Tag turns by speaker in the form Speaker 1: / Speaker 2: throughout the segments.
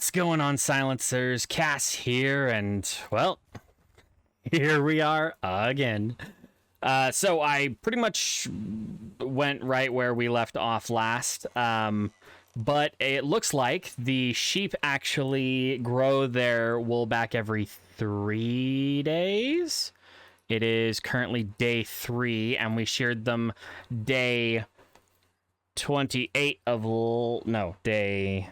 Speaker 1: What's going on, silencers? Cass here, and well, here we are again. So I pretty much went right where we left off last, but it looks like the sheep actually grow their wool back every 3 days. It is currently day 3, and we sheared them day 28 of day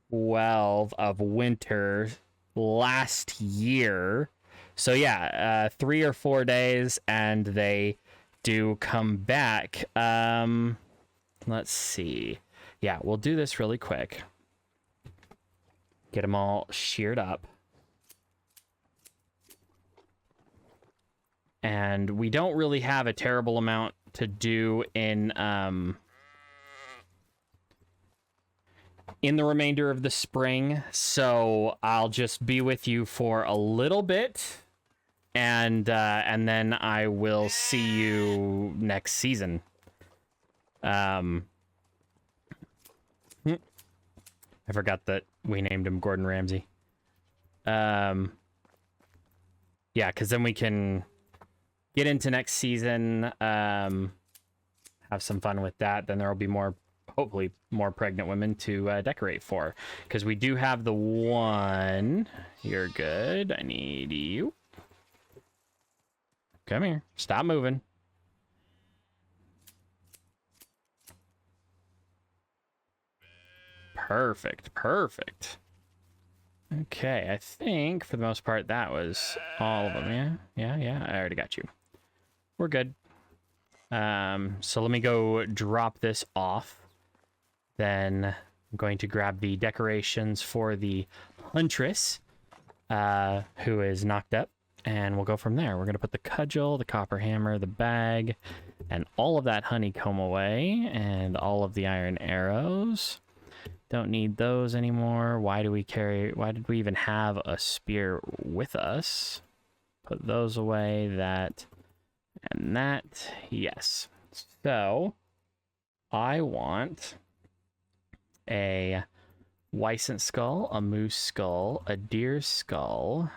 Speaker 1: 12 of winter last year. So yeah, 3 or 4 days, and they do come back. Let's see. Yeah, we'll do this really quick. Get them all sheared up. And we don't really have a terrible amount to do in the remainder of the spring, so I'll just be with you for a little bit, and then I will see you next season. I forgot that we named him Gordon Ramsay. Yeah, because then we can get into next season, have some fun with that. Then there will be hopefully more pregnant women to decorate for, because we do have the one. You're good. I need you. Come here. Stop moving. Perfect. Okay, I think for the most part that was all of them. Yeah, I already got you. We're good. So let me go drop this off. Then I'm going to grab the decorations for the huntress, who is knocked up, and we'll go from there. We're going to put the cudgel, the copper hammer, the bag, and all of that honeycomb away, and all of the iron arrows. Don't need those anymore. Why did we even have a spear with us? Put those away, that, and that. Yes. So I want a Wisent skull, a moose skull, a deer skull,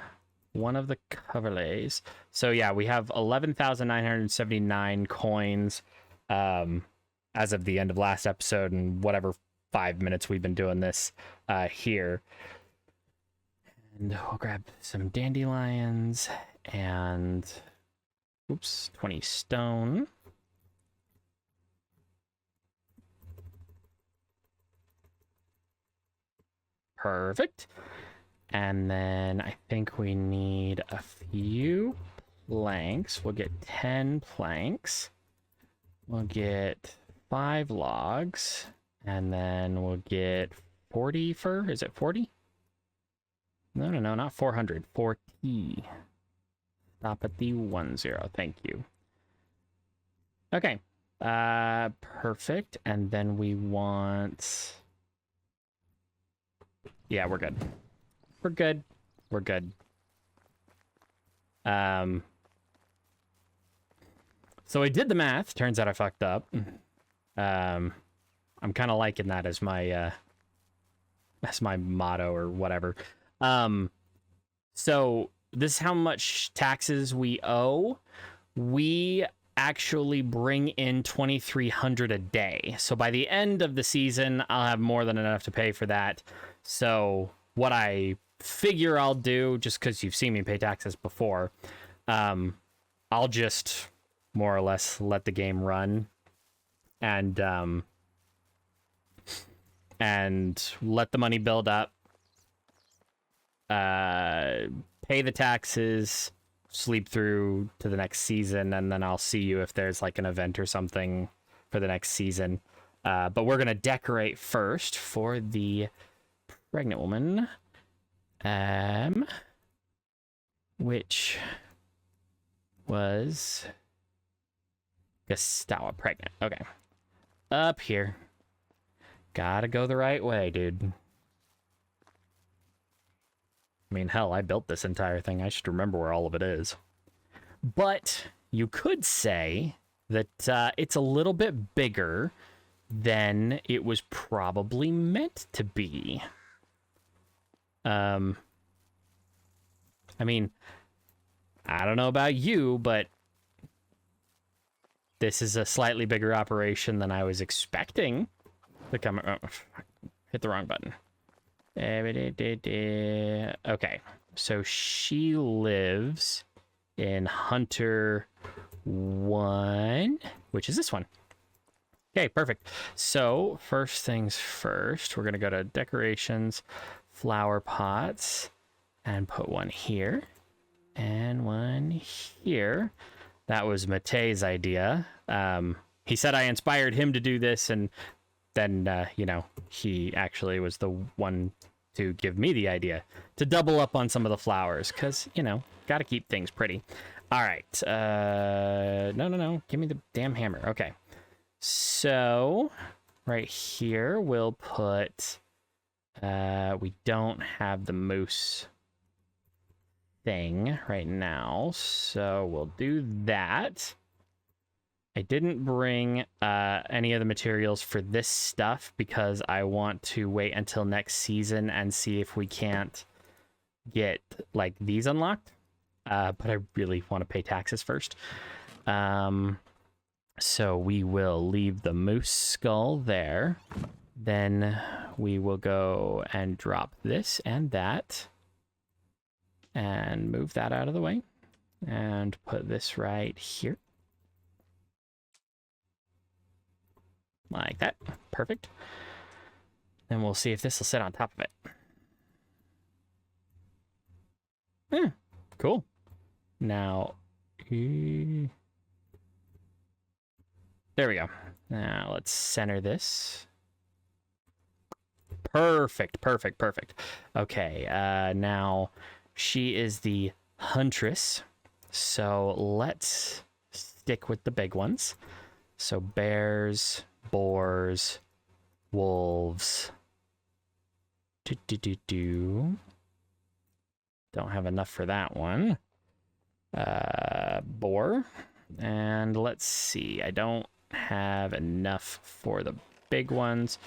Speaker 1: one of the coverlays. So yeah, we have 11,979 coins as of the end of last episode, and whatever 5 minutes we've been doing this here. And we'll grab some dandelions and 20 stone. Perfect. And then I think we need a few planks. We'll get 10 planks. We'll get 5 logs. And then we'll get 40 fur. Is it 40? No, not 400. 40. Stop at the 10. Thank you. Okay. Perfect. And then we want... Yeah, we're good. We're good. So I did the math. Turns out I fucked up. I'm kind of liking that as my motto or whatever. So this is how much taxes we owe. We actually bring in 2,300 a day. So by the end of the season, I'll have more than enough to pay for that. So what I figure I'll do, just because you've seen me pay taxes before, I'll just more or less let the game run and let the money build up, pay the taxes, sleep through to the next season, and then I'll see you if there's like an event or something for the next season. But we're going to decorate first for the pregnant woman, which was Gustava pregnant. Okay. Up here. Gotta go the right way, dude. I mean, hell, I built this entire thing. I should remember where all of it is. But you could say that it's a little bit bigger than it was probably meant to be. I mean, I don't know about you, but this is a slightly bigger operation than I was expecting to come. Oh, hit the wrong button. Okay, so she lives in Hunter 1, which is this one. Okay, perfect. So first things first, we're gonna go to decorations, flower pots, and put one here and one here. That was Matei's idea. He said I inspired him to do this, and then, you know, he actually was the one to give me the idea to double up on some of the flowers, because, you know, got to keep things pretty. All right. No. Give me the damn hammer. Okay. So right here, we'll put, we don't have the moose thing right now, so we'll do that. I didn't bring any of the materials for this stuff because I want to wait until next season and see if we can't get like these unlocked. But I really want to pay taxes first. So we will leave the moose skull there. Then we will go and drop this and that. And move that out of the way. And put this right here. Like that. Perfect. Then we'll see if this will sit on top of it. Cool. Now, there we go. Now let's center this. Perfect. Okay, now she is the huntress. So let's stick with the big ones. So bears, boars, wolves. Don't have enough for that one. Boar. And let's see. I don't have enough for the big ones,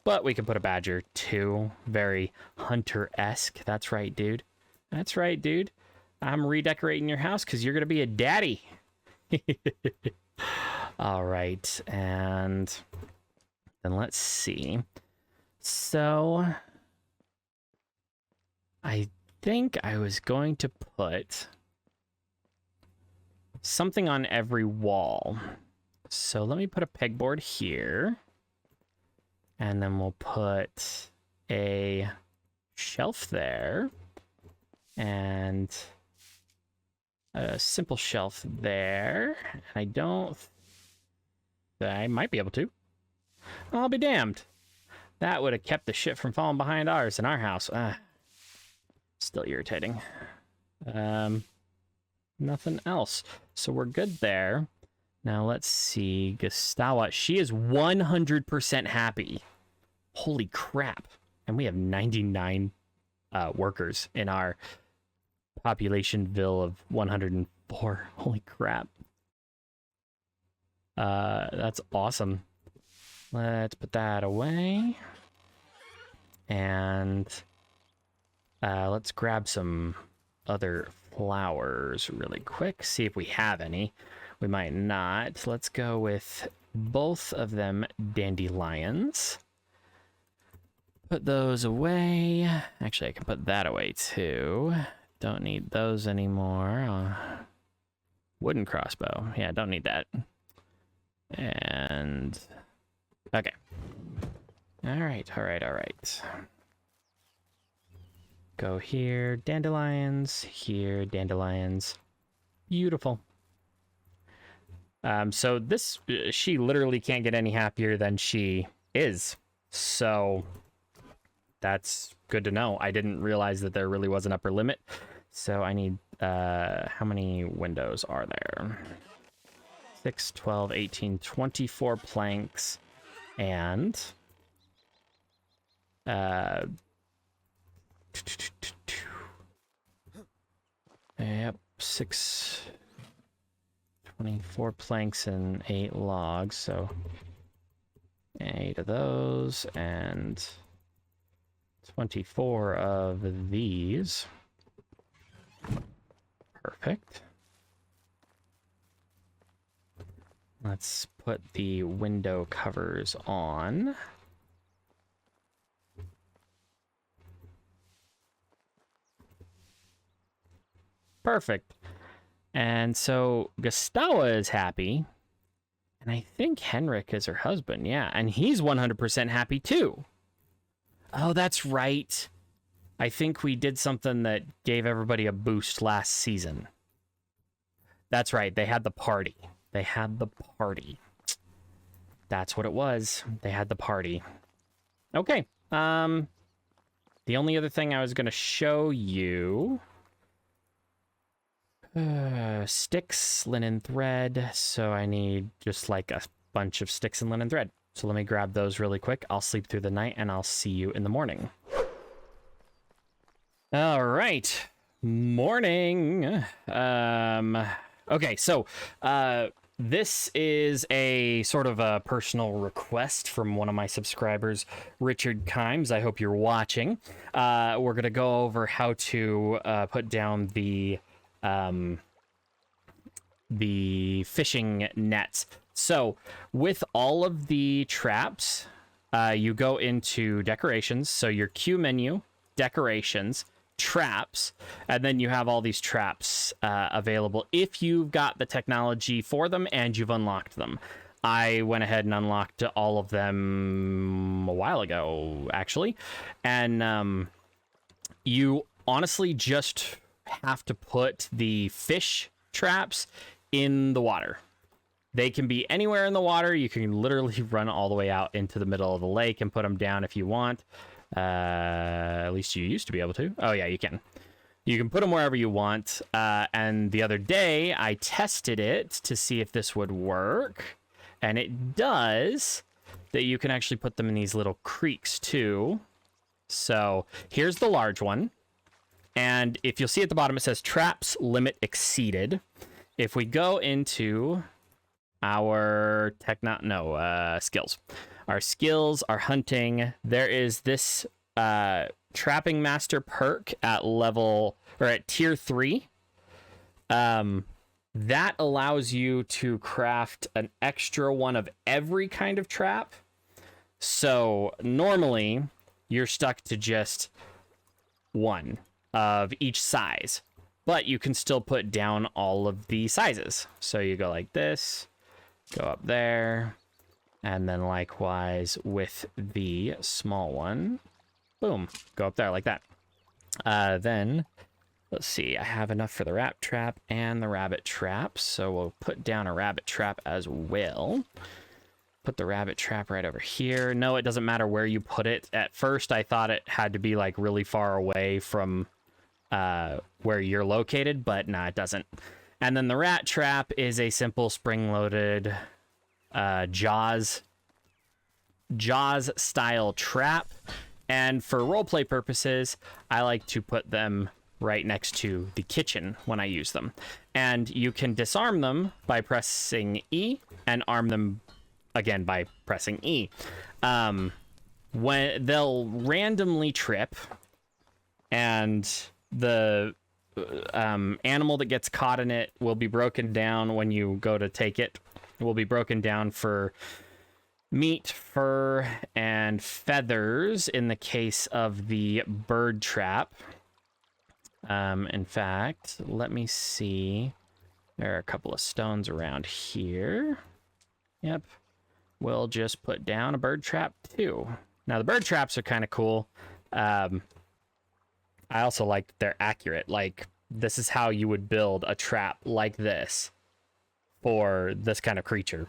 Speaker 1: but we can put a badger too. Very hunter-esque. That's right, dude. That's right, dude. I'm redecorating your house because you're going to be a daddy. All right, and then let's see. So I think I was going to put something on every wall. So let me put a pegboard here. And then we'll put a shelf there. And a simple shelf there. And I might be able to. I'll be damned. That would have kept the shit from falling behind ours in our house. Still irritating. Nothing else. So we're good there. Now let's see. Gustawa, she is 100% happy. Holy crap. And we have 99 workers in our populationville of 104. Holy crap. That's awesome. Let's put that away. And let's grab some other flowers really quick. See if we have any. We might not. Let's go with both of them dandelions. Put those away. Actually, I can put that away too. Don't need those anymore. Wooden crossbow. Yeah, don't need that. And okay. All right. Go here, dandelions. Here, dandelions. Beautiful. So this, she literally can't get any happier than she is. So that's good to know. I didn't realize that there really was an upper limit. So I need, how many windows are there? 6, 12, 18, 24 planks. And, yep, 6, 24 planks and 8 logs, so 8 of those, and 24 of these. Perfect. Let's put the window covers on. Perfect. And so Gustawa is happy. And I think Henrik is her husband. Yeah, and he's 100% happy too. Oh, that's right. I think we did something that gave everybody a boost last season. That's right. They had the party. They had the party. That's what it was. They had the party. Okay. The only other thing I was going to show you... sticks, linen thread. So I need just like a bunch of sticks and linen thread. So let me grab those really quick. I'll sleep through the night and I'll see you in the morning. All right. Morning. Okay, so this is a sort of a personal request from one of my subscribers, Richard Kimes. I hope you're watching. We're going to go over how to put down the fishing nets. So with all of the traps, you go into decorations. So your Q menu, decorations, traps, and then you have all these traps available if you've got the technology for them and you've unlocked them. I went ahead and unlocked all of them a while ago, actually. And you honestly just have to put the fish traps in the water. They can be anywhere in the water. You can literally run all the way out into the middle of the lake and put them down if you want. At least you used to be able to. Oh yeah, you can. You can put them wherever you want. And the other day I tested it to see if this would work. And it does. That you can actually put them in these little creeks too. So here's the large one. And if you'll see at the bottom, it says traps limit exceeded. If we go into our skills, our skills, our hunting, there is this trapping master perk at level or at tier 3. That allows you to craft an extra one of every kind of trap. So normally you're stuck to just one of each size, but you can still put down all of the sizes. So you go like this, go up there, and then likewise with the small one, boom, go up there like that. Then let's see, I have enough for the rat trap and the rabbit trap, so we'll put down a rabbit trap as well. Put the rabbit trap right over here. No, it doesn't matter where you put it. At first I thought it had to be like really far away from where you're located, but nah, it doesn't. And then the rat trap is a simple spring-loaded Jaws style trap. And for roleplay purposes, I like to put them right next to the kitchen when I use them. And you can disarm them by pressing E and arm them again by pressing E. When they'll randomly trip, and the animal that gets caught in it will be broken down when you go to take it. It will be broken down for meat, fur, and feathers in the case of the bird trap. In fact, let me see. There are a couple of stones around here. Yep. We'll just put down a bird trap too. Now the bird traps are kind of cool. I also like that they're accurate. Like, this is how you would build a trap like this for this kind of creature.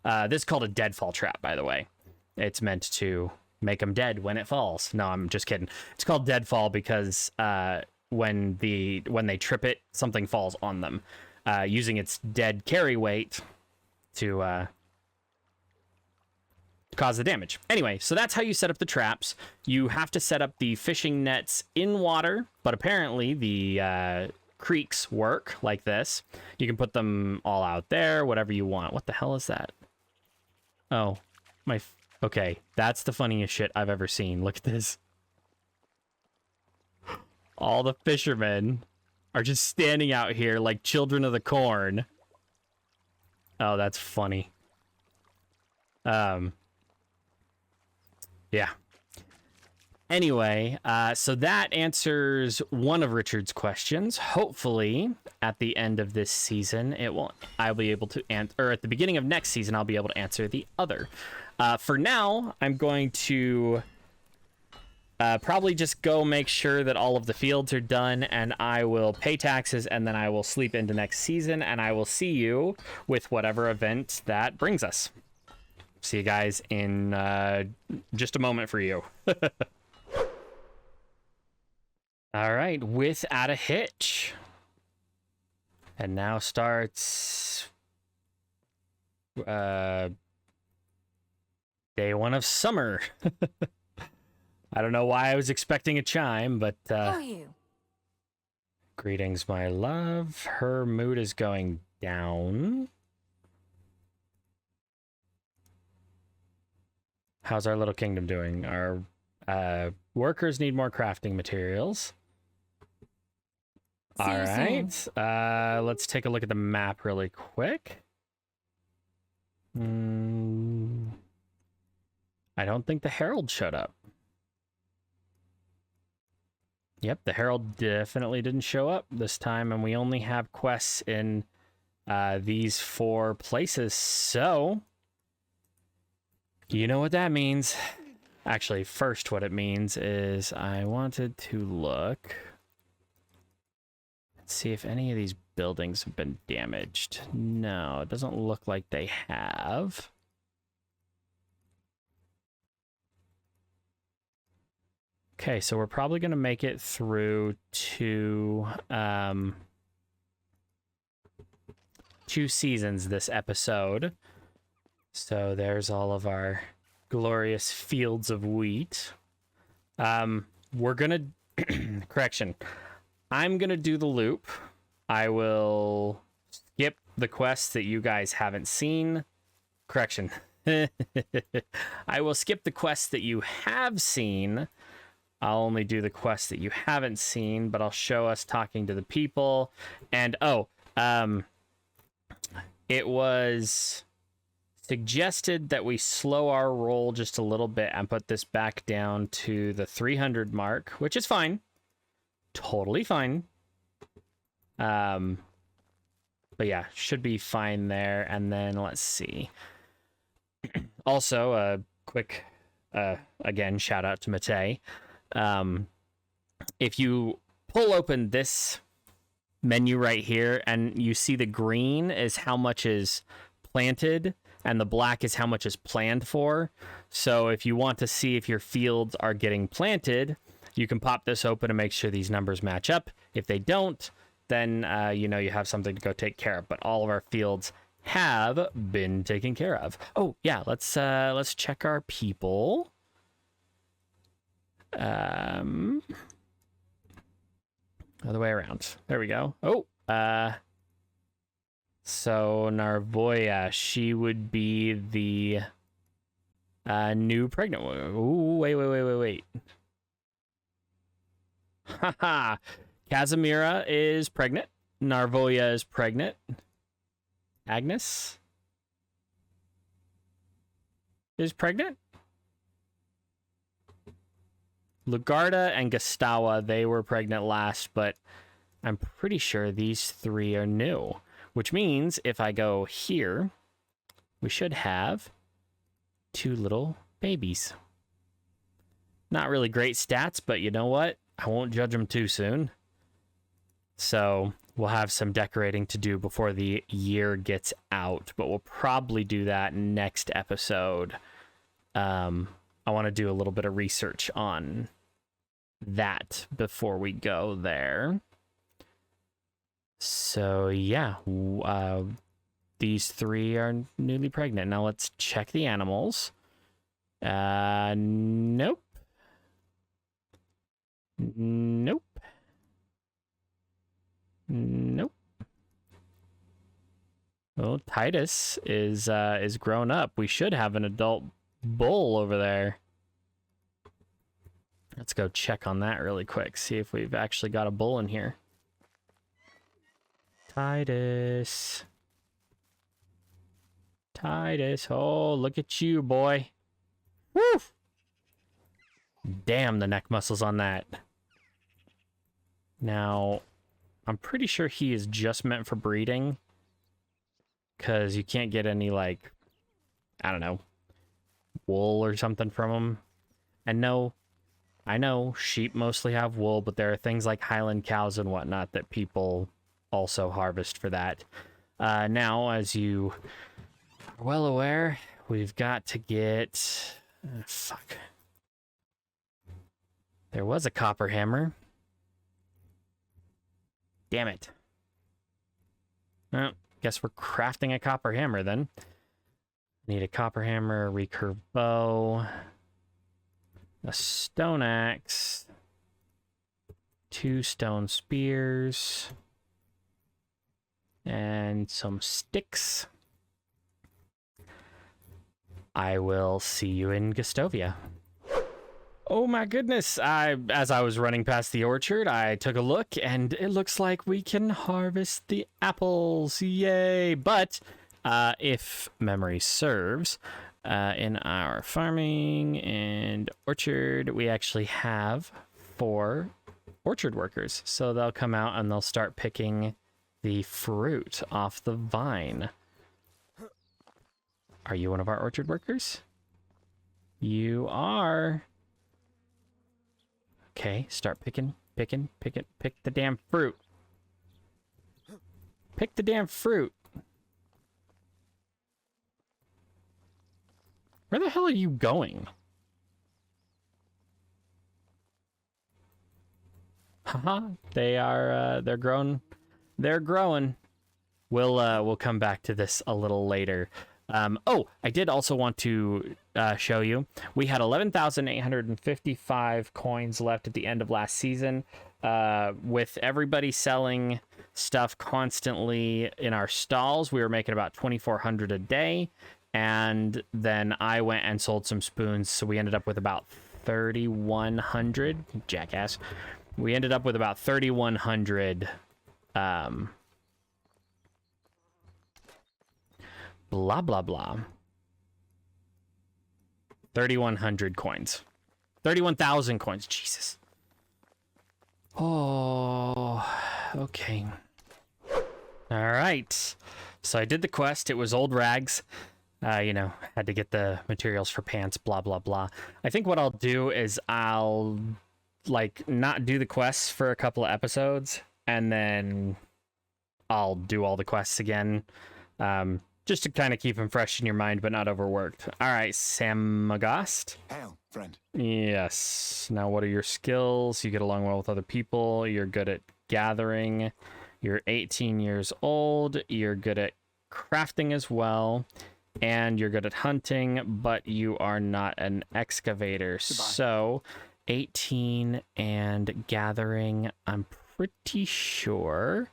Speaker 1: This is called a deadfall trap, by the way. It's meant to make them dead when it falls. No, I'm just kidding. It's called deadfall because when they trip it, something falls on them, using its dead carry weight to cause the damage. Anyway, so that's how you set up the traps. You have to set up the fishing nets in water, but apparently the creeks work like this. You can put them all out there, whatever you want. What the hell is that? Oh, okay, that's the funniest shit I've ever seen. Look at this. All the fishermen are just standing out here like children of the corn. Oh, that's funny. Yeah. Anyway, so that answers one of Richard's questions. Hopefully, at the end of this season, I'll be able to answer, or at the beginning of next season, I'll be able to answer the other. For now, I'm going to probably just go make sure that all of the fields are done, and I will pay taxes, and then I will sleep into next season, and I will see you with whatever event that brings us. See you guys in just a moment for you. All right, without a hitch. And now starts day 1 of summer. I don't know why I was expecting a chime, but
Speaker 2: Who are you?
Speaker 1: Greetings, my love. Her mood is going down. How's our little kingdom doing? Our workers need more crafting materials. All right. Let's take a look at the map really quick. I don't think the Herald showed up. Yep, the Herald definitely didn't show up this time, and we only have quests in these 4 places, so you know what that means. Actually, first what it means is I wanted to look and see if any of these buildings have been damaged. No, it doesn't look like they have. Okay, so we're probably going to make it through to 2 seasons this episode. So there's all of our glorious fields of wheat. We're going to... Correction. I'm going to do the loop. I will skip the quests that you guys haven't seen. Correction. I will skip the quests that you have seen. I'll only do the quests that you haven't seen, but I'll show us talking to the people. And, it was suggested that we slow our roll just a little bit and put this back down to the 300 mark, which is fine. Totally fine. But yeah, should be fine there. And then let's see. Also, a quick, again, shout out to Matei. If you pull open this menu right here and you see the green is how much is planted and the black is how much is planned for. So if you want to see if your fields are getting planted, you can pop this open and make sure these numbers match up. If they don't, then you know you have something to go take care of. But all of our fields have been taken care of. Oh yeah, let's check our people. Other way around. There we go. Oh, so Narvoya, she would be the new pregnant one. Ooh, wait. Haha. Casimira is pregnant. Narvoya is pregnant. Agnes is pregnant. Lugarda and Gastawa, they were pregnant last, but I'm pretty sure these 3 are new. Which means if I go here, we should have 2 little babies. Not really great stats, but you know what? I won't judge them too soon. So we'll have some decorating to do before the year gets out, but we'll probably do that next episode. I want to do a little bit of research on that before we go there. So yeah, these 3 are newly pregnant. Now let's check the animals. Nope. Well, Titus is grown up. We should have an adult bull over there. Let's go check on that really quick. See if we've actually got a bull in here. Titus. Titus. Oh, look at you, boy. Woo! Damn, the neck muscles on that. Now, I'm pretty sure he is just meant for breeding. Because you can't get any, like, I don't know, wool or something from him. And no, I know sheep mostly have wool, but there are things like Highland cows and whatnot that people also harvest for that. Now, as you are well aware, we've got to get... fuck. There was a copper hammer. Damn it. Well, guess we're crafting a copper hammer then. Need a copper hammer, a recurve bow, a stone axe, 2 stone spears, and some sticks. I will see you in Gustovia. Oh my goodness, as I was running past the orchard, I took a look, and it looks like we can harvest the apples. Yay! But, if memory serves, in our farming and orchard, we actually have 4 orchard workers. So they'll come out and they'll start picking the fruit off the vine. Are you one of our orchard workers? You are. Okay, start pick the damn fruit. Pick the damn fruit. Where the hell are you going? Haha, they are, they're grown. They're growing. We'll come back to this a little later. Oh, I did also want to show you. We had 11,855 coins left at the end of last season. With everybody selling stuff constantly in our stalls, we were making about 2,400 a day. And then I went and sold some spoons, so we ended up with about 3,100. Jackass. We ended up with about 3,100. Blah, blah, blah. 3,100 coins. 31,000 coins. Jesus. Oh, okay. All right. So I did the quest. It was old rags. You know, had to get the materials for pants, blah, blah, blah. I think what I'll do is I'll, like, not do the quests for a couple of episodes, and then I'll do all the quests again. Just to kind of keep them fresh in your mind, but not overworked. All right, Samagast.
Speaker 2: Hail, friend.
Speaker 1: Yes. Now, what are your skills? You get along well with other people. You're good at gathering. You're 18 years old. You're good at crafting as well. And you're good at hunting, but you are not an excavator.
Speaker 2: Goodbye.
Speaker 1: So, 18 and gathering, I'm pretty sure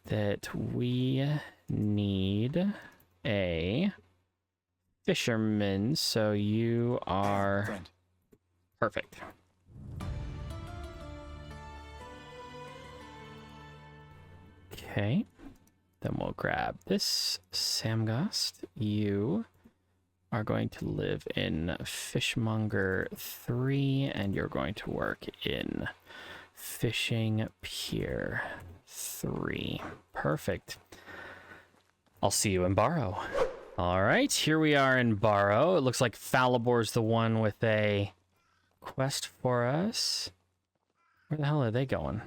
Speaker 1: that we need a fisherman, so you are
Speaker 2: Friend.
Speaker 1: perfect. Okay, then we'll grab this Samgast. You are going to live in Fishmonger 3, and you're going to work in Fishing Pier 3. Perfect. I'll see you in Barrow. All right, here we are in Barrow. It looks like Falibor's the one with a quest for us. Where the hell are they going?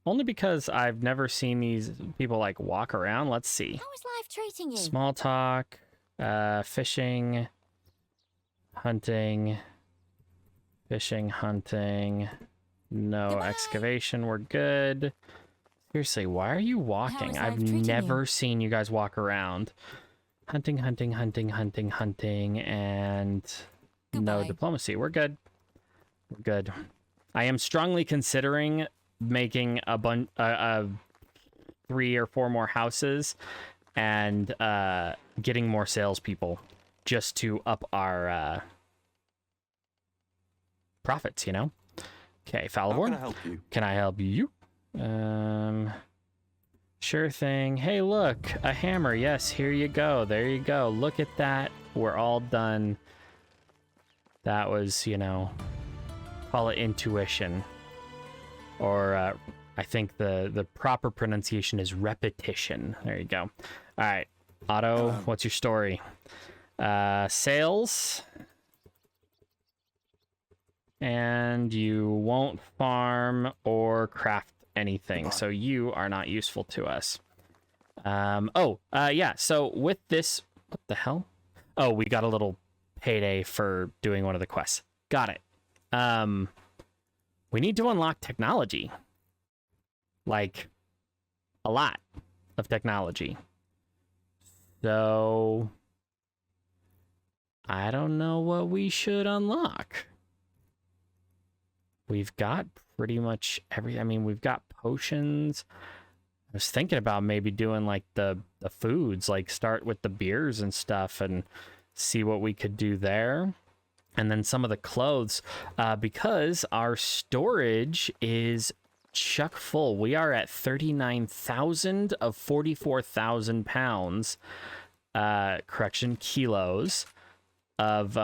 Speaker 1: Only because I've never seen these people, like, walk around. Let's see.
Speaker 3: How is life treating you?
Speaker 1: Small talk, fishing, hunting, hunting. No
Speaker 3: Goodbye.
Speaker 1: excavation, we're good. Seriously, why are you walking?
Speaker 3: is
Speaker 1: I've
Speaker 3: life treating
Speaker 1: never
Speaker 3: you?
Speaker 1: seen you guys walk around. Hunting, and no
Speaker 3: Goodbye.
Speaker 1: diplomacy. We're good. We're good. I am strongly considering making a 3 or 4 more houses and getting more salespeople. just to up our profits, you know? Okay, Falivor.
Speaker 2: How can I help you?
Speaker 1: Can I help you? Sure thing. Hey, look, a hammer. Yes, here you go. There you go. Look at that. We're all done. That was, you know, call it intuition. Or I think the proper pronunciation is repetition. There you go. All right, Otto, what's your story? Sales. And you won't farm or craft anything, so you are not useful to us. Yeah, so with this, what the hell? Oh, we got a little payday for doing one of the quests. Got it. We need to unlock technology. Like, a lot of technology. So, I don't know what we should unlock. We've got pretty much I mean, we've got potions. I was thinking about maybe doing like the foods, like start with the beers and stuff and see what we could do there. And then some of the clothes, because our storage is chuck full. We are at 39,000 of 44,000 pounds, kilos of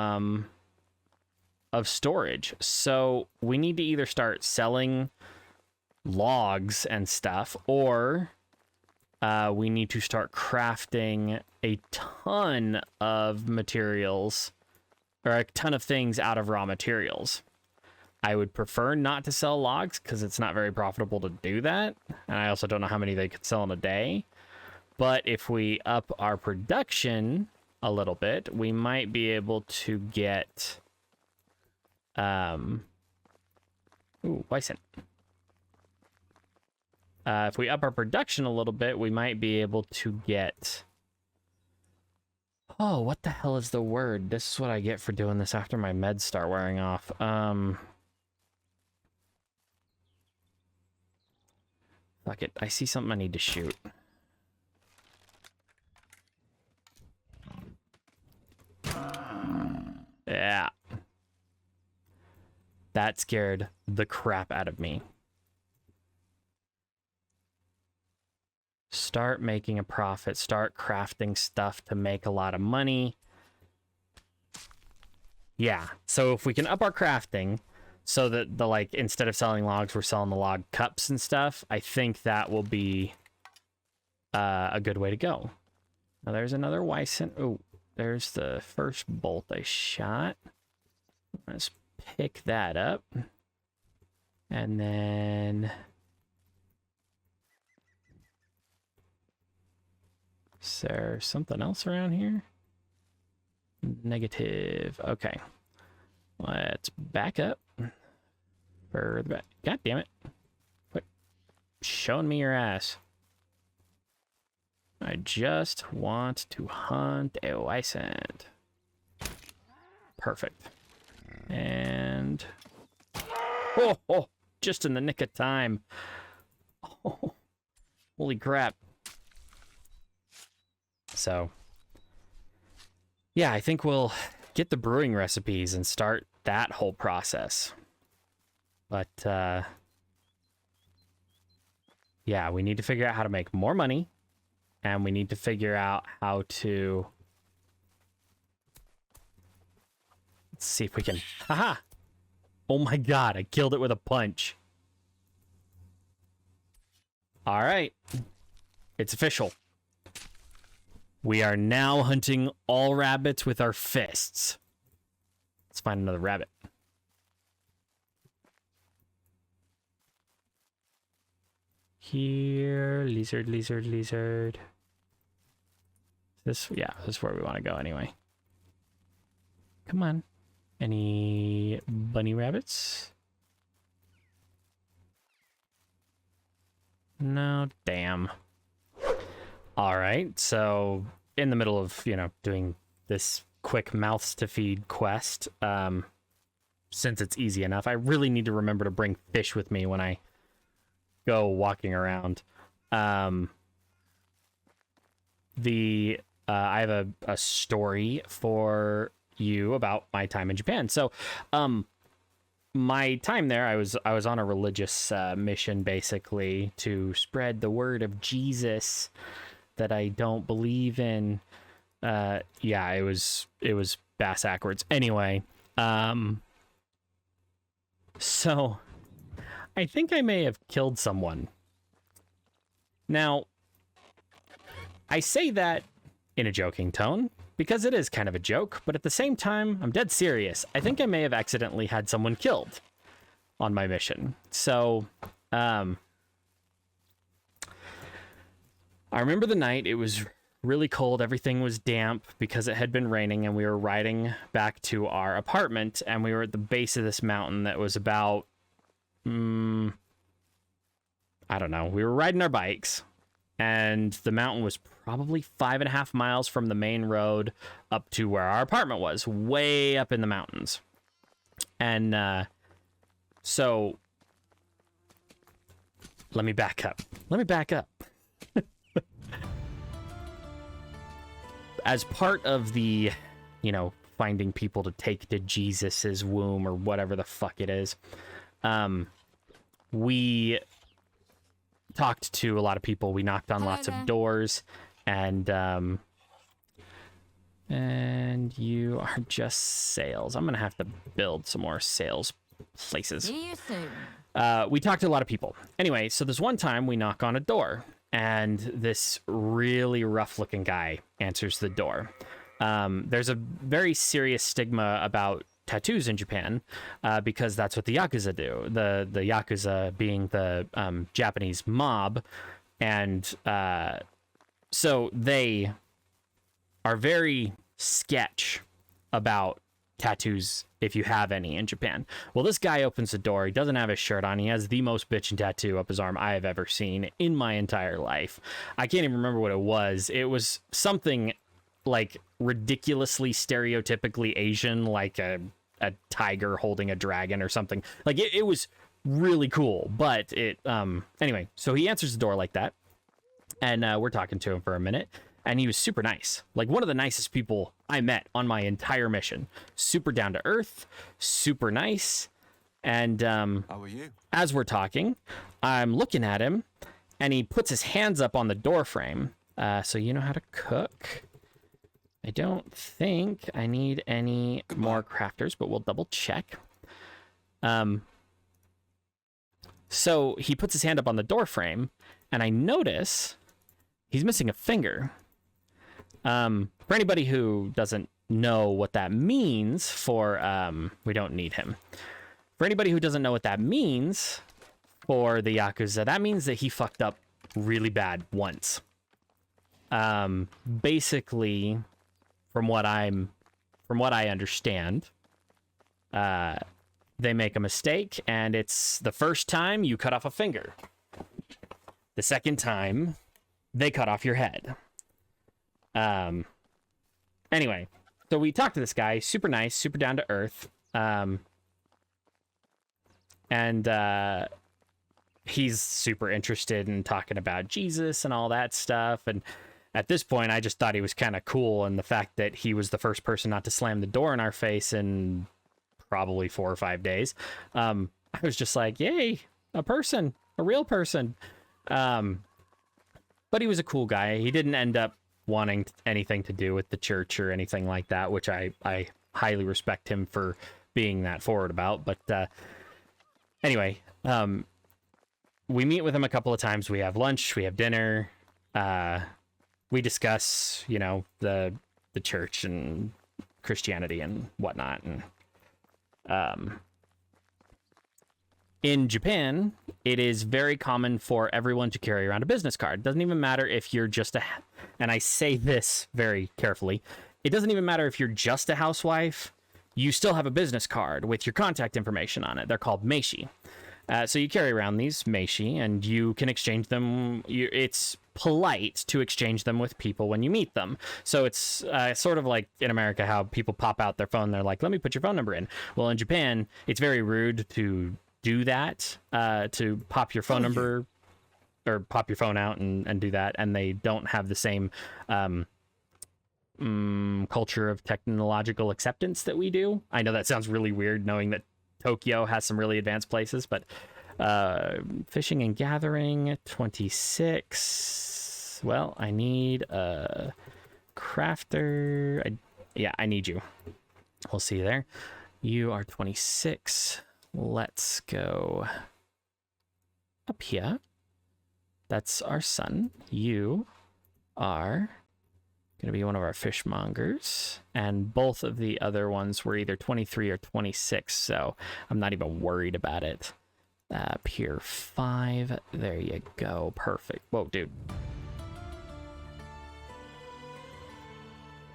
Speaker 1: storage. So we need to either start selling logs and stuff, or we need to start crafting a ton of materials, or a ton of things out of raw materials. I would prefer not to sell logs because it's not very profitable to do that, and I also don't know how many they could sell in a day. But if we up our production a little bit, we might be able to get Wyson. If we up our production a little bit, we might be able to get... Oh, what the hell is the word? This is what I get for doing this after my meds start wearing off. Fuck it. I see something I need to shoot. Yeah. That scared the crap out of me. Start making a profit. Start crafting stuff to make a lot of money. Yeah. So if we can up our crafting so that instead of selling logs, we're selling the log cups and stuff, I think that will be a good way to go. Now there's another Wyson. Oh, there's the first bolt I shot. Let's pick that up. And then... Is there something else around here? Negative. Okay. Let's back up. Further back. God damn it. Quit showing me your ass. I just want to hunt a Wyson. Perfect. And... Oh, just in the nick of time. Oh, holy crap. So, yeah, I think we'll get the brewing recipes and start that whole process. But, yeah, we need to figure out how to make more money. And we need to figure out how to... Let's see if we can... Haha! Oh my god, I killed it with a punch. Alright. It's official. We are now hunting all rabbits with our fists. Let's find another rabbit. Here, lizard, lizard, lizard. This is where we want to go anyway. Come on. Any bunny rabbits? No, damn. All right, so in the middle of, doing this quick mouths to feed quest, since it's easy enough, I really need to remember to bring fish with me when I go walking around. The I have a story for you about my time in Japan. So, my time there, I was on a religious mission, basically, to spread the word of Jesus that I don't believe in. Yeah, it was bass backwards. Anyway, so I think I may have killed someone. Now, I say that in a joking tone because it is kind of a joke, but at the same time, I'm dead serious. I think I may have accidentally had someone killed on my mission. So, I remember the night. It was really cold. Everything was damp because it had been raining, and we were riding back to our apartment, and we were at the base of this mountain that was about, I don't know. We were riding our bikes, and the mountain was probably 5.5 miles from the main road up to where our apartment was, way up in the mountains. And so let me back up. As part of the, finding people to take to Jesus's womb or whatever the fuck it is, we talked to a lot of people. We knocked on lots of doors, and you are just sales. I'm gonna have to build some more sales places.
Speaker 2: See you soon.
Speaker 1: We talked to a lot of people. Anyway, so this one time we knock on a door, and this really rough-looking guy answers the door. There's a very serious stigma about tattoos in Japan because that's what the Yakuza do. The Yakuza being the Japanese mob, and so they are very sketch about tattoos if you have any in Japan. Well, this guy opens the door. He doesn't have his shirt on. He has the most bitchin' tattoo up his arm I have ever seen in my entire life. I can't even remember what it was. It was something like ridiculously stereotypically Asian, like a tiger holding a dragon or something. Like it was really cool, but anyway, so he answers the door like that, and we're talking to him for a minute, and he was super nice, like one of the nicest people I met on my entire mission. Super down to earth, super nice. And how are you? As we're talking, I'm looking at him, and he puts his hands up on the door frame. So you know how to cook? I don't think I need any more crafters, but we'll double check. So he puts his hand up on the door frame, and I notice he's missing a finger. For anybody who doesn't know what that means for, we don't need him. For anybody who doesn't know what that means for the Yakuza, that means that he fucked up really bad once. Basically, from what I understand, they make a mistake, and it's the first time you cut off a finger. The second time, they cut off your head. Anyway, so we talked to this guy, super nice, super down to earth. And he's super interested in talking about Jesus and all that stuff. And at this point, I just thought he was kind of cool. And the fact that he was the first person not to slam the door in our face in probably 4 or 5 days. I was just like, yay, a person, a real person. But he was a cool guy. He didn't end up wanting anything to do with the church or anything like that, which I highly respect him for being that forward about. But anyway, we meet with him a couple of times. We have lunch, we have dinner. We discuss, the church and Christianity and whatnot. And in Japan, it is very common for everyone to carry around a business card. It doesn't even matter if you're just and I say this very carefully, it doesn't even matter if you're just a housewife, you still have a business card with your contact information on it. They're called meishi. So you carry around these meishi, and you can exchange them. It's polite to exchange them with people when you meet them. So it's sort of like in America how people pop out their phone. They're like, let me put your phone number in. Well, in Japan, it's very rude to do that, to pop your phone number or pop your phone out and do that. And they don't have the same culture of technological acceptance that we do. I know that sounds really weird, knowing that Tokyo has some really advanced places, but fishing and gathering, 26. Well, I need a crafter. I need you. We'll see you there. You are 26. Let's go up here. That's our son. You are going to be one of our fishmongers. And both of the other ones were either 23 or 26, so I'm not even worried about it. Pier 5. There you go. Perfect. Whoa, dude.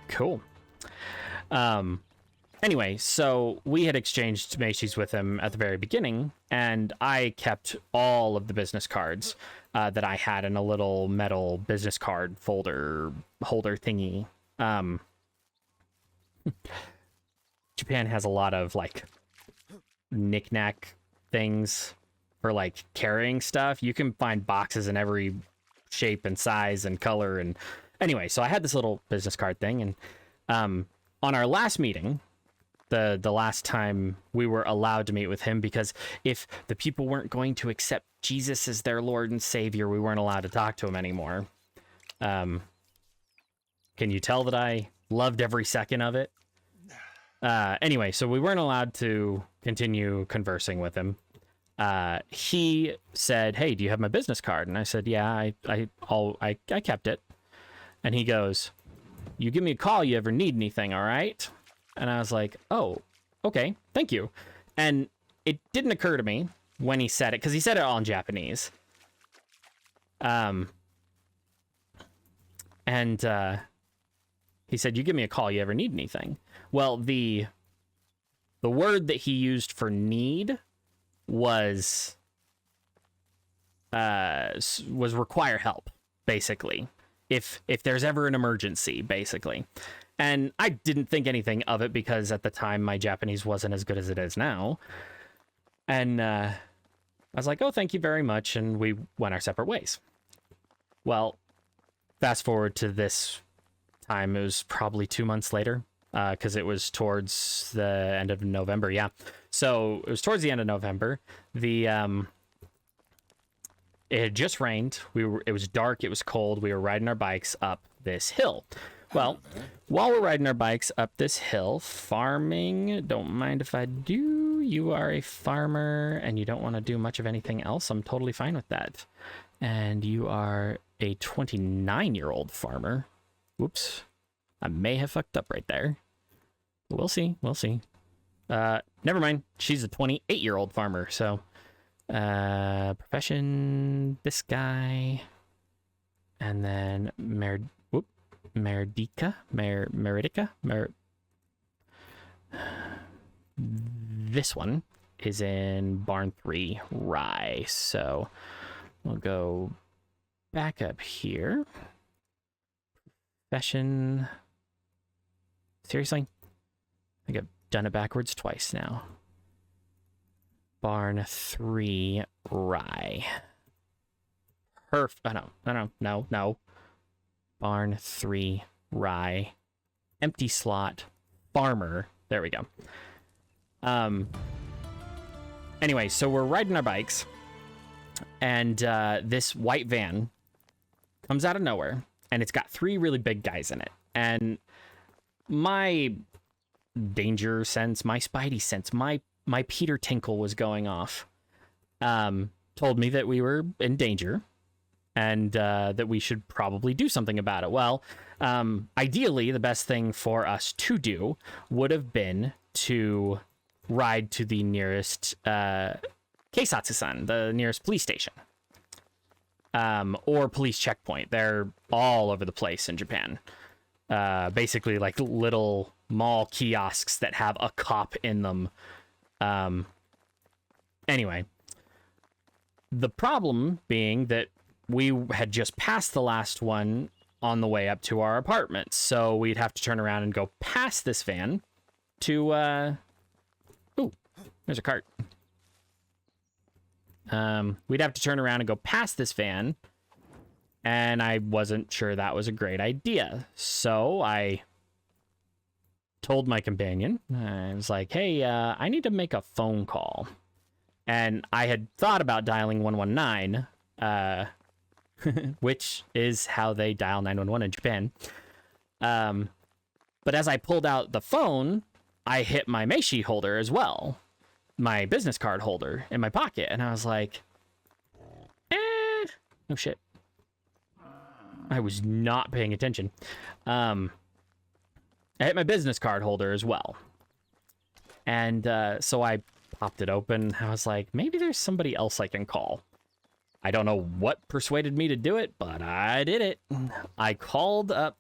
Speaker 1: Cool. Anyway, so we had exchanged Macy's with him at the very beginning, and I kept all of the business cards that I had in a little metal business card holder thingy. Japan has a lot of like knick-knack things for like carrying stuff. You can find boxes in every shape and size and color. And anyway, so I had this little business card thing, and on our last meeting, the last time we were allowed to meet with him, because if the people weren't going to accept Jesus as their Lord and Savior, we weren't allowed to talk to him anymore. Can you tell that I loved every second of it? Anyway, so we weren't allowed to continue conversing with him. He said, "Hey, do you have my business card?" And I said, "Yeah, I kept it." And he goes, "You give me a call you ever need anything, all right?" And I was like, "Oh, okay, thank you." And it didn't occur to me when he said it, because he said it all in Japanese. He said, "You give me a call you ever need anything." Well, the word that he used for need was require help, basically. If there's ever an emergency, basically. And I didn't think anything of it, because at the time my Japanese wasn't as good as it is now. And I was like, "Oh, thank you very much," and we went our separate ways. Well, fast forward to this time, it was probably 2 months later, because it was towards the end of November, yeah. So it was towards the end of November. It had just rained. It was dark, it was cold. We were riding our bikes up this hill. Well, while we're riding our bikes up this hill, farming, don't mind if I do. You are a farmer and you don't want to do much of anything else. I'm totally fine with that. And you are a 29-year-old farmer. Oops. I may have fucked up right there. We'll see. We'll see. Never mind. She's a 28-year-old farmer. So, profession, this guy. And then Meridica. This one is in Barn 3 Rye. So we'll go back up here. Profession. Seriously? I think I've done it backwards twice now. Barn 3 Rye. Oh, no. Barn 3 Rye. Empty slot. Farmer. There we go. Anyway, so we're riding our bikes, and this white van comes out of nowhere, and it's got 3 really big guys in it. And my danger sense, my spidey sense, my Peter Tinkle was going off. Told me that we were in danger, and that we should probably do something about it. Well, ideally, the best thing for us to do would have been to ride to the nearest Keisatsu-san, the nearest police station, or police checkpoint. They're all over the place in Japan. Basically, like little mall kiosks that have a cop in them. Anyway, the problem being that we had just passed the last one on the way up to our apartment, so we'd have to turn around and go past this van to ooh, there's a cart. We'd have to turn around and go past this van, and I wasn't sure that was a great idea, so I told my companion, I was like, hey, I need to make a phone call. And I had thought about dialing 119, which is how they dial 911 in Japan. But as I pulled out the phone, I hit my Meishi holder as well, my business card holder in my pocket. And I was like, no shit. I was not paying attention. I hit my business card holder as well. And so I popped it open. I was like, maybe there's somebody else I can call. I don't know what persuaded me to do it, but I did it. I called up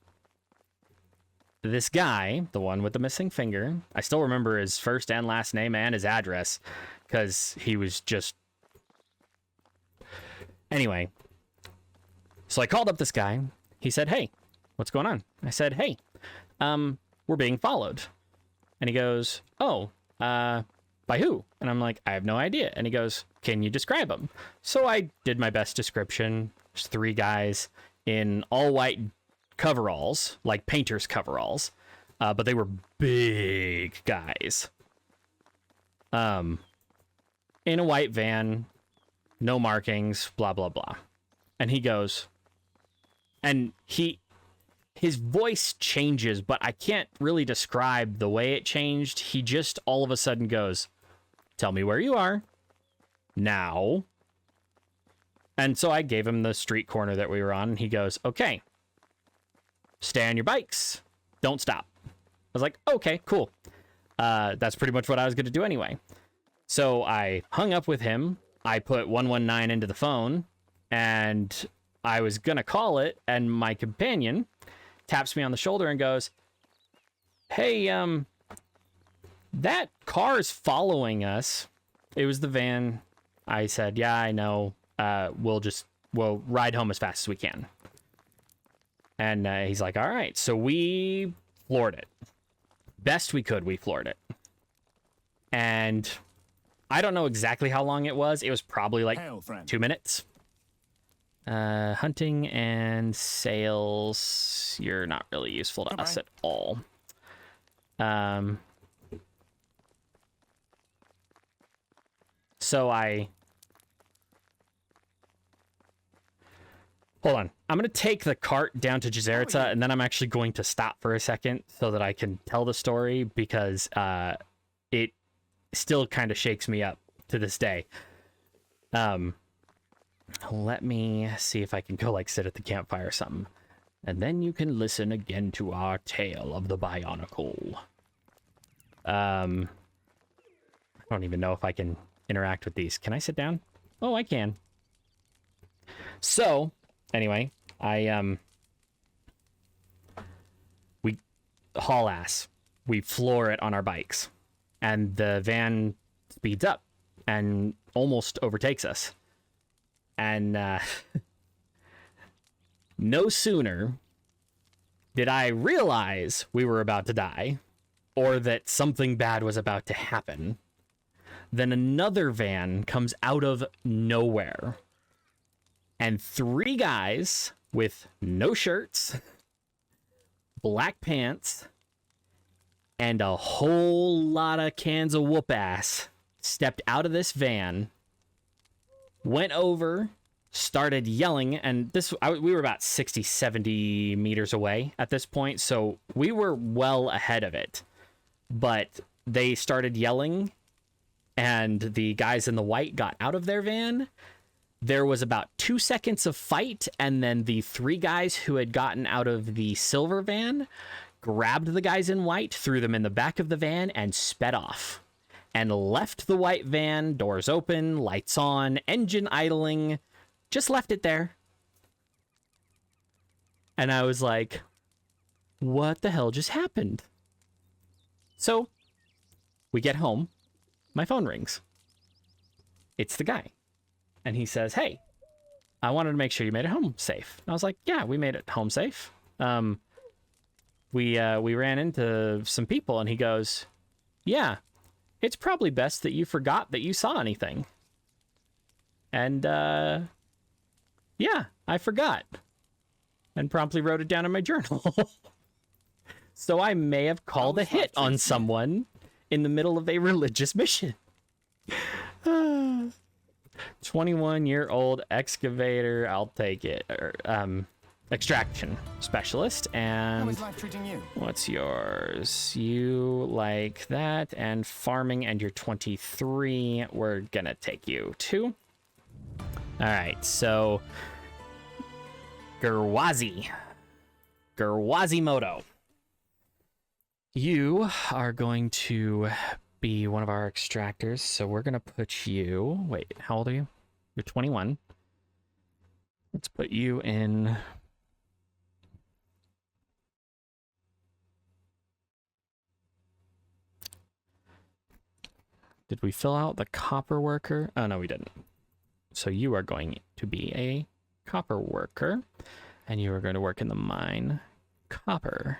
Speaker 1: this guy, the one with the missing finger. I still remember his first and last name and his address because he was just... Anyway, so I called up this guy. He said, hey, what's going on? I said, hey, we're being followed. And he goes, oh, by who? And I'm like, I have no idea. And he goes, can you describe them? So I did my best description. There's 3 guys in all white coveralls, like painter's coveralls, but they were big guys. In a white van, no markings, blah, blah, blah. And he goes, and his voice changes, but I can't really describe the way it changed. He just all of a sudden goes, tell me where you are now. And so I gave him the street corner that we were on, and he goes, okay, stay on your bikes, don't stop. I was like, okay, cool. That's pretty much what I was going to do anyway. So I hung up with him. I put 119 into the phone, and I was going to call it, and my companion taps me on the shoulder and goes, hey, that car's following us. It was the van. I said, yeah, I know. We'll ride home as fast as we can. And he's like, all right. So we floored it. Best we could, we floored it. And I don't know exactly how long it was. It was probably like 2 minutes. Hunting and sales, you're not really useful to us at all. So hold on. I'm going to take the cart down to Jazerita, and then I'm actually going to stop for a second so that I can tell the story, because it still kind of shakes me up to this day. Let me see if I can go, like, sit at the campfire or something. And then you can listen again to our tale of the Bionicle. I don't even know if I can interact with these. Can I sit down? Oh, I can. So, anyway, we haul ass. We floor it on our bikes. And the van speeds up and almost overtakes us. And no sooner did I realize we were about to die, or that something bad was about to happen, than another van comes out of nowhere. And 3 guys with no shirts, black pants, and a whole lot of cans of whoop ass stepped out of this van, went over, started yelling, and we were about 60, 70 meters away at this point, so we were well ahead of it. But they started yelling, and the guys in the white got out of their van. There was about 2 seconds of fight, and then the 3 guys who had gotten out of the silver van grabbed the guys in white, threw them in the back of the van, and sped off. And left the white van, doors open, lights on, engine idling, just left it there. And I was like, what the hell just happened? So, we get home, my phone rings. It's the guy. And he says, hey, I wanted to make sure you made it home safe. And I was like, yeah, we made it home safe. We ran into some people, and he goes, yeah, it's probably best that you forgot that you saw anything. And, yeah, I forgot. And promptly wrote it down in my journal. So I may have called a hit on someone in the middle of a religious mission. 21-year-old excavator, I'll take it. Extraction specialist. And
Speaker 2: how is life treating you?
Speaker 1: What's yours? You like that, and farming, and you're 23. We're gonna take you too. All right, so Gerwazimoto. You are going to be one of our extractors, so we're gonna put you. Wait, how old are you? You're 21. Let's put you in. Did we fill out the copper worker? Oh, no, we didn't. So you are going to be a copper worker, and you are going to work in the mine. Copper.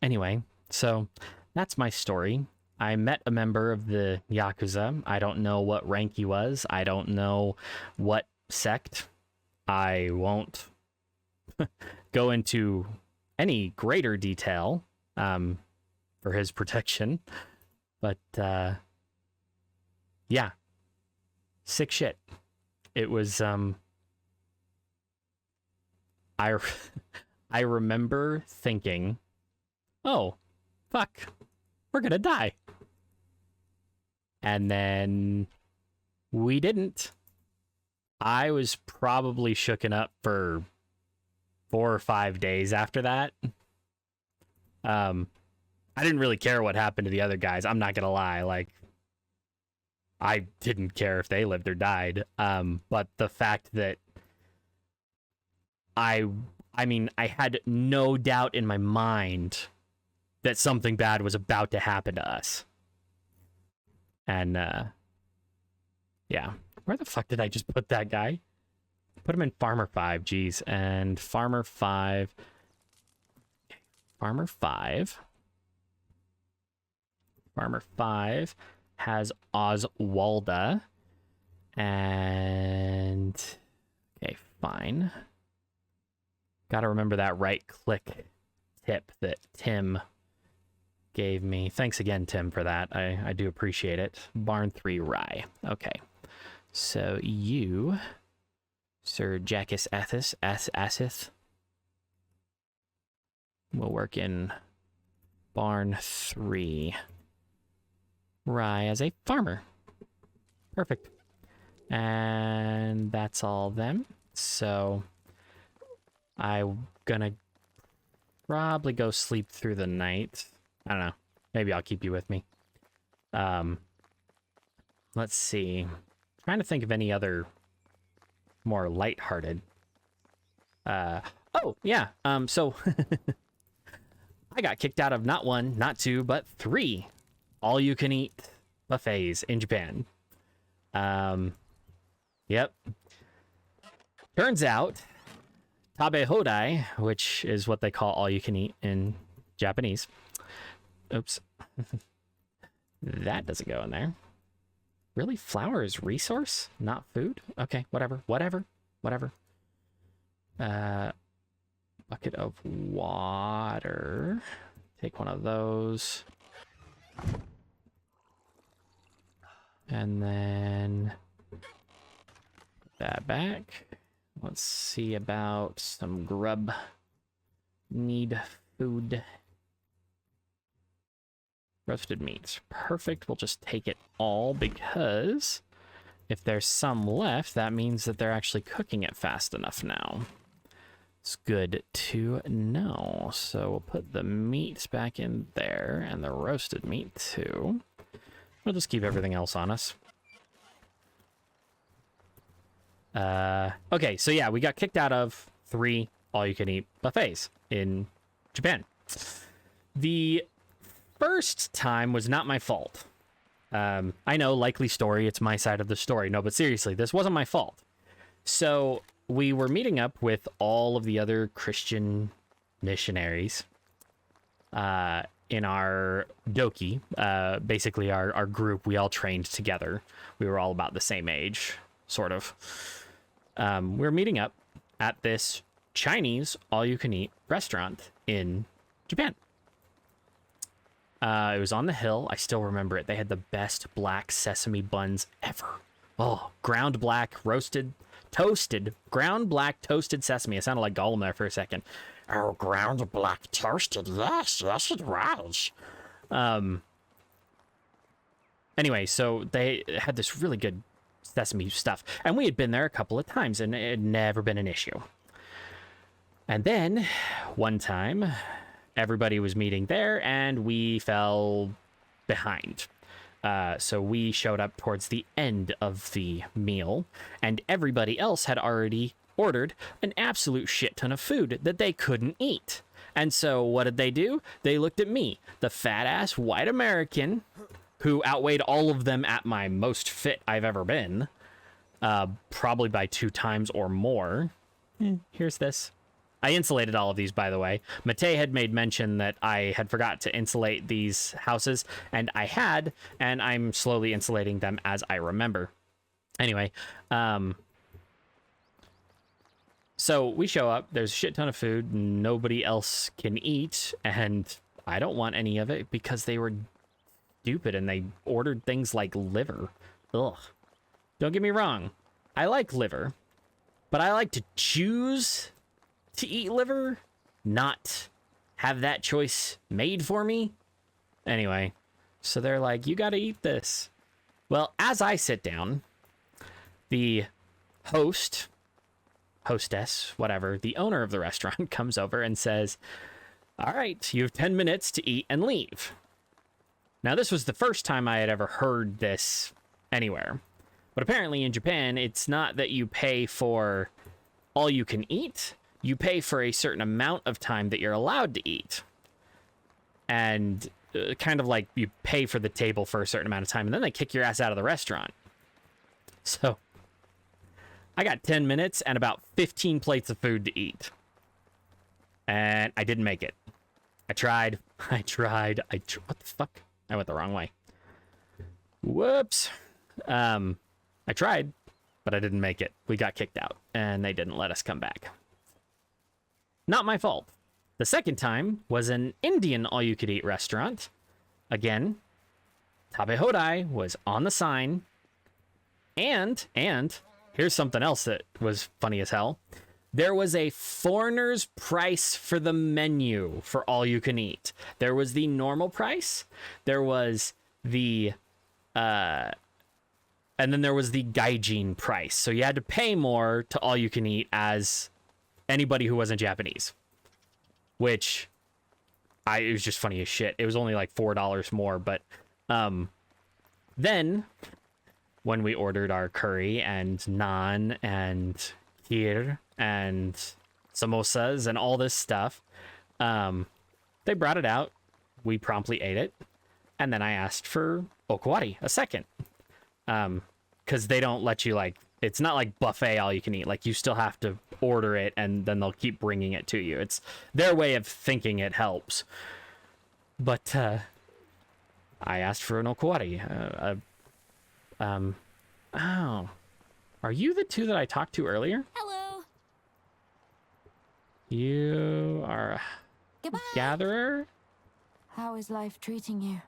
Speaker 1: Anyway, so that's my story. I met a member of the Yakuza. I don't know what rank he was. I don't know what sect. I won't go into any greater detail for his protection. But, yeah. Sick shit. It was, I remember thinking, oh, fuck, we're gonna die. And then we didn't. I was probably shooken up for 4 or 5 days after that. I didn't really care what happened to the other guys. I'm not gonna lie. Like, I didn't care if they lived or died. But the fact that I mean, I had no doubt in my mind that something bad was about to happen to us. And, yeah. Where the fuck did I just put that guy? Put him in Farmer 5, geez. And Farmer 5... Farmer 5 has Oswalda. And... Okay, fine. Gotta remember that right-click tip that Tim gave me. Thanks again, Tim, for that. I do appreciate it. Barn 3 Rye. Okay. So you, Sir Jackus Asith, will work in Barn 3 Rye as a farmer. Perfect. And that's all them. So I'm gonna probably go sleep through the night. I don't know. Maybe I'll keep you with me. Let's see. Trying to think of any other more lighthearted. Oh, yeah. So I got kicked out of not 1, not 2, but 3 all-you-can-eat buffets in Japan. Yep. Turns out, tabe hodai, which is what they call all-you-can-eat in Japanese. Oops. That doesn't go in there. Really? Flour is resource, not food? Okay, whatever. Bucket of water. Take one of those. And then put that back. Let's see about some grub. Need food. Roasted meats. Perfect. We'll just take it all because if there's some left, that means that they're actually cooking it fast enough now. It's good to know. So we'll put the meats back in there and the roasted meat too. We'll just keep everything else on us. Okay, so yeah, we got kicked out of 3 all-you-can-eat buffets in Japan. The first time was not my fault. I know, likely story, it's my side of the story. No, but seriously, this wasn't my fault. So we were meeting up with all of the other Christian missionaries in our doki, basically our group. We all trained together. We were all about the same age, sort of. we're meeting up at this Chinese all-you-can-eat restaurant in Japan. It was on the hill. I still remember it. They had the best black sesame buns ever. Oh, ground black, roasted, toasted, ground black toasted sesame. It sounded like Gollum there for a second. Oh, ground black toasted. Yes, yes, it was. Anyway, so they had this really good sesame stuff. And we had been there a couple of times, and it had never been an issue. And then, one time, everybody was meeting there, and we fell behind. So we showed up towards the end of the meal, and everybody else had already ordered an absolute shit ton of food that they couldn't eat. And so what did they do? They looked at me, the fat-ass white American, who outweighed all of them at my most fit I've ever been, probably by 2 times or more. Here's this. I insulated all of these, by the way. Matei had made mention that I had forgot to insulate these houses, and I had, and I'm slowly insulating them as I remember. Anyway, so we show up, there's a shit ton of food, nobody else can eat, and I don't want any of it because they were stupid and they ordered things like liver. Ugh. Don't get me wrong, I like liver, but I like to choose to eat liver, not have that choice made for me. Anyway, so they're like, you gotta eat this. Well, as I sit down, the hostess, whatever, the owner of the restaurant comes over and says, all right, you have 10 minutes to eat and leave. Now, this was the first time I had ever heard this anywhere. But apparently in Japan, it's not that you pay for all you can eat. You pay for a certain amount of time that you're allowed to eat. And kind of like you pay for the table for a certain amount of time, and then they kick your ass out of the restaurant. So I got 10 minutes and about 15 plates of food to eat. And I didn't make it. I tried. What the fuck? I went the wrong way. Whoops. I tried, but I didn't make it. We got kicked out, and they didn't let us come back. Not my fault. The second time was an Indian all-you-could-eat restaurant. Again, Tabe Hodai was on the sign. And here's something else that was funny as hell. There was a foreigner's price for the menu for all you can eat. There was the normal price. There was the, and then there was the gaijin price. So you had to pay more to all you can eat as anybody who wasn't Japanese. Which, it was just funny as shit. It was only like $4 more, but, then when we ordered our curry and naan and kheer and samosas and all this stuff, they brought it out. We promptly ate it. And then I asked for okawari, a second. Because they don't let you, like, it's not like buffet all you can eat. Like, you still have to order it and then they'll keep bringing it to you. It's their way of thinking it helps. But I asked for an okawari. Oh. Are you the two that I talked to earlier?
Speaker 2: Hello.
Speaker 1: You are a
Speaker 2: Goodbye.
Speaker 1: gatherer?
Speaker 2: How is life treating you?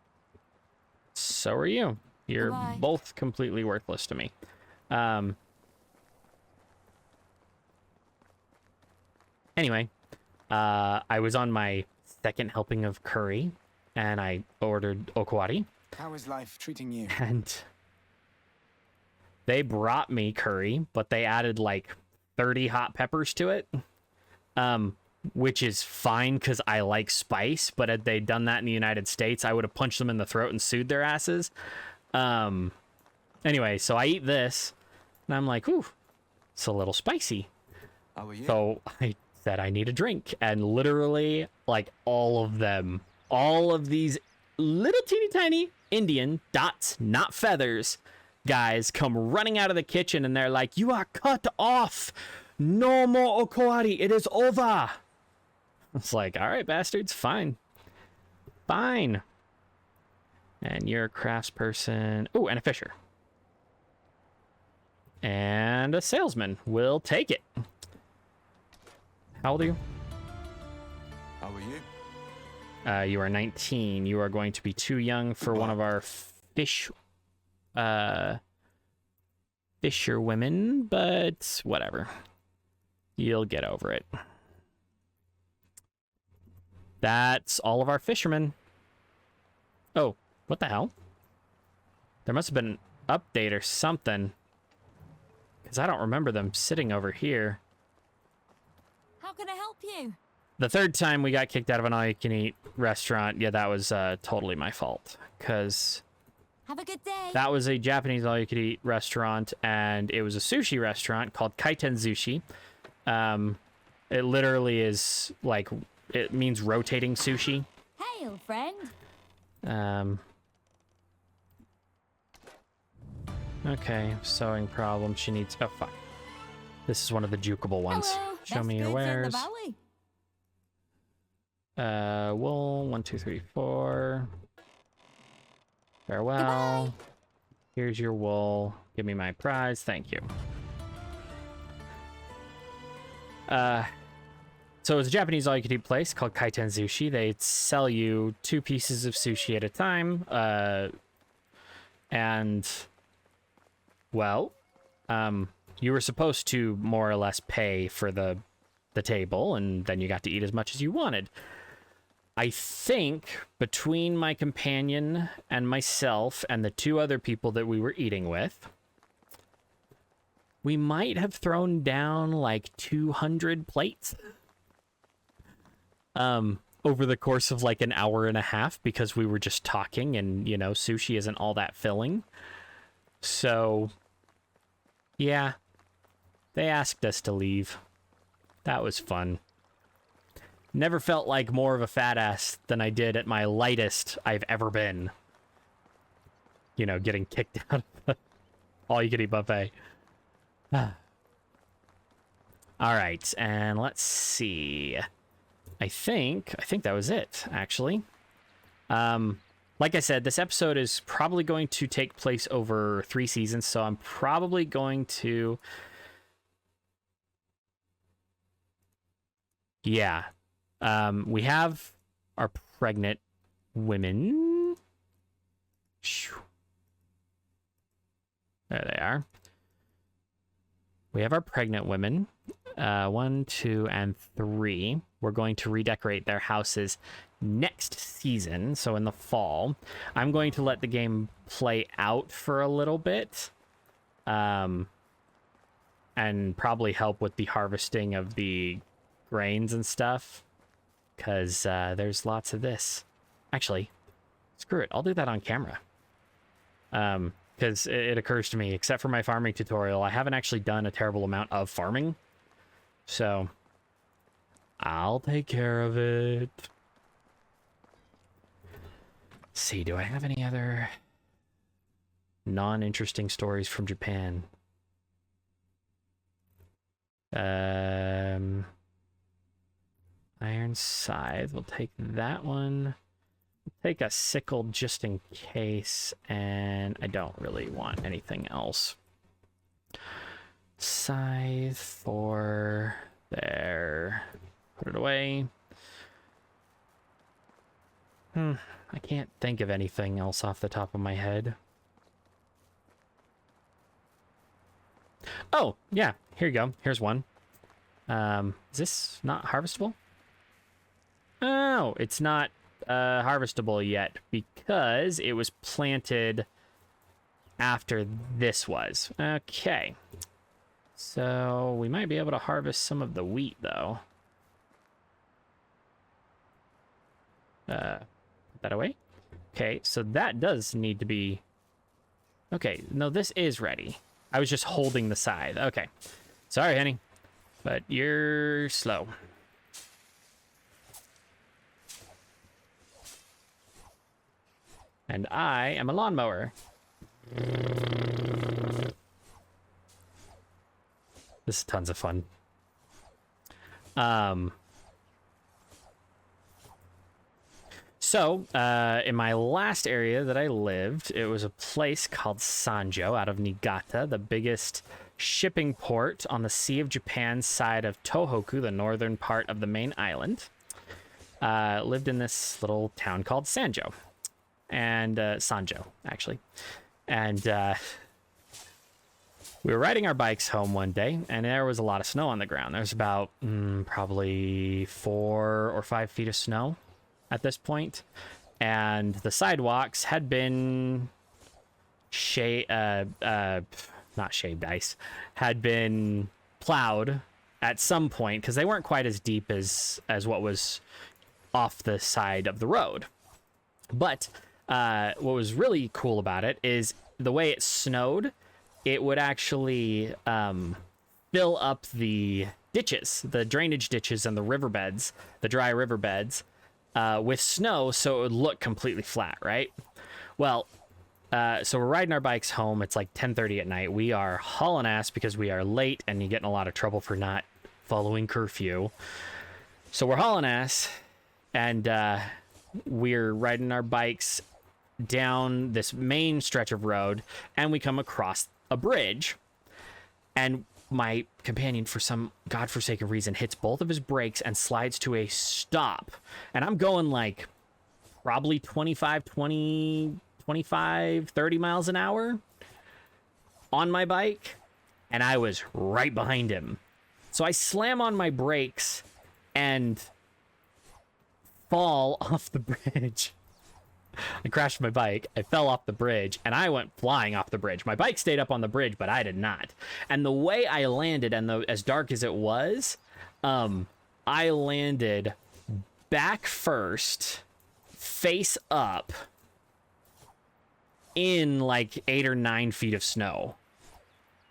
Speaker 1: So are you. You're
Speaker 2: Goodbye.
Speaker 1: both completely worthless to me. Anyway, I was on my second helping of curry, and I ordered okawari.
Speaker 3: How is life treating you?
Speaker 1: And they brought me curry, but they added like 30 hot peppers to it, which is fine because I like spice. But had they done that in the United States, I would have punched them in the throat and sued their asses. Anyway, so I eat this, and I'm like, ooh, it's a little spicy.
Speaker 3: How are you?
Speaker 1: So I said I need a drink, and literally, like, all of these little teeny tiny Indian dots, not feathers, guys come running out of the kitchen, and they're like, you are cut off. No more okawari. It is over. It's like, all right, bastards, fine. Fine. And you're a craftsperson. Oh, and a fisher. And a salesman will take it. How old are you?
Speaker 3: How are you?
Speaker 1: You are 19. You are going to be too young for one of our fisher women, but whatever. You'll get over it. That's all of our fishermen. Oh, what the hell? There must have been an update or something. Because I don't remember them sitting over here.
Speaker 2: How can I help you?
Speaker 1: The third time we got kicked out of an all-you-can-eat restaurant, yeah, that was totally my fault. Because
Speaker 2: Have a good day.
Speaker 1: that was a Japanese all-you-can-eat restaurant, and it was a sushi restaurant called Kaiten Sushi. It literally is, like, it means rotating sushi.
Speaker 2: Hey, old friend.
Speaker 1: Okay, sewing problem. She needs... Oh, fuck. This is one of the jukeable ones.
Speaker 2: Hello.
Speaker 1: Show
Speaker 2: Best
Speaker 1: me your
Speaker 2: goods in the
Speaker 1: wares.
Speaker 2: valley.
Speaker 1: Wool, 1, 2, 3, 4. Farewell.
Speaker 2: Goodbye.
Speaker 1: Here's your wool. Give me my prize. Thank you. So it's a Japanese all-you-can-eat place called Kaiten Sushi. They sell you 2 pieces of sushi at a time. And, well, you were supposed to more or less pay for the table, and then you got to eat as much as you wanted. I think between my companion and myself and the 2 other people that we were eating with, we might have thrown down like 200 plates over the course of like an hour and a half, because we were just talking, and, you know, sushi isn't all that filling. So, yeah, they asked us to leave. That was fun. Never felt like more of a fat ass than I did at my lightest I've ever been. You know, getting kicked out of the all-you-can-eat buffet. All right, and let's see. I think that was it, actually. Like I said, this episode is probably going to take place over 3 seasons, so I'm probably going to... Yeah. We have our pregnant women. There they are. We have our pregnant women. 1, 2, and 3. We're going to redecorate their houses next season, so in the fall. I'm going to let the game play out for a little bit. And probably help with the harvesting of the grains and stuff. Because there's lots of this. Actually, screw it. I'll do that on camera. Because it occurs to me, except for my farming tutorial, I haven't actually done a terrible amount of farming. So, I'll take care of it. Let's see, do I have any other non-interesting stories from Japan? Iron scythe. We'll take that one. We'll take a sickle just in case, and I don't really want anything else. Scythe for there. Put it away. I can't think of anything else off the top of my head. Oh, yeah. Here you go. Here's one. Is this not harvestable? Oh, it's not harvestable yet because it was planted after this was. Okay. So we might be able to harvest some of the wheat, though. Put that away. Okay, so that does need to be... Okay, no, this is ready. I was just holding the scythe. Okay. Sorry, honey, but you're slow. And I am a lawnmower. This is tons of fun. So, in my last area that I lived, it was a place called Sanjo out of Niigata, the biggest shipping port on the Sea of Japan side of Tohoku, the northern part of the main island. Lived in this little town called Sanjo. And Sanjo, actually. And we were riding our bikes home one day, and there was a lot of snow on the ground. There was about probably 4 or 5 feet of snow at this point. And the sidewalks had been not shaved ice, had been plowed at some point because they weren't quite as deep as what was off the side of the road. But what was really cool about it is the way it snowed, it would actually fill up the ditches, the drainage ditches and the riverbeds, the dry riverbeds, with snow, so it would look completely flat, right? Well, so we're riding our bikes home. It's like 10:30 at night. We are hauling ass because we are late, and you get in a lot of trouble for not following curfew. So we're hauling ass, and we're riding our bikes down this main stretch of road, and we come across a bridge, and my companion, for some godforsaken reason, hits both of his brakes and slides to a stop. And I'm going like probably 25, 30 miles an hour on my bike, and I was right behind him. So I slam on my brakes and fall off the bridge. I crashed my bike, I fell off the bridge, and I went flying off the bridge. My bike stayed up on the bridge, but I did not. And the way I landed, and as dark as it was, I landed back first, face up, in like 8 or 9 feet of snow.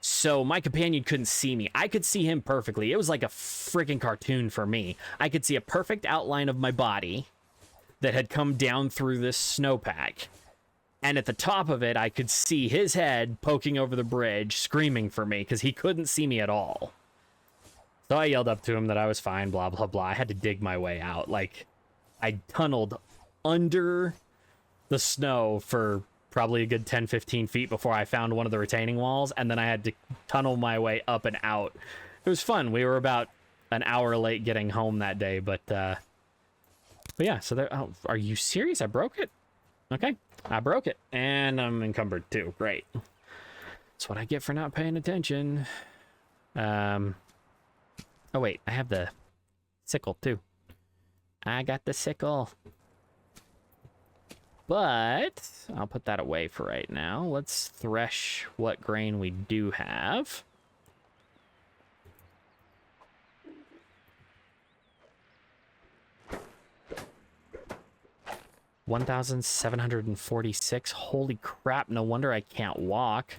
Speaker 1: So my companion couldn't see me. I could see him perfectly. It was like a freaking cartoon for me. I could see a perfect outline of my body that had come down through this snowpack. And at the top of it, I could see his head poking over the bridge, screaming for me, because he couldn't see me at all. So I yelled up to him that I was fine, blah, blah, blah. I had to dig my way out. Like, I tunneled under the snow for probably a good 10, 15 feet before I found one of the retaining walls, and then I had to tunnel my way up and out. It was fun. We were about an hour late getting home that day, but yeah, so there. Oh, are you serious? I broke it? Okay, I broke it, and I'm encumbered too. Great. That's what I get for not paying attention. Oh wait, I have the sickle too. I got the sickle. But I'll put that away for right now. Let's thresh what grain we do have. $1,746. Holy crap, no wonder I can't walk.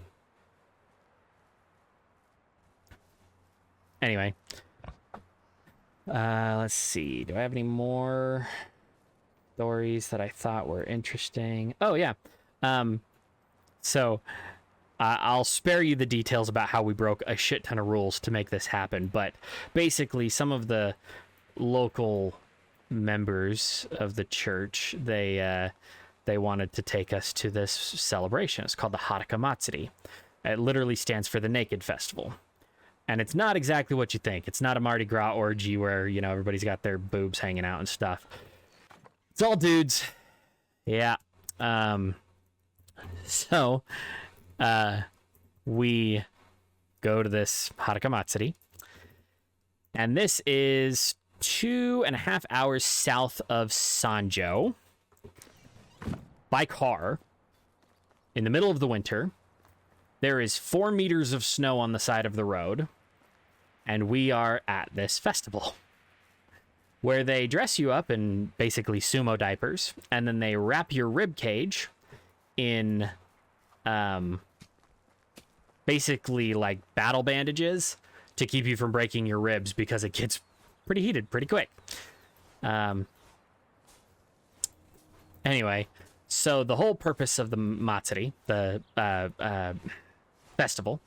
Speaker 1: Anyway. Let's see. Do I have any more stories that I thought were interesting? Oh, yeah. So I'll spare you the details about how we broke a shit ton of rules to make this happen. But basically, some of the local members of the church, they wanted to take us to this celebration. It's called the Hataka Matsuri. It literally stands for the Naked Festival. And it's not exactly what you think. It's not a Mardi Gras orgy where, you know, everybody's got their boobs hanging out and stuff. It's all dudes. Yeah. So we go to this Hataka Matsuri. And this is 2.5 hours south of Sanjo by car in the middle of the winter. There is 4 meters of snow on the side of the road, and we are at this festival where they dress you up in basically sumo diapers, and then they wrap your rib cage in basically like battle bandages to keep you from breaking your ribs because it gets pretty heated pretty quick. Anyway, so the whole purpose of the Matsuri, the festival,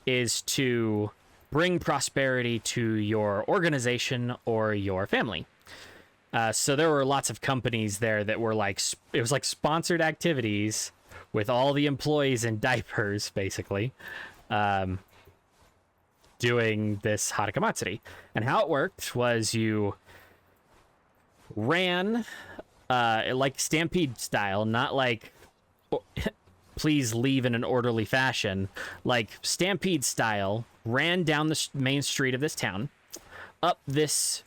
Speaker 1: is to bring prosperity to your organization or your family. So there were lots of companies there that were like, it was like sponsored activities with all the employees in diapers, basically. doing this Haruka Matsuri. And how it worked was you ran like Stampede style, not like please leave in an orderly fashion, like Stampede style, ran down the main street of this town, up this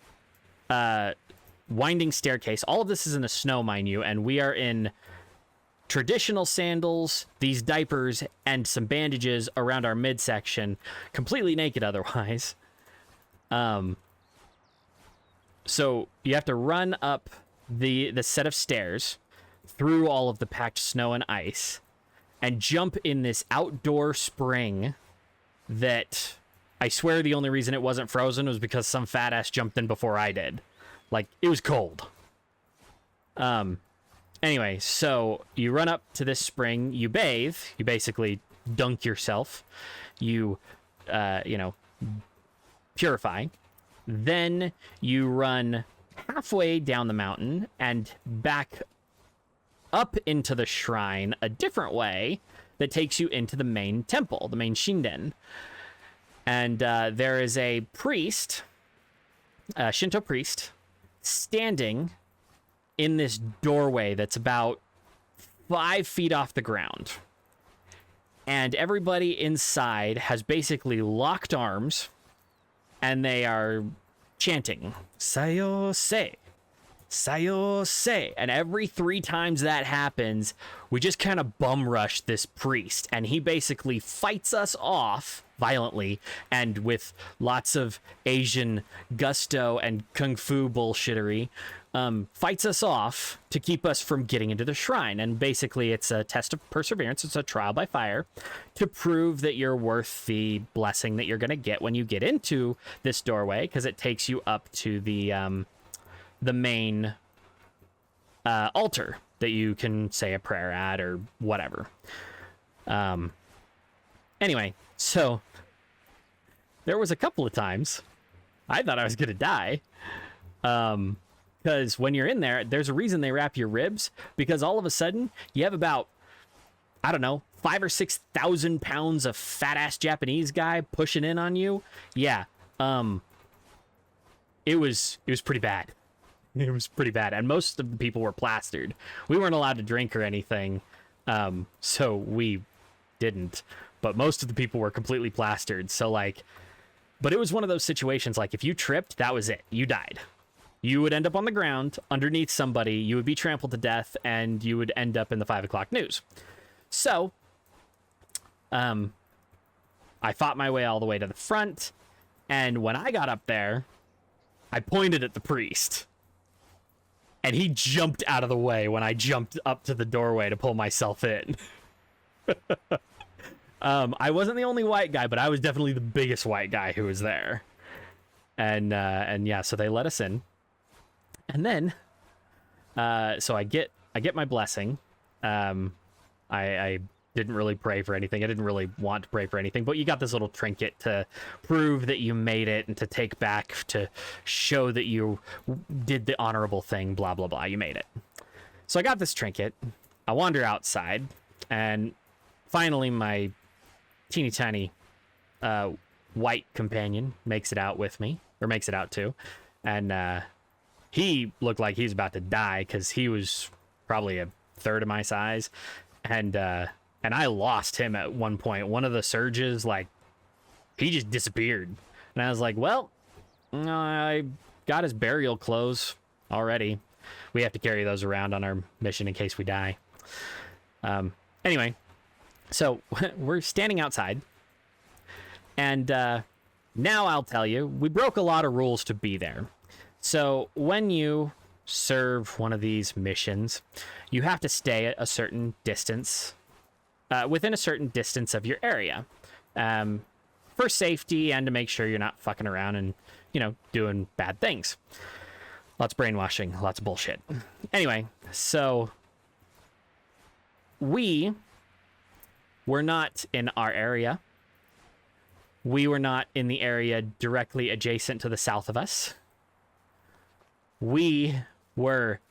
Speaker 1: winding staircase. All of this is in the snow, mind you, and we are in traditional sandals, these diapers, and some bandages around our midsection, completely naked otherwise. So you have to run up the set of stairs through all of the packed snow and ice and jump in this outdoor spring that I swear the only reason it wasn't frozen was because some fat ass jumped in before I did. Like, it was cold. Anyway, so you run up to this spring, you bathe, you basically dunk yourself, you purify. Then you run halfway down the mountain and back up into the shrine a different way that takes you into the main temple, the main Shinden. And there is a priest, a Shinto priest, standing in this doorway that's about 5 feet off the ground. And everybody inside has basically locked arms, and they are chanting, Sayo Se, Sayo Se. And every 3 times that happens, we just kind of bum rush this priest, and he basically fights us off violently and with lots of Asian gusto and kung fu bullshittery, fights us off to keep us from getting into the shrine. And basically it's a test of perseverance. It's a trial by fire to prove that you're worth the blessing that you're going to get when you get into this doorway, because it takes you up to the main altar that you can say a prayer at or whatever. Anyway, so there was a couple of times I thought I was going to die. Because when you're in there, there's a reason they wrap your ribs, because all of a sudden you have about, I don't know, 5,000 or 6,000 pounds of fat ass Japanese guy pushing in on you. Yeah. It was pretty bad. It was pretty bad. And most of the people were plastered. We weren't allowed to drink or anything. So we didn't, but most of the people were completely plastered. So like, but it was one of those situations, like if you tripped, that was it. You died. You would end up on the ground underneath somebody, you would be trampled to death, and you would end up in the 5 o'clock news. So, I fought my way all the way to the front, and when I got up there, I pointed at the priest, and he jumped out of the way when I jumped up to the doorway to pull myself in. I wasn't the only white guy, but I was definitely the biggest white guy who was there. And yeah, so they let us in. And then, so I get my blessing. I didn't really pray for anything. I didn't really want to pray for anything, but you got this little trinket to prove that you made it and to take back to show that you did the honorable thing, blah, blah, blah. You made it. So I got this trinket. I wander outside, and finally my teeny tiny white companion makes it out with me, or makes it out too. And he looked like he's about to die because he was probably a third of my size. And I lost him at one point. One of the surges, like, he just disappeared. And I was like, well, I got his burial clothes already. We have to carry those around on our mission in case we die. Anyway, so we're standing outside. And now I'll tell you, we broke a lot of rules to be there. So when you serve one of these missions, you have to stay at a certain distance, within a certain distance of your area, for safety and to make sure you're not fucking around and, doing bad things. Lots of brainwashing, lots of bullshit. Anyway, so we were not in our area. We were not in the area directly adjacent to the south of us. We were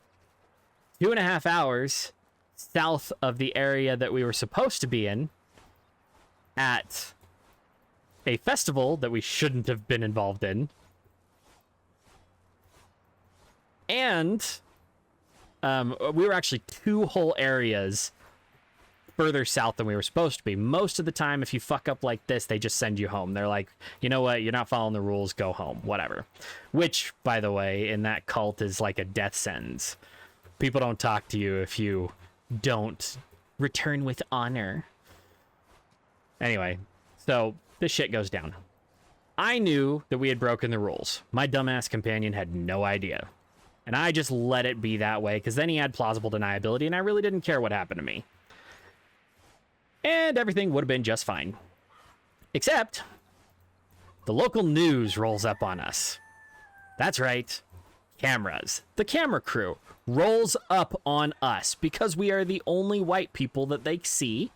Speaker 1: 2.5 hours south of the area that we were supposed to be in at a festival that we shouldn't have been involved in. And we were actually 2 whole areas further south than we were supposed to be. Most of the time, if you fuck up like this, they just send you home. They're like, you know what? You're not following the rules. Go home. Whatever. Which, by the way, in that cult is like a death sentence. People don't talk to you if you don't return with honor. Anyway, so this shit goes down. I knew that we had broken the rules. My dumbass companion had no idea. And I just let it be that way, because then he had plausible deniability, and I really didn't care what happened to me. And everything would have been just fine. Except, the local news rolls up on us. That's right, cameras. The camera crew rolls up on us, because we are the only white people that they see,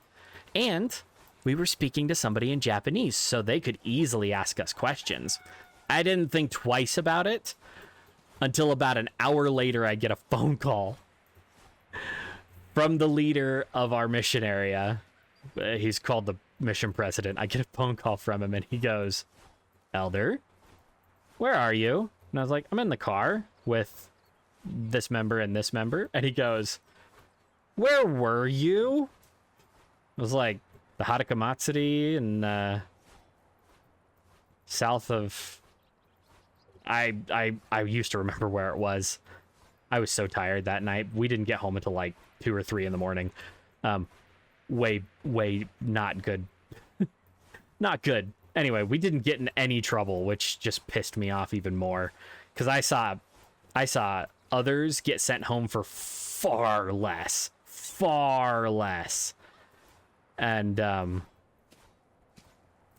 Speaker 1: and we were speaking to somebody in Japanese, so they could easily ask us questions. I didn't think twice about it, until about an hour later, I get a phone call from the leader of our mission area. He's called the mission president. I get a phone call from him, and he goes, Elder, where are you? And I was like, I'm in the car with this member and this member. And he goes, where were you? I was like, the Haruka Matsuri and south of... I used to remember where it was. I was so tired that night. We didn't get home until like 2 or 3 in the morning. Way not good. Not good. Anyway, we didn't get in any trouble, which just pissed me off even more, because I saw others get sent home for far less. And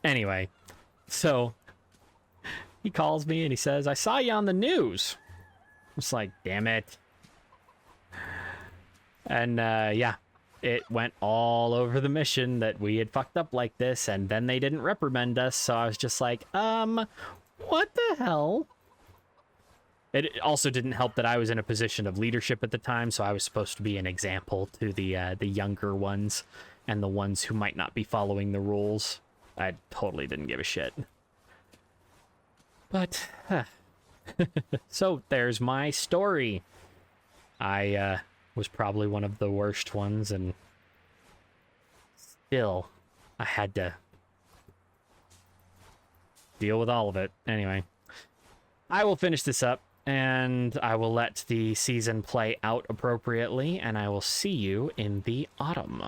Speaker 1: anyway, so he calls me and he says, I saw you on the news. I was like, damn it. And yeah, it went all over the mission that we had fucked up like this, and then they didn't reprimand us, so I was just like, what the hell? It also didn't help that I was in a position of leadership at the time, so I was supposed to be an example to the younger ones and the ones who might not be following the rules. I totally didn't give a shit. But, so there's my story. I was probably one of the worst ones, and still, I had to deal with all of it. Anyway, I will finish this up, and I will let the season play out appropriately, and I will see you in the autumn.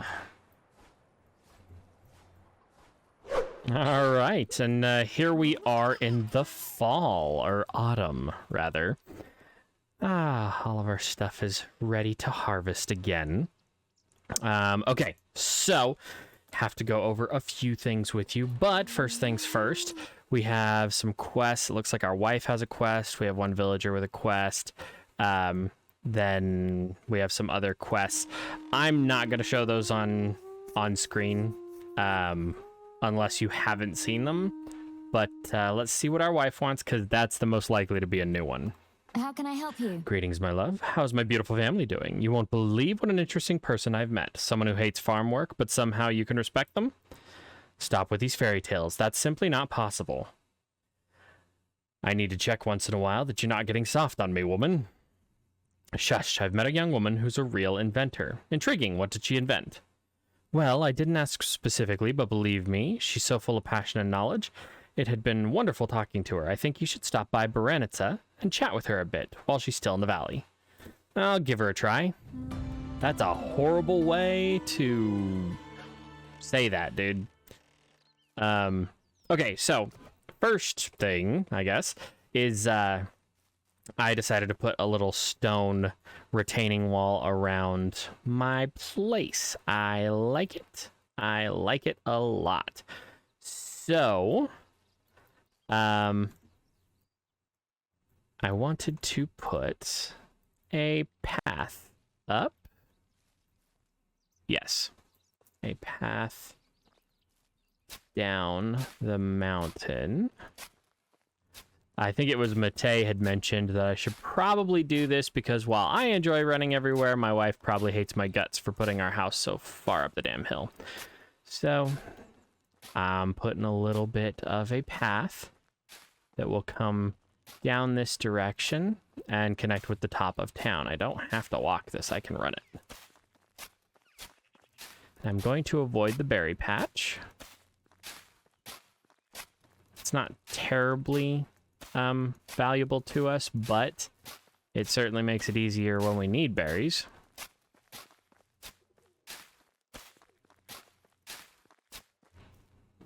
Speaker 1: All right, and here we are in the fall, or autumn, rather. All of our stuff is ready to harvest again. Okay, so have to go over a few things with you, but first things first, we have some quests. It looks like our wife has a quest. We have one villager with a quest. Then we have some other quests. I'm not going to show those on screen unless you haven't seen them, but let's see what our wife wants, because that's the most likely to be a new one.
Speaker 2: How can I help you?
Speaker 1: Greetings, my love. How's my beautiful family doing? You won't believe what an interesting person I've met. Someone who hates farm work, but somehow you can respect them? Stop with these fairy tales. That's simply not possible. I need to check once in a while that you're not getting soft on me, woman. Shush, I've met a young woman who's a real inventor. Intriguing, what did she invent? Well, I didn't ask specifically, but believe me, she's so full of passion and knowledge. It had been wonderful talking to her. I think you should stop by Baranitsa and chat with her a bit while she's still in the valley. I'll give her a try. That's a horrible way to say that, dude. Okay, so first thing, I guess, is I decided to put a little stone retaining wall around my place. I like it. I like it a lot. So, I wanted to put a path up. Yes, a path down the mountain. I think it was Mate had mentioned that I should probably do this because while I enjoy running everywhere, my wife probably hates my guts for putting our house so far up the damn hill. So, I'm putting a little bit of a path that will come down this direction and connect with the top of town. I don't have to walk this, I can run it. I'm going to avoid the berry patch. It's not terribly valuable to us, but it certainly makes it easier when we need berries.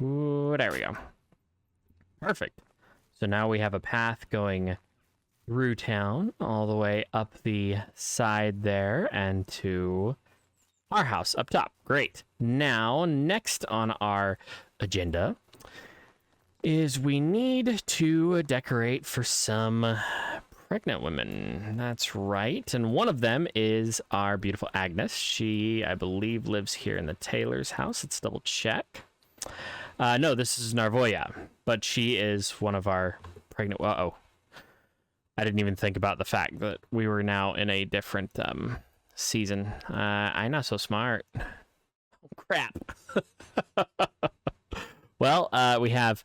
Speaker 1: Ooh, there we go. Perfect. So now we have a path going through town all the way up the side there and to our house up top. Great. Now, next on our agenda is we need to decorate for some pregnant women. That's right. And one of them is our beautiful Agnes. She, I believe, lives here in the Taylor's house. Let's double check. No, this is Narvoya, but she is one of our pregnant... Uh-oh. I didn't even think about the fact that we were now in a different season. I'm not so smart. Oh, crap. Well, we have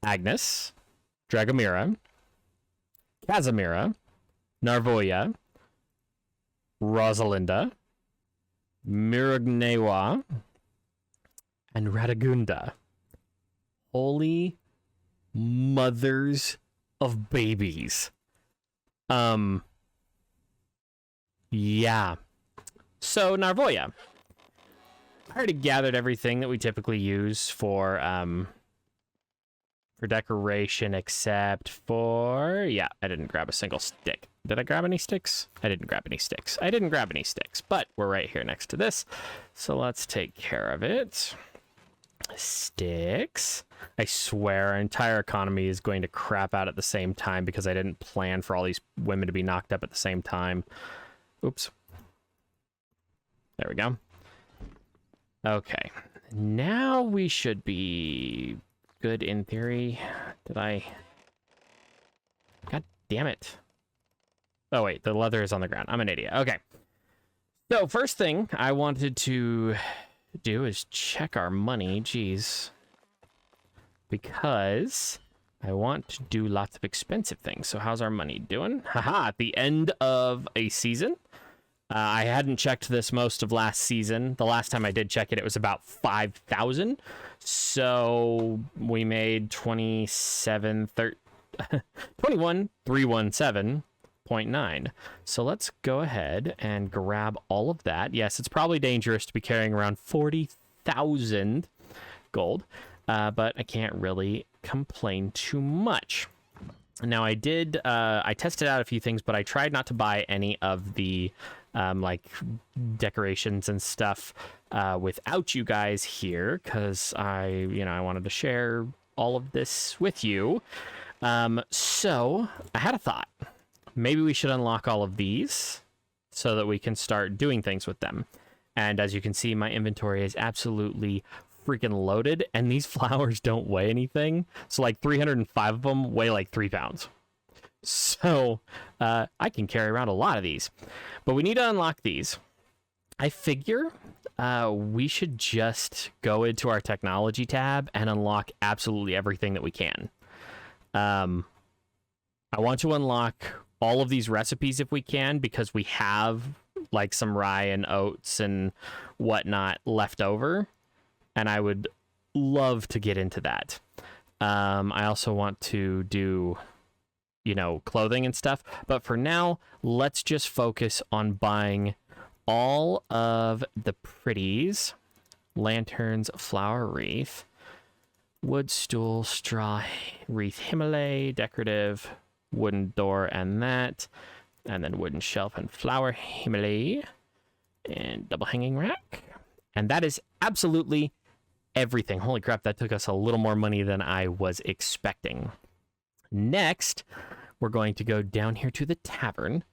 Speaker 1: Agnes, Dragomira, Casimira, Narvoya, Rosalinda, Miragnewa, and Radagunda. Holy mothers of babies. Yeah. So, Narvoya. I already gathered everything that we typically use for decoration, except for... Yeah, I didn't grab a single stick. Did I grab any sticks? I didn't grab any sticks. I didn't grab any sticks, but we're right here next to this. So let's take care of it. Sticks. I swear our entire economy is going to crap out at the same time because I didn't plan for all these women to be knocked up at the same time. Oops. There we go. Okay. Now we should be good in theory. Did I... God damn it. Oh, wait. The leather is on the ground. I'm an idiot. Okay. So, first thing I wanted to do is check our money. Jeez. Because I want to do lots of expensive things. So, how's our money doing? Haha, at the end of a season. I hadn't checked this most of last season. The last time I did check it, it was about 5,000. So we made 21,317.9. So let's go ahead and grab all of that. Yes, it's probably dangerous to be carrying around 40,000 gold, but I can't really complain too much. Now I tested out a few things, but I tried not to buy any of the like decorations and stuff without you guys here, because I wanted to share all of this with you. So I had a thought. Maybe we should unlock all of these so that we can start doing things with them. And as you can see, my inventory is absolutely freaking loaded, and these flowers don't weigh anything. So like 305 of them weigh like 3 pounds. So I can carry around a lot of these, but we need to unlock these. I figure we should just go into our technology tab and unlock absolutely everything that we can. I want to unlock all of these recipes if we can, because we have like some rye and oats and whatnot left over, and I would love to get into that. I also want to do clothing and stuff. But for now, let's just focus on buying all of the pretties. Lanterns, flower wreath, wood stool, straw wreath, Himalay, decorative, wooden door and that. And then wooden shelf and flower Himalay. And double hanging rack. And that is absolutely everything. Holy crap, that took us a little more money than I was expecting. Next, we're going to go down here to the tavern.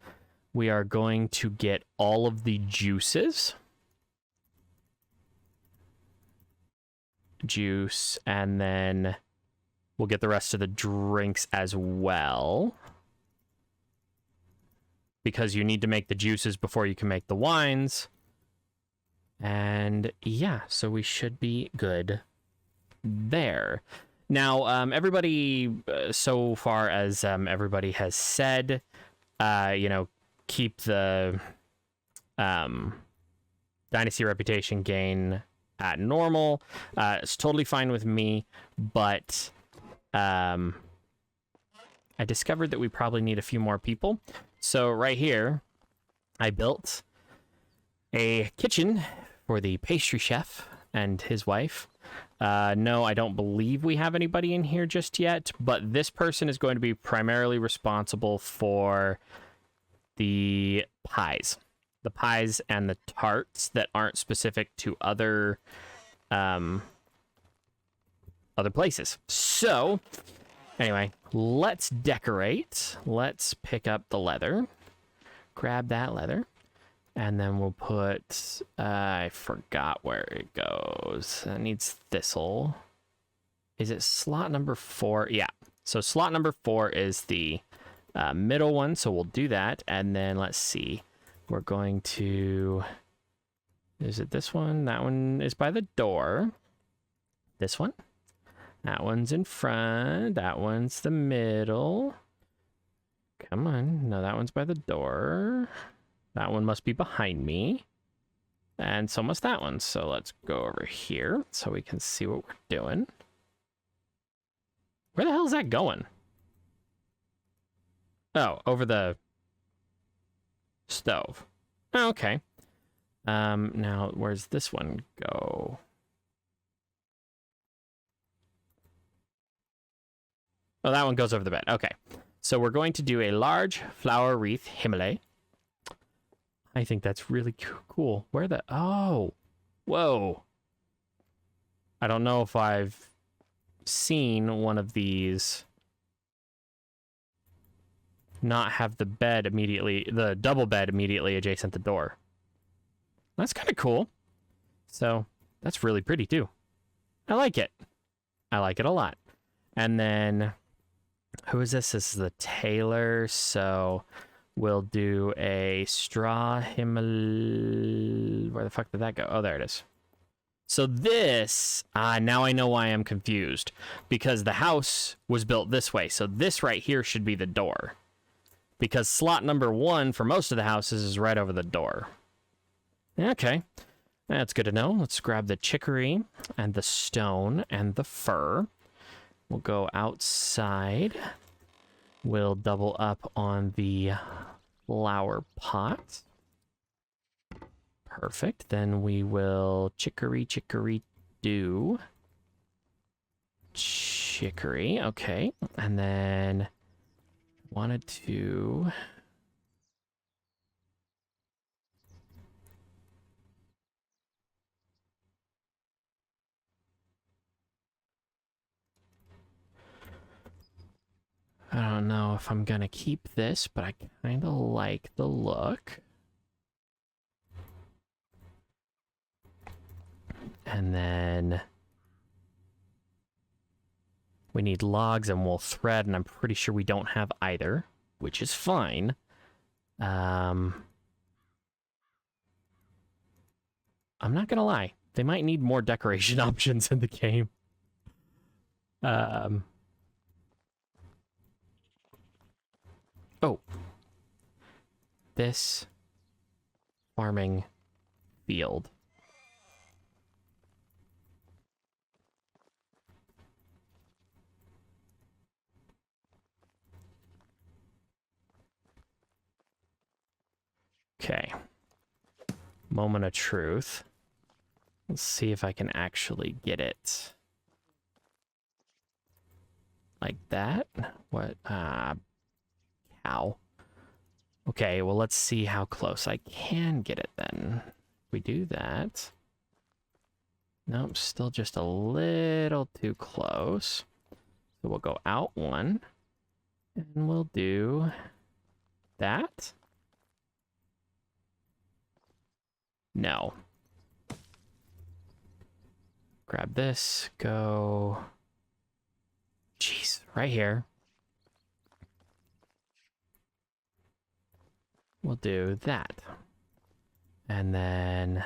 Speaker 1: We are going to get all of the juices. Juice, and then we'll get the rest of the drinks as well. Because you need to make the juices before you can make the wines. And yeah, so we should be good there. Now, everybody, so far as everybody has said, keep the Dynasty reputation gain at normal. It's totally fine with me, but I discovered that we probably need a few more people. So right here, I built a kitchen for the pastry chef and his wife. No, I don't believe we have anybody in here just yet, but this person is going to be primarily responsible for the pies. The pies and the tarts that aren't specific to other places. So, anyway, let's decorate. Let's pick up the leather. Grab that leather. And then we'll put, I forgot where it goes. That needs thistle. Is it slot number 4? Yeah. So slot number 4 is the middle one. So we'll do that. And then let's see. We're going to, is it this one? That one is by the door. This one. That one's in front. That one's the middle. Come on. No, that one's by the door. That one must be behind me. And so must that one. So let's go over here so we can see what we're doing. Where the hell is that going? Oh, over the stove. Oh, okay. Now, where's this one go? Oh, that one goes over the bed. Okay. So we're going to do a large flower wreath Himalay. I think that's really cool. Where the... Oh. Whoa. I don't know if I've seen one of these not have the bed immediately... The double bed immediately adjacent the door. That's kind of cool. So, that's really pretty, too. I like it. I like it a lot. And then... Who is this? This is the tailor, so... We'll do a straw Himal... Where the fuck did that go? Oh, there it is. So this... now I know why I'm confused. Because the house was built this way. So this right here should be the door. Because slot number 1 for most of the houses is right over the door. Okay. That's good to know. Let's grab the chicory and the stone and the fir. We'll go outside. We'll double up on the flower pot. Perfect. Then we will chicory do. Chicory. Okay. And then wanted to... I don't know if I'm gonna keep this, but I kind of like the look. And then we need logs and wool thread, and I'm pretty sure we don't have either, which is fine. I'm not gonna lie, they might need more decoration options in the game. Oh, this farming field. Okay. Moment of truth. Let's see if I can actually get it. Like that? What? Cow. Okay, well, let's see how close I can get it then. We do that. Nope, still just a little too close. So we'll go out one. And we'll do that. No. Grab this, go. Jeez, right here. We'll do that. And then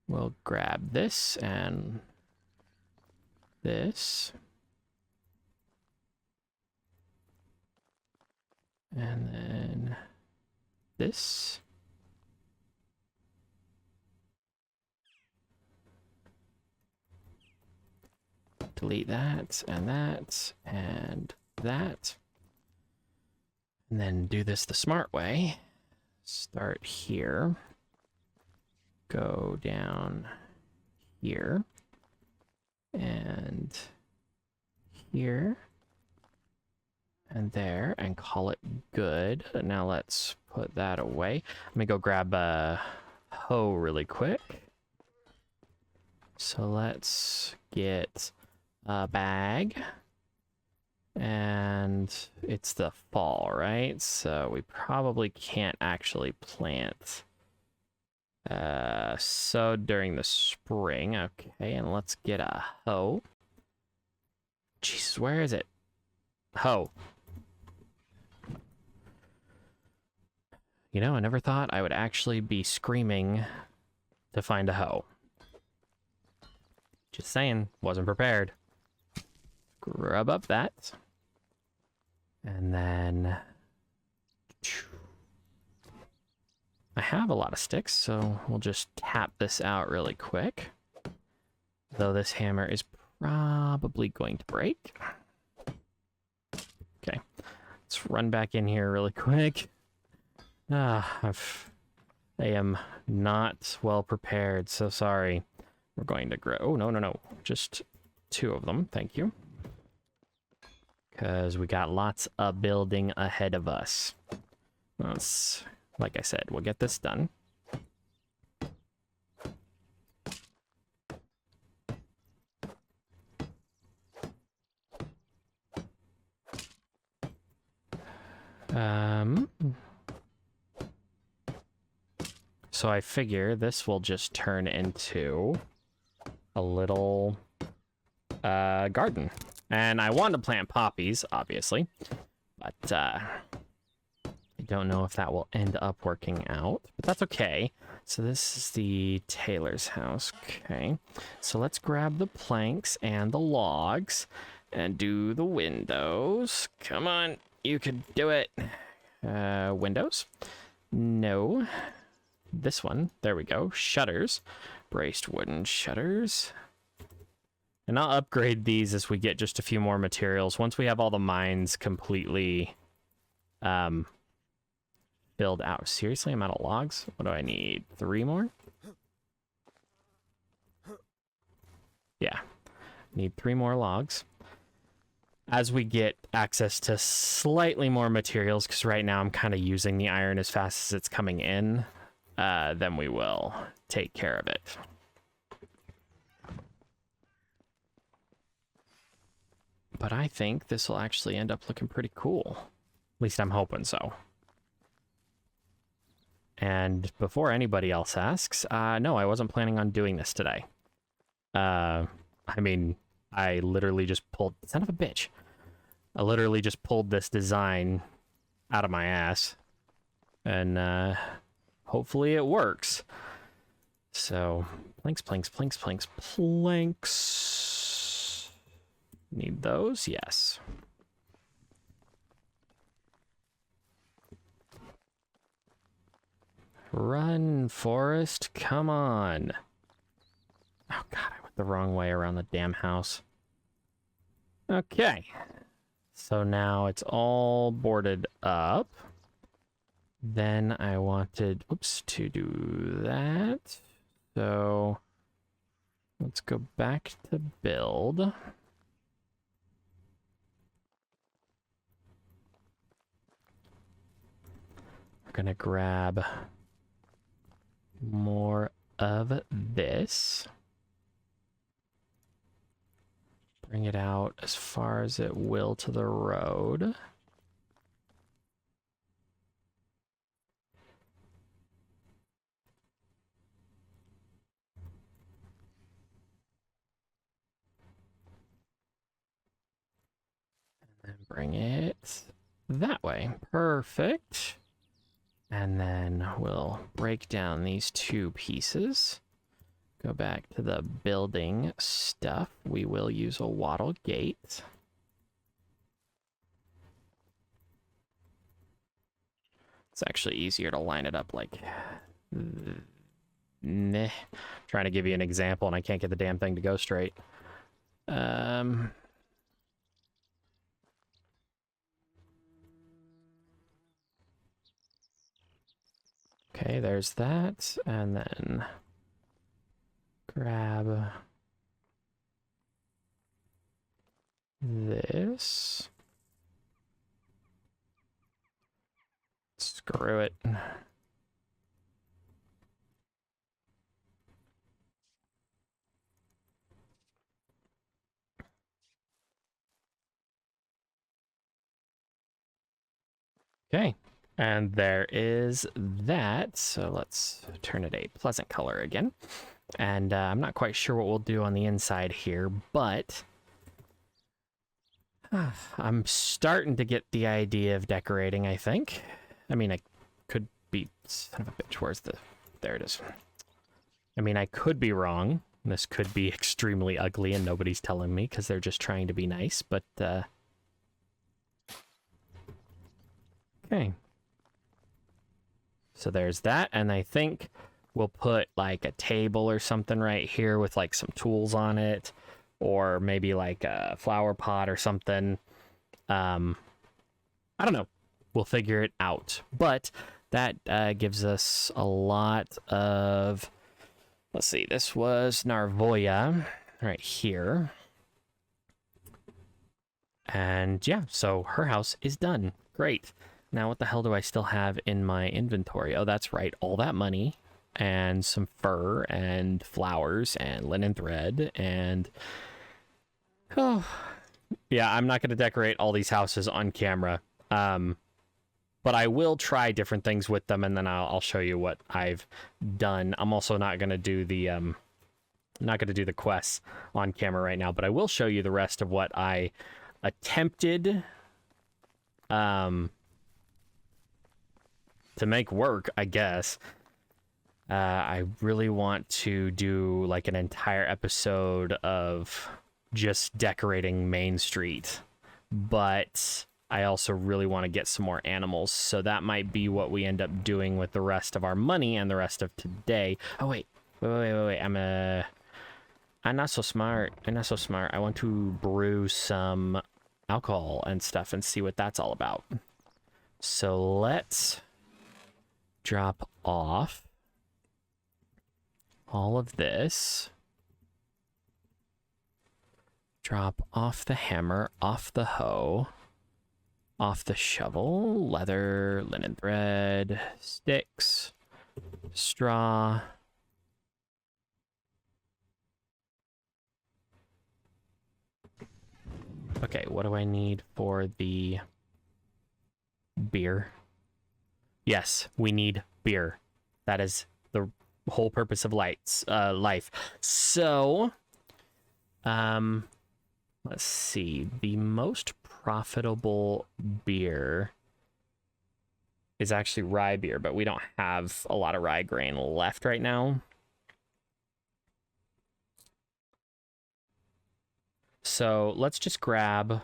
Speaker 1: we'll grab this and this. And then this. Delete that, and that, and that. And then do this the smart way. Start here. Go down here. And here. And there, and call it good. Now let's put that away. Let me go grab a hoe really quick. So let's get a bag. And it's the fall, right? So we probably can't actually plant sow during the spring. Okay, and let's get a hoe. Jesus, where is it? Hoe. You know, I never thought I would actually be screaming to find a hoe. Just saying, wasn't prepared. Grub up that. And then I have a lot of sticks, so we'll just tap this out really quick. Though this hammer is probably going to break. Okay, let's run back in here really quick. I am not well prepared, so sorry. We're going to grow. Oh, no. Just 2 of them, thank you. Because we got lots of building ahead of us. Let's, like I said, we'll get this done. So I figure this will just turn into a little garden. And I want to plant poppies, obviously, but I don't know if that will end up working out, but that's okay. So this is the tailor's house. Okay, so let's grab the planks and the logs and do the windows. Come on, you can do it. Windows? No. This one. There we go. Shutters. Braced wooden shutters. And I'll upgrade these as we get just a few more materials. Once we have all the mines completely filled out. Seriously, I'm out of logs? What do I need? 3 more? Yeah. Need 3 more logs. As we get access to slightly more materials, because right now I'm kind of using the iron as fast as it's coming in, then we will take care of it. But I think this will actually end up looking pretty cool. At least I'm hoping so. And before anybody else asks, no, I wasn't planning on doing this today. I mean, I literally just pulled... Son of a bitch. I literally just pulled this design out of my ass. And hopefully it works. So, planks. Need those? Yes. Run, Forest. Come on. Oh, God, I went the wrong way around the damn house. Okay. So now it's all boarded up. Then I wanted, oops, to do that. So let's go back to build. We're gonna grab more of this. Bring it out as far as it will to the road. And then bring it that way. Perfect. And then we'll break down these 2 pieces. go back to the building stuff. We will use a wattle gate. It's actually easier to line it up like... Nah. Trying to give you an example, and I can't get the damn thing to go straight. Okay, there's that. And then... grab... this. Screw it. Okay, and there is that. So let's turn it a pleasant color again. And I'm not quite sure what we'll do on the inside here, but I'm starting to get the idea of decorating, I think. I mean, I could be... son of a bitch, where's the... there it is. I mean, I could be wrong. This could be extremely ugly and nobody's telling me because they're just trying to be nice, but... okay. So there's that, and I think we'll put like a table or something right here with like some tools on it, or maybe like a flower pot or something. I don't know. We'll figure it out. But that gives us a lot of... let's see, this was Narvoya right here. And yeah, so her house is done. Great. Now what the hell do I still have in my inventory? Oh, that's right. All that money and some fur and flowers and linen thread and... oh, yeah, I'm not going to decorate all these houses on camera. But I will try different things with them, and then I'll show you what I've done. I'm also not going to do the quests on camera right now, but I will show you the rest of what I attempted to make work, I guess. I really want to do like an entire episode of just decorating Main Street, but I also really want to get some more animals, so that might be what we end up doing with the rest of our money and the rest of today. Oh, wait. I'm not so smart. I want to brew some alcohol and stuff and see what that's all about. So let's drop off all of this. Drop off the hammer, off the hoe, off the shovel, leather, linen thread, sticks, straw. Okay, what do I need for the beer? Yes, we need beer. That is the whole purpose of life. So, let's see. The most profitable beer is actually rye beer, but we don't have a lot of rye grain left right now. So let's just grab...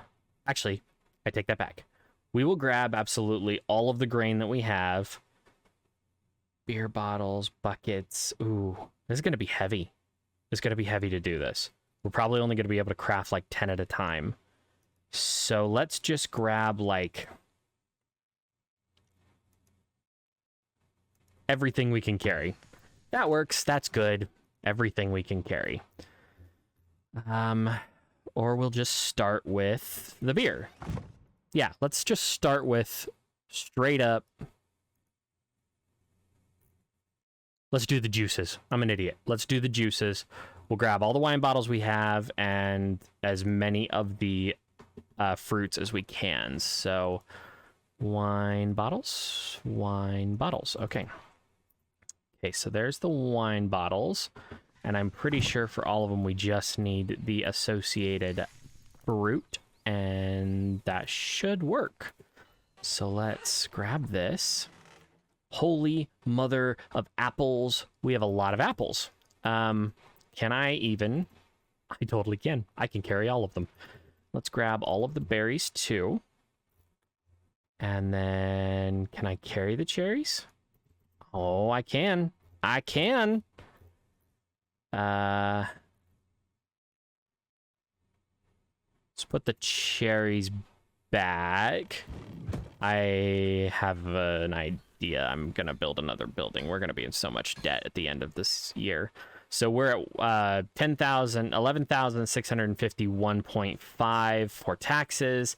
Speaker 1: actually, I take that back. We will grab absolutely all of the grain that we have. Beer bottles, buckets. Ooh, this is going to be heavy. It's going to be heavy to do this. We're probably only going to be able to craft like 10 at a time. So let's just grab like everything we can carry. That works. That's good. Everything we can carry. Or we'll just start with the beer. Yeah, let's just start with straight up. Let's do the juices. I'm an idiot. Let's do the juices. We'll grab all the wine bottles we have and as many of the fruits as we can. So wine bottles. Okay. Okay, so there's the wine bottles. And I'm pretty sure for all of them, we just need the associated fruit. And that should work. So let's grab this. Holy mother of apples. We have a lot of apples. Can I even? I totally can. I can carry all of them. Let's grab all of the berries too. And then can I carry the cherries? Oh, I can. I can. Let's put the cherries back. I have an idea. I'm going to build another building. We're going to be in so much debt at the end of this year. So we're at 11,651.5 for taxes.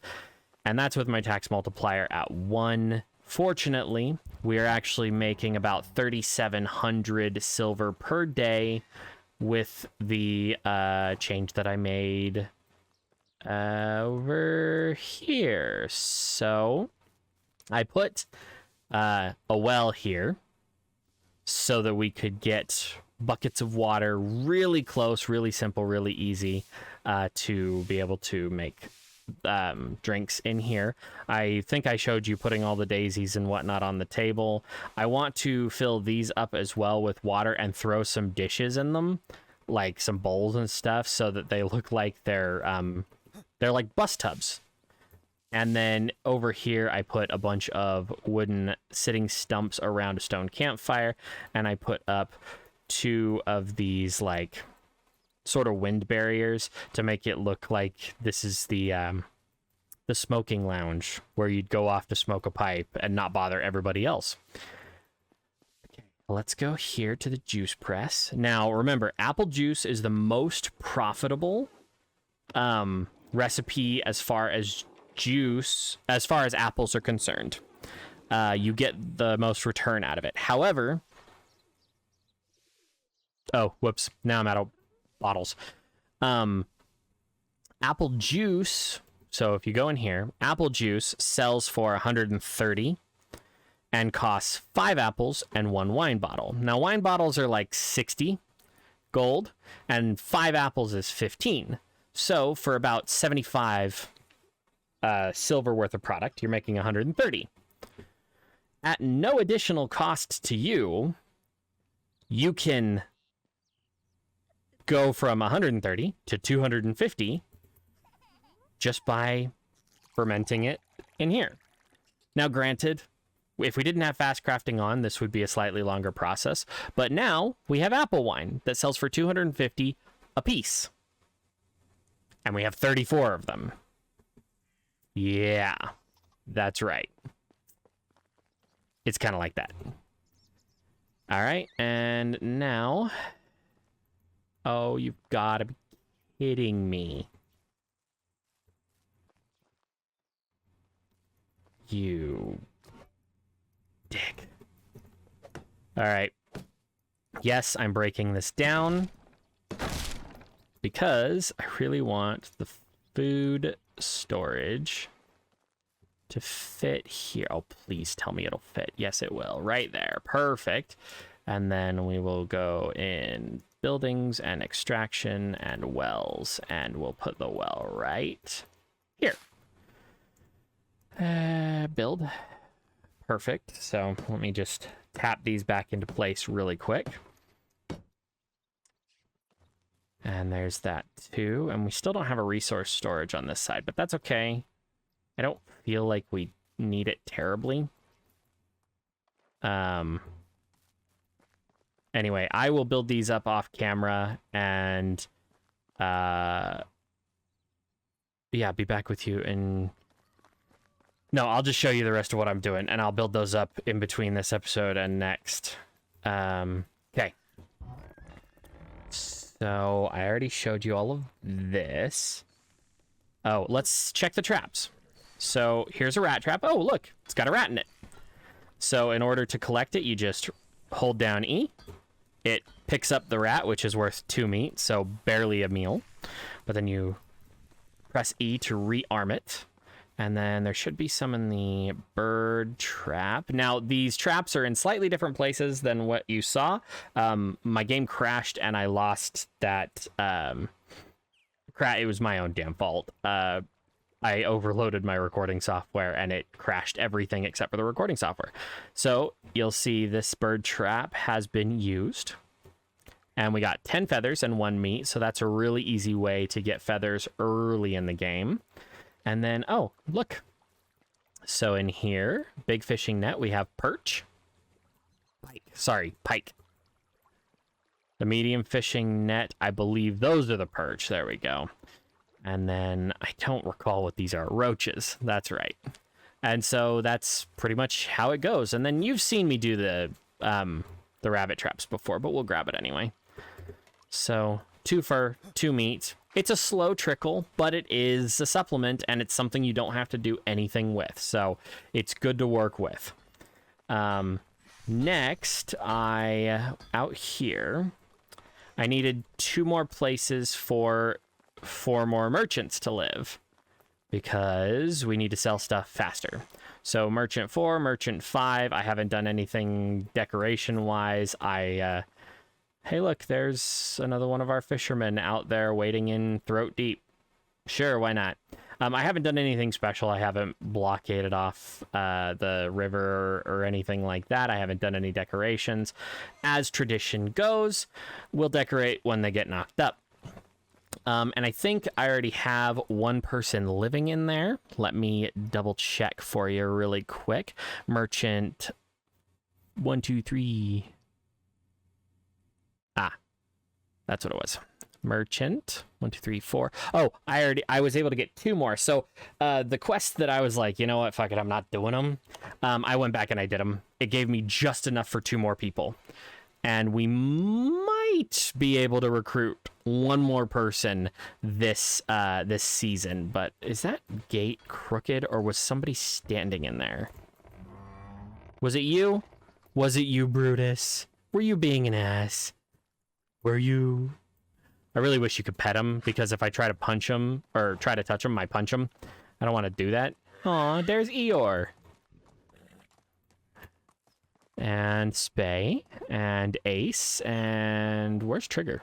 Speaker 1: And that's with my tax multiplier at 1. Fortunately, we're actually making about 3,700 silver per day with the change that I made over here. So I put a well here so that we could get buckets of water really close, really simple, really easy to be able to make drinks in here. I think I showed you putting all the daisies and whatnot on the table. I want to fill these up as well with water and throw some dishes in them, like some bowls and stuff, so that they look like they're like bus tubs. And then over here, I put a bunch of wooden sitting stumps around a stone campfire, and I put up 2 of these like sort of wind barriers to make it look like this is the smoking lounge where you'd go off to smoke a pipe and not bother everybody else. Okay, let's go here to the juice press. Now, remember, apple juice is the most profitable recipe as far as apples are concerned. You get the most return out of it. However, oh, whoops, now I'm out of bottles. Apple juice, so if you go in here, apple juice sells for 130 and costs 5 apples and 1 wine bottle. Now, wine bottles are like 60 gold, and 5 apples is 15. So for about 75 silver worth of product, you're making 130. At no additional cost to you, you can go from 130 to 250 just by fermenting it in here. Now, granted, if we didn't have fast crafting on, this would be a slightly longer process, but now we have apple wine that sells for 250 a piece, and we have 34 of them. Yeah, that's right. It's kind of like that. All right, and now, oh, you've got to be kidding me. You dick. All right. Yes, I'm breaking this down because I really want the food storage to fit here. Oh, please tell me it'll fit. Yes, it will. Right there. Perfect. And then we will go in buildings and extraction and wells, and we'll put the well right here. Build. Perfect. So let me just tap these back into place really quick. And there's that too. And we still don't have a resource storage on this side, but that's okay. I don't feel like we need it terribly. Anyway, I will build these up off camera and yeah, be back with you in... No, I'll just show you the rest of what I'm doing, and I'll build those up in between this episode and next. Okay. So I already showed you all of this. Oh, let's check the traps. So here's a rat trap. Oh, look, it's got a rat in it. So in order to collect it, you just hold down E. It picks up the rat, which is worth 2 meat, so barely a meal. But then you press E to rearm it. And then there should be some in the bird trap. Now, these traps are in slightly different places than what you saw. My game crashed and I lost that. It was my own damn fault. I overloaded my recording software and it crashed everything except for the recording software. So you'll see this bird trap has been used. And we got 10 feathers and 1 meat, so that's a really easy way to get feathers early in the game. And then, oh, look. So in here, big fishing net, we have perch. Pike. The medium fishing net, I believe those are the perch. There we go. And then I don't recall what these are. Roaches. That's right. And so that's pretty much how it goes. And then you've seen me do the rabbit traps before, but we'll grab it anyway. So 2 fur, 2 meat. It's a slow trickle, but it is a supplement, and it's something you don't have to do anything with. So it's good to work with. Next, out here, I needed 2 more places for 4 more merchants to live because we need to sell stuff faster. So merchant 4, merchant 5, I haven't done anything decoration-wise. Hey, look, there's another one of our fishermen out there waiting in throat deep. Sure, why not? I haven't done anything special. I haven't blockaded off the river or anything like that. I haven't done any decorations. As tradition goes, we'll decorate when they get knocked up. And I think I already have 1 person living in there. Let me double check for you really quick. Merchant 1, 2, 3. That's what it was. Merchant 1, 2, 3, 4. Oh, I was able to get 2 more. So the quest that I was like, you know what, fuck it, I'm not doing them. I went back and I did them. It gave me just enough for 2 more people, and we might be able to recruit 1 more person this season. But is that gate crooked, or was somebody standing in there? Was it you? Was it you, Brutus? Were you being an ass? Were you? I really wish you could pet him, because if I try to punch him or try to touch him, I punch him. I don't want to do that. Aw, there's Eeyore. And Spay. And Ace. And where's Trigger?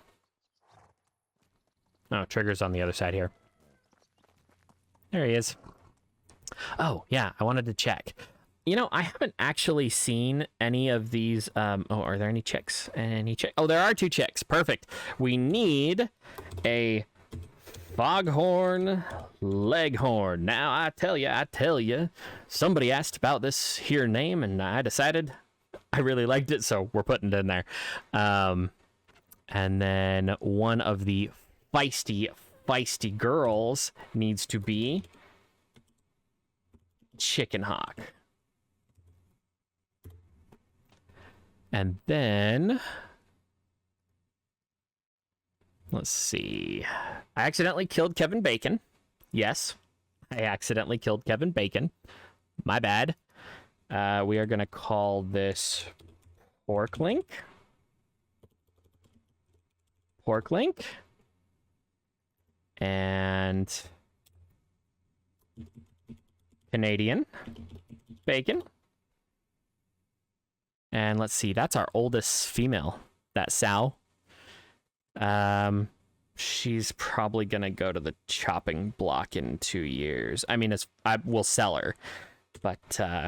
Speaker 1: Oh, Trigger's on the other side here. There he is. Oh, yeah, I wanted to check. You know, I haven't actually seen any of these. Oh, are there any chicks? Oh, there are 2 chicks. Perfect. We need a foghorn leghorn. Now, I tell you, somebody asked about this here name, and I decided I really liked it, so we're putting it in there. And then one of the feisty girls needs to be Chicken Hawk. And then, let's see. I accidentally killed Kevin Bacon. Yes, I accidentally killed Kevin Bacon. My bad. We are going to call this Porklink. And Canadian Bacon. And let's see, that's our oldest female, that Sal. She's probably going to go to the chopping block in 2 years. I mean, we'll sell her, but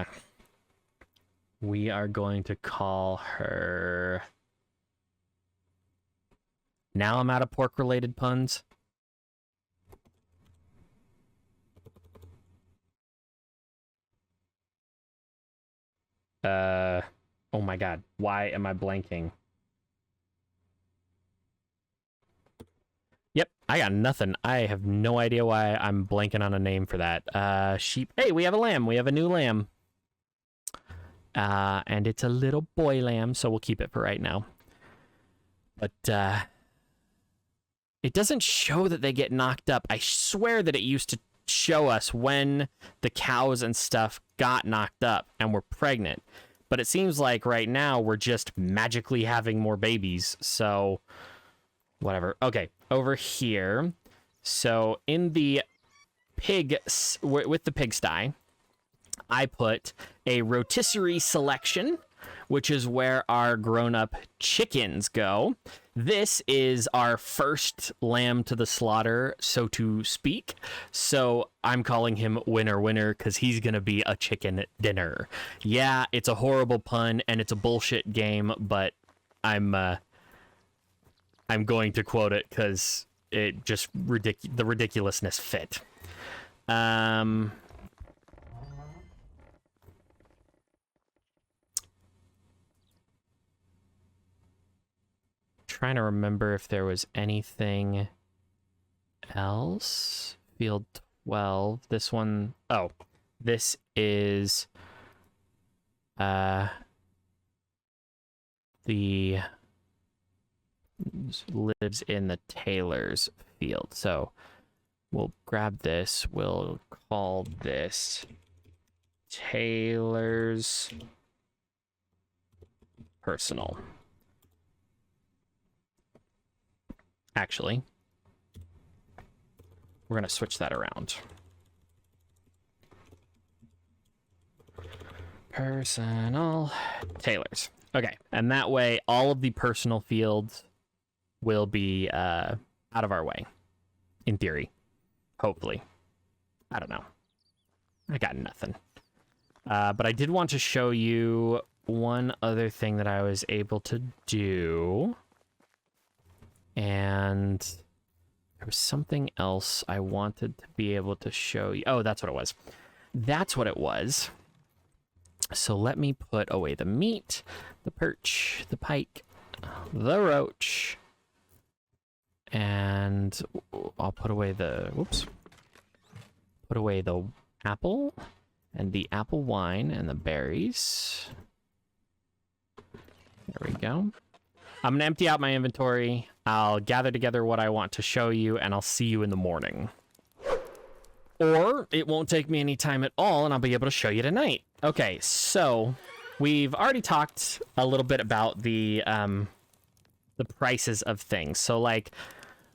Speaker 1: we are going to call her... Now I'm out of pork-related puns. Oh my god, why am I blanking? Yep, I got nothing. I have no idea why I'm blanking on a name for that. Sheep. Hey, we have a lamb. We have a new lamb. And it's a little boy lamb, so we'll keep it for right now. But, it doesn't show that they get knocked up. I swear that it used to show us when the cows and stuff got knocked up and were pregnant. But it seems like right now we're just magically having more babies. So, whatever. Okay, over here. So, in the with the pigsty, I put a rotisserie selection, which is where our grown-up chickens go. This is our first lamb to the slaughter, so to speak. So I'm calling him Winner Winner because he's going to be a chicken dinner. Yeah, it's a horrible pun and it's a bullshit game, but I'm I'm going to quote it because it just the ridiculousness fit. Trying to remember if there was anything else. Field 12. This one, oh, this is the lives in the Taylor's field. So we'll grab this. We'll call this Taylor's personal. Actually, we're going to switch that around. Personal Taylor's. Okay, and that way all of the personal fields will be out of our way, in theory. Hopefully. I don't know. I got nothing. But I did want to show you one other thing that I was able to do. And there was something else I wanted to be able to show you. Oh, that's what it was. That's what it was. So let me put away the meat, the perch, the pike, the roach, and I'll put away the, whoops, put away the apple and the apple wine and the berries. There we go. I'm going to empty out my inventory. I'll gather together what I want to show you, and I'll see you in the morning. Or it won't take me any time at all, and I'll be able to show you tonight. Okay, so we've already talked a little bit about the prices of things. So, like,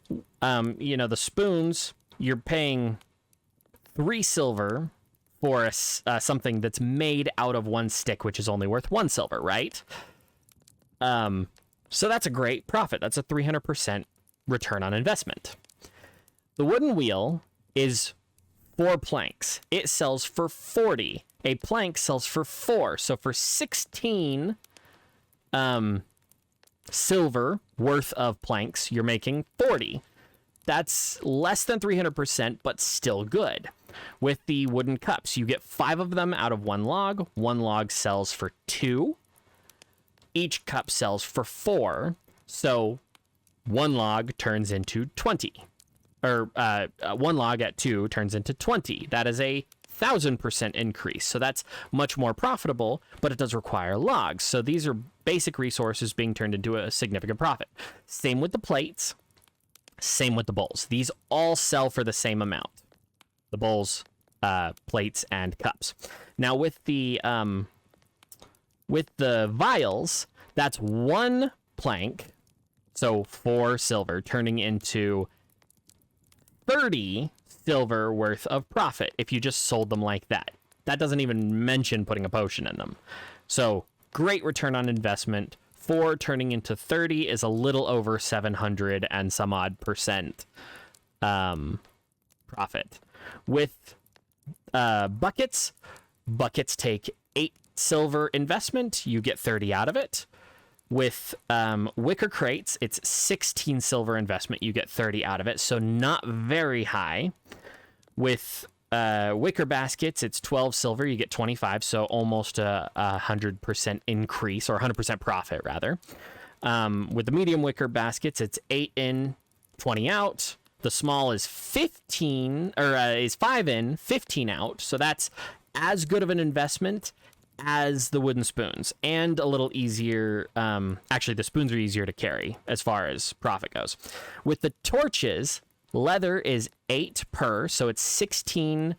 Speaker 1: you know, the spoons, you're paying 3 silver for something that's made out of 1 stick, which is only worth 1 silver, right? So that's a great profit. That's a 300% return on investment. The wooden wheel is 4 planks. It sells for 40. A plank sells for 4. So for 16 silver worth of planks, you're making 40. That's less than 300%, but still good. With the wooden cups, you get 5 of them out of 1 log. 1 log sells for 2. Each cup sells for 4, so 1 log turns into 20. Or 1 log at 2 turns into 20. That is a 1,000% increase. So that's much more profitable, but it does require logs. So these are basic resources being turned into a significant profit. Same with the plates. Same with the bowls. These all sell for the same amount. The bowls, plates, and cups. Now with the vials, that's 1 plank, so 4 silver, turning into 30 silver worth of profit if you just sold them like that. That doesn't even mention putting a potion in them. So great return on investment. 4 turning into 30 is a little over 700 and some odd percent profit. With buckets take 8 silver investment, you get 30 out of it. With wicker crates, it's 16 silver investment, you get 30 out of it, so not very high. With wicker baskets, it's 12 silver, you get 25, so almost a 100% increase, or 100% profit rather. With the medium wicker baskets, it's 8 in, 20 out. The small is 15, or is 5 in, 15 out, so that's as good of an investment as the wooden spoons, and a little easier. Actually, the spoons are easier to carry as far as profit goes. With the torches, leather is 8 per, so it's 16,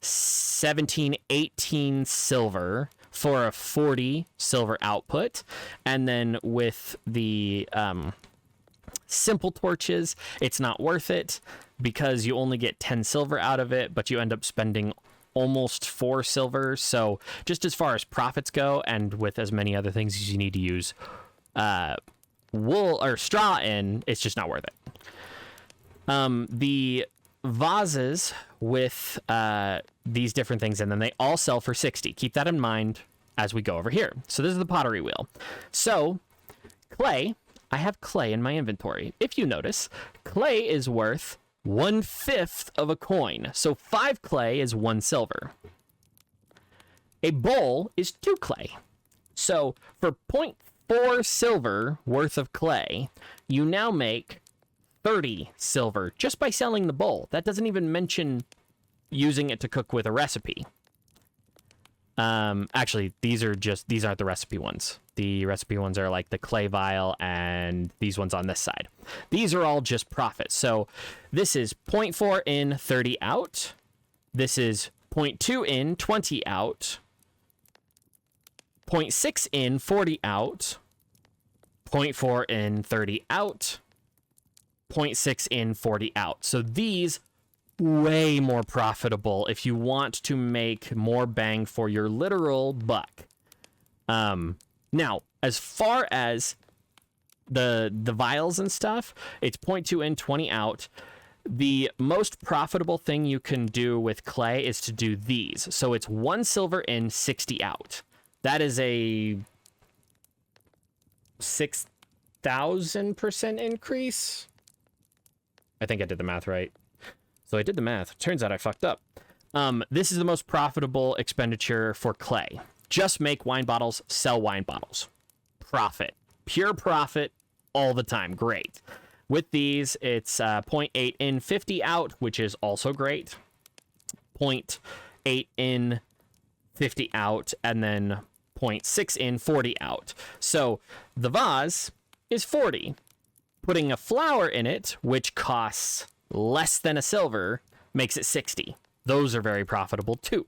Speaker 1: 17, 18 silver for a 40 silver output. And then with the simple torches, it's not worth it because you only get 10 silver out of it, but you end up spending almost 4 silver. So just as far as profits go, and with as many other things as you need to use wool or straw in, it's just not worth it. The vases with these different things in them, they all sell for 60. Keep that in mind as we go over here. So this is the pottery wheel. So clay, I have clay in my inventory. If you notice, clay is worth 1/5 of a coin. So 5 clay is 1 silver. A bowl is 2 clay. So for 0.4 silver worth of clay, you now make 30 silver just by selling the bowl. That doesn't even mention using it to cook with a recipe. Actually, these aren't the recipe ones. The recipe ones are like the clay vial and these ones on this side. These are all just profits. So this is 0.4 in, 30 out. This is 0.2 in, 20 out. 0.6 in, 40 out. 0.4 in, 30 out. 0.6 in, 40 out. So these way more profitable if you want to make more bang for your literal buck. Now, as far as the vials and stuff, it's 0.2 in, 20 out. The most profitable thing you can do with clay is to do these. So it's 1 silver in, 60 out. That is a 6,000% increase. I think I did the math right. So I did the math. Turns out I fucked up. This is the most profitable expenditure for clay. Just make wine bottles, sell wine bottles. Profit. Pure profit all the time. Great. With these, it's 0.8 in, 50 out, which is also great. 0.8 in, 50 out, and then 0.6 in, 40 out. So the vase is 40. Putting a flower in it, which costs less than a silver, makes it 60. Those are very profitable too.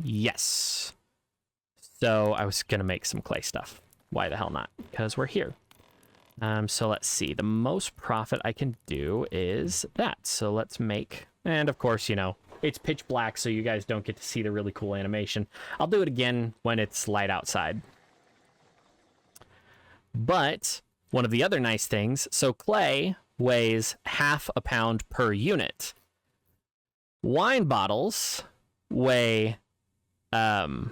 Speaker 1: Yes. So I was gonna make some clay stuff. Why the hell not? Because we're here. So let's see. The most profit I can do is that. So let's make, and of course, you know, it's pitch black, so you guys don't get to see the really cool animation. I'll do it again when it's light outside. But one of the other nice things, so clay weighs 1/2 pound per unit. Wine bottles weigh the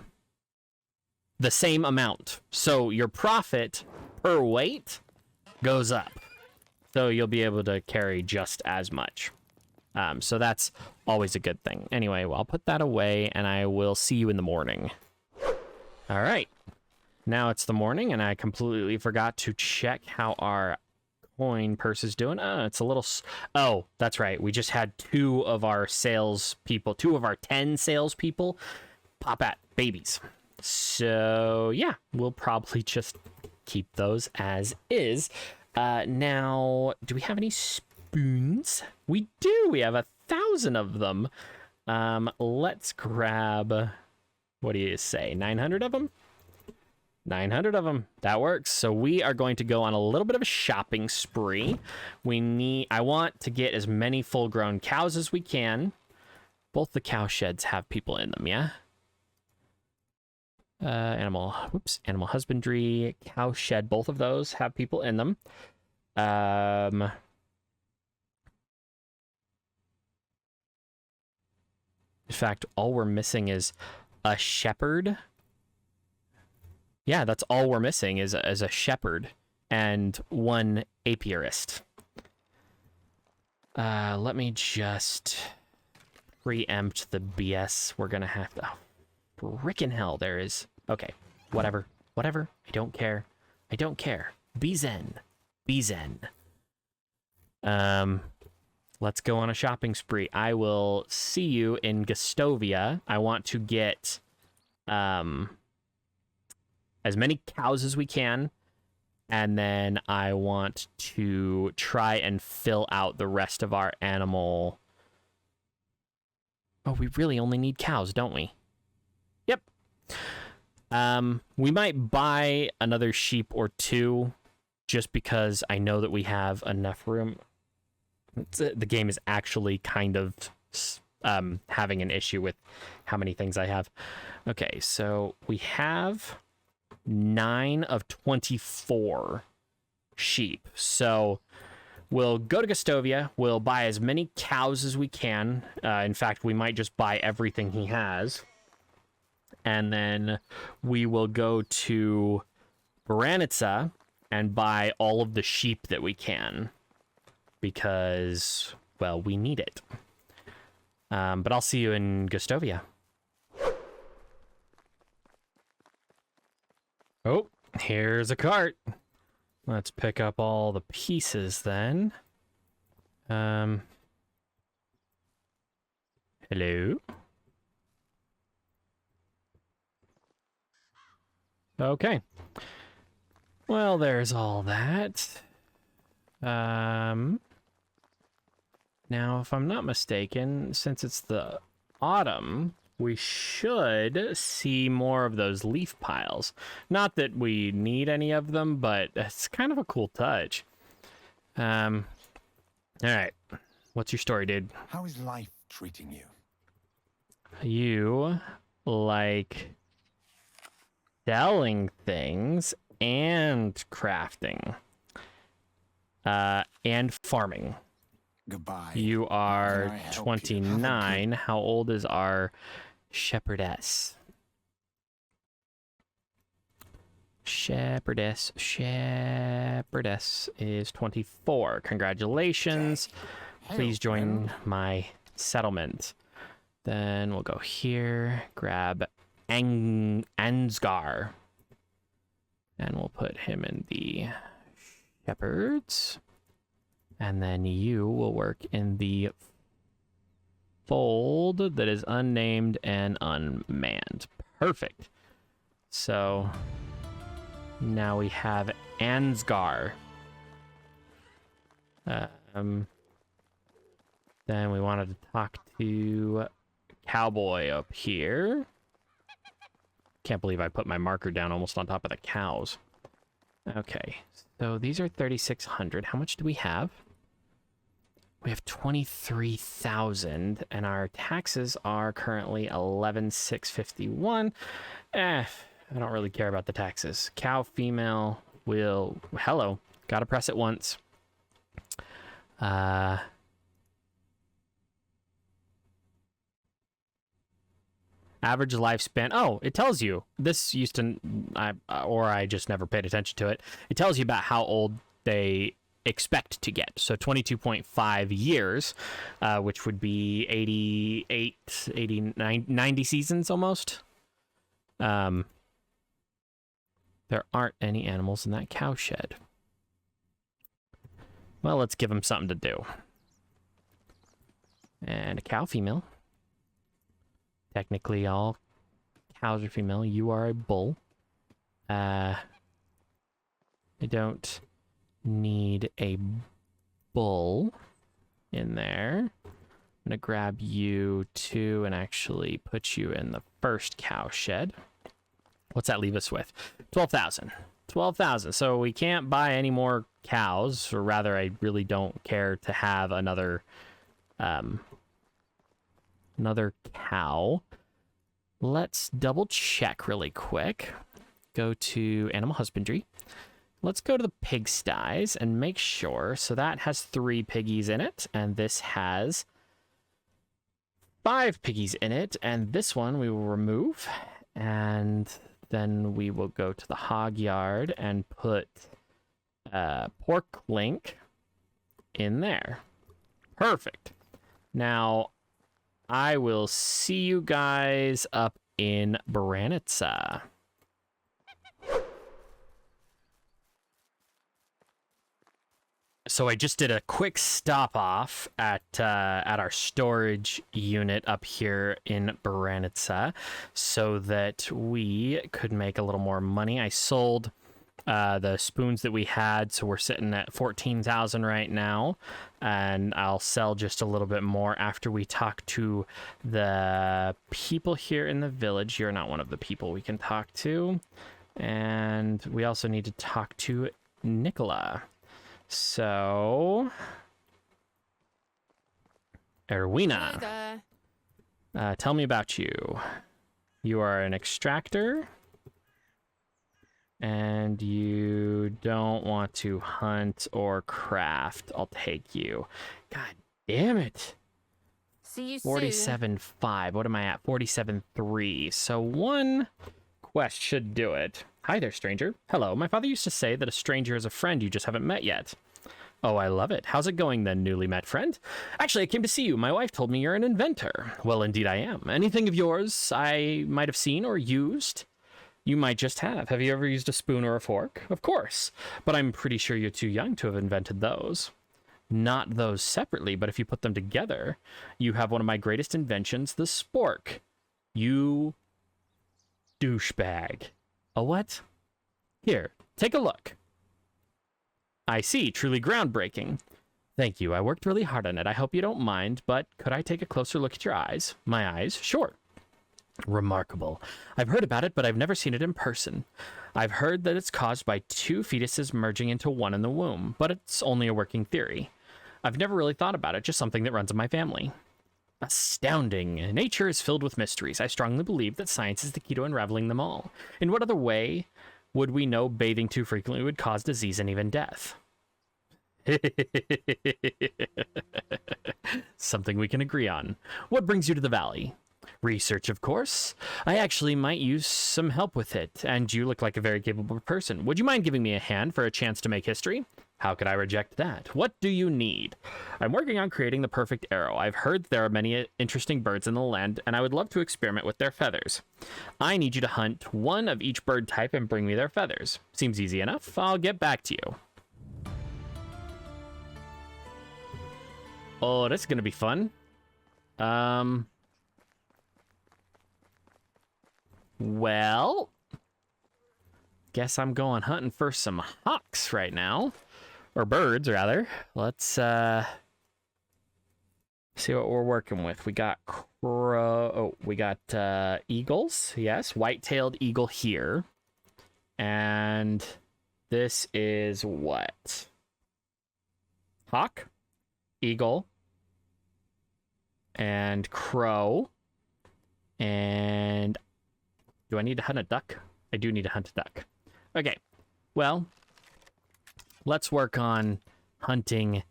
Speaker 1: same amount. So your profit per weight goes up. So you'll be able to carry just as much. So that's always a good thing. Anyway, well, I'll put that away and I will see you in the morning. All right. Now it's the morning, and I completely forgot to check how our coin purse is doing. It's a little... Oh, that's right. We just had 2 of our 10 salespeople pop at babies. So, yeah, we'll probably just keep those as is. Now, do we have any spoons? We do. We have 1,000 of them. Let's grab... What do you say? 900 of them? 900 of them. That works. So we are going to go on a little bit of a shopping spree. I want to get as many full-grown cows as we can. Both the cow sheds have people in them, yeah? Animal husbandry, cow shed, both of those have people in them. In fact, all we're missing is a shepherd. Yeah, that's all we're missing is a shepherd and 1 apiarist. Let me just preempt the BS. We're gonna have to... Oh, frickin' hell, there is... Okay, whatever. I don't care. Be zen. Let's go on a shopping spree. I will see you in Gustovia. I want to get... as many cows as we can, and then I want to try and fill out the rest of our animal. Oh, we really only need cows, don't we? Yep. We might buy another sheep or 2 just because I know that we have enough room. The game is actually kind of having an issue with how many things I have. Okay, so we have 9 of 24 sheep. So we'll go to Gustovia. We'll buy as many cows as we can. In fact, we might just buy everything he has. and then we will go to Baranitsa and buy all of the sheep that we can, because, well, we need it. But I'll see you in Gustovia. Oh, here's a cart. Let's pick up all the pieces then. Hello? Okay. Well, there's all that. Now, if I'm not mistaken, since it's the autumn, we should see more of those leaf piles. Not that we need any of them, but it's kind of a cool touch. All right. What's your story, dude?
Speaker 3: How is life treating you?
Speaker 1: You like selling things and crafting, and farming.
Speaker 3: Goodbye.
Speaker 1: You are
Speaker 3: How can I help you?
Speaker 1: 29. How old is our shepherdess? Shepherdess is 24. Congratulations. Please join my settlement. Then we'll go here, grab Ansgar, and we'll put him in the shepherds. And then you will work in the fold that is unnamed and unmanned. Perfect. So now we have Ansgar. Then we wanted to talk to Cowboy up here. Can't believe I put my marker down almost on top of the cows. Okay, so these are 3,600. How much do we have? We have 23,000, and our taxes are currently 11,651. I don't really care about the taxes. Cow female will... Hello. Gotta press it once. Average lifespan. Oh, it tells you. This used to... I just never paid attention to it. It tells you about how old they expect to get. So 22.5 years, which would be 88, 89, 90 seasons almost. There aren't any animals in that cow shed. Well, let's give them something to do. And a cow female. Technically, all cows are female. You are a bull. I don't need a bull in there. I'm gonna grab you too and actually put you in the first cow shed. What's that leave us with? 12,000. 12,000. So we can't buy any more cows, or rather, I really don't care to have another cow. Let's double check really quick. Go to animal husbandry. Let's go to the pigsties and make sure. So that has 3 piggies in it, and this has 5 piggies in it, and this one we will remove, and then we will go to the hog yard and put pork link in there. Perfect. Now, I will see you guys up in Baranitsa. So I just did a quick stop off at our storage unit up here in Baranitsa so that we could make a little more money. I sold the spoons that we had, so we're sitting at 14,000 right now, and I'll sell just a little bit more after we talk to the people here in the village. You're not one of the people we can talk to, and we also need to talk to Nicola. So, Erwina, tell me about you. You are an extractor, and you don't want to hunt or craft. I'll take you. God damn it.
Speaker 2: See you soon.
Speaker 1: 47.5. What am I at? 47.3. So one quest should do it. Hi there, stranger. Hello. My father used to say that a stranger is a friend you just haven't met yet. Oh, I love it. How's it going then, newly met friend? Actually, I came to see you. My wife told me you're an inventor. Well, indeed I am. Anything of yours I might have seen or used? You might just have. Have you ever used a spoon or a fork? Of course. But I'm pretty sure you're too young to have invented those. Not those separately, but if you put them together, you have one of my greatest inventions, the spork. You douchebag. A what? Here, take a look. I see, truly groundbreaking. Thank you, I worked really hard on it. I hope you don't mind, but could I take a closer look at your eyes? My eyes? Sure. Remarkable. I've heard about it, but I've never seen it in person. I've heard that it's caused by two fetuses merging into one in the womb, but it's only a working theory. I've never really thought about it, just something that runs in my family. Astounding. Nature is filled with mysteries. I strongly believe that science is the key to unraveling them all. In what other way would we know bathing too frequently would cause disease and even death? Something we can agree on. What brings you to the valley? Research, of course. I actually might use some help with it, and you look like a very capable person. Would you mind giving me a hand for a chance to make history? How could I reject that? What do you need? I'm working on creating the perfect arrow. I've heard there are many interesting birds in the land, and I would love to experiment with their feathers. I need you to hunt one of each bird type and bring me their feathers. Seems easy enough. I'll get back to you. Oh, this is going to be fun. Well, guess I'm going hunting for some hawks right now. Or birds, rather. Let's see what we're working with. We got eagles. Yes, white-tailed eagle here. And this is what? Hawk, eagle, and crow. And do I need to hunt a duck? I do need to hunt a duck. Okay, well, let's work on hunting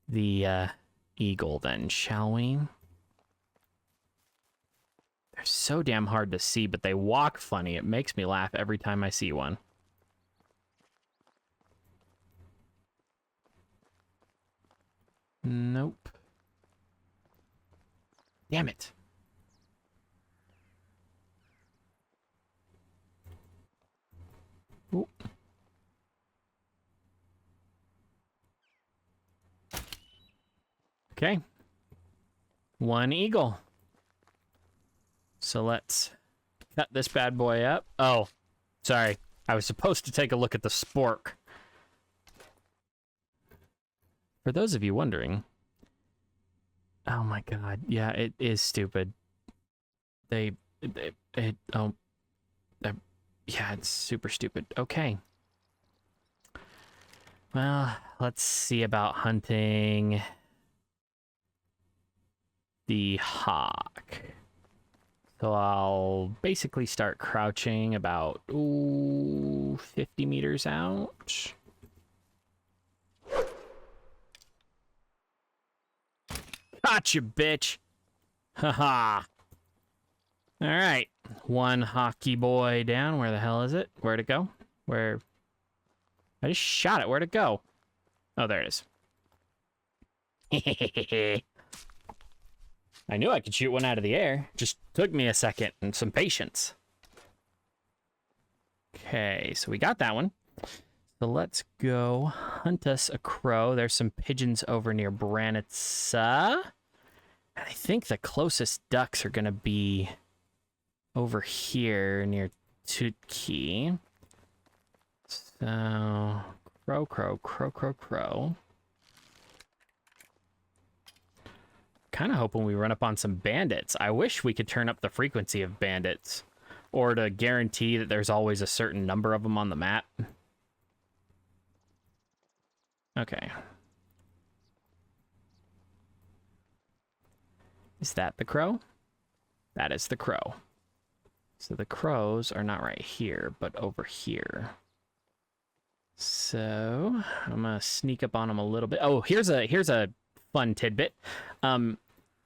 Speaker 1: the eagle then, shall we? They're so damn hard to see, but they walk funny. It makes me laugh every time I see one. Nope. Damn it. Ooh. Okay. One eagle. So let's cut this bad boy up. Oh, sorry. I was supposed to take a look at the spork. For those of you wondering. Oh my god. Yeah, it is stupid. Yeah, it's super stupid. Okay. Well, let's see about hunting the hawk. So I'll basically start crouching about 50 meters out. Gotcha, bitch. Haha. All right. One hockey boy down. Where the hell is it? Where'd it go? Where? I just shot it. Where'd it go? Oh, there it is. I knew I could shoot one out of the air. Just took me a second and some patience. Okay, so we got that one. So let's go hunt us a crow. There's some pigeons over near Branitsa. And I think the closest ducks are going to be over here near Tutki. So, crow. Kind of hoping we run up on some bandits. I wish we could turn up the frequency of bandits, or to guarantee that there's always a certain number of them on the map. Okay. Is that the crow? That is the crow. So the crows are not right here, but over here. So I'm gonna sneak up on them a little bit. Oh, here's a fun tidbit.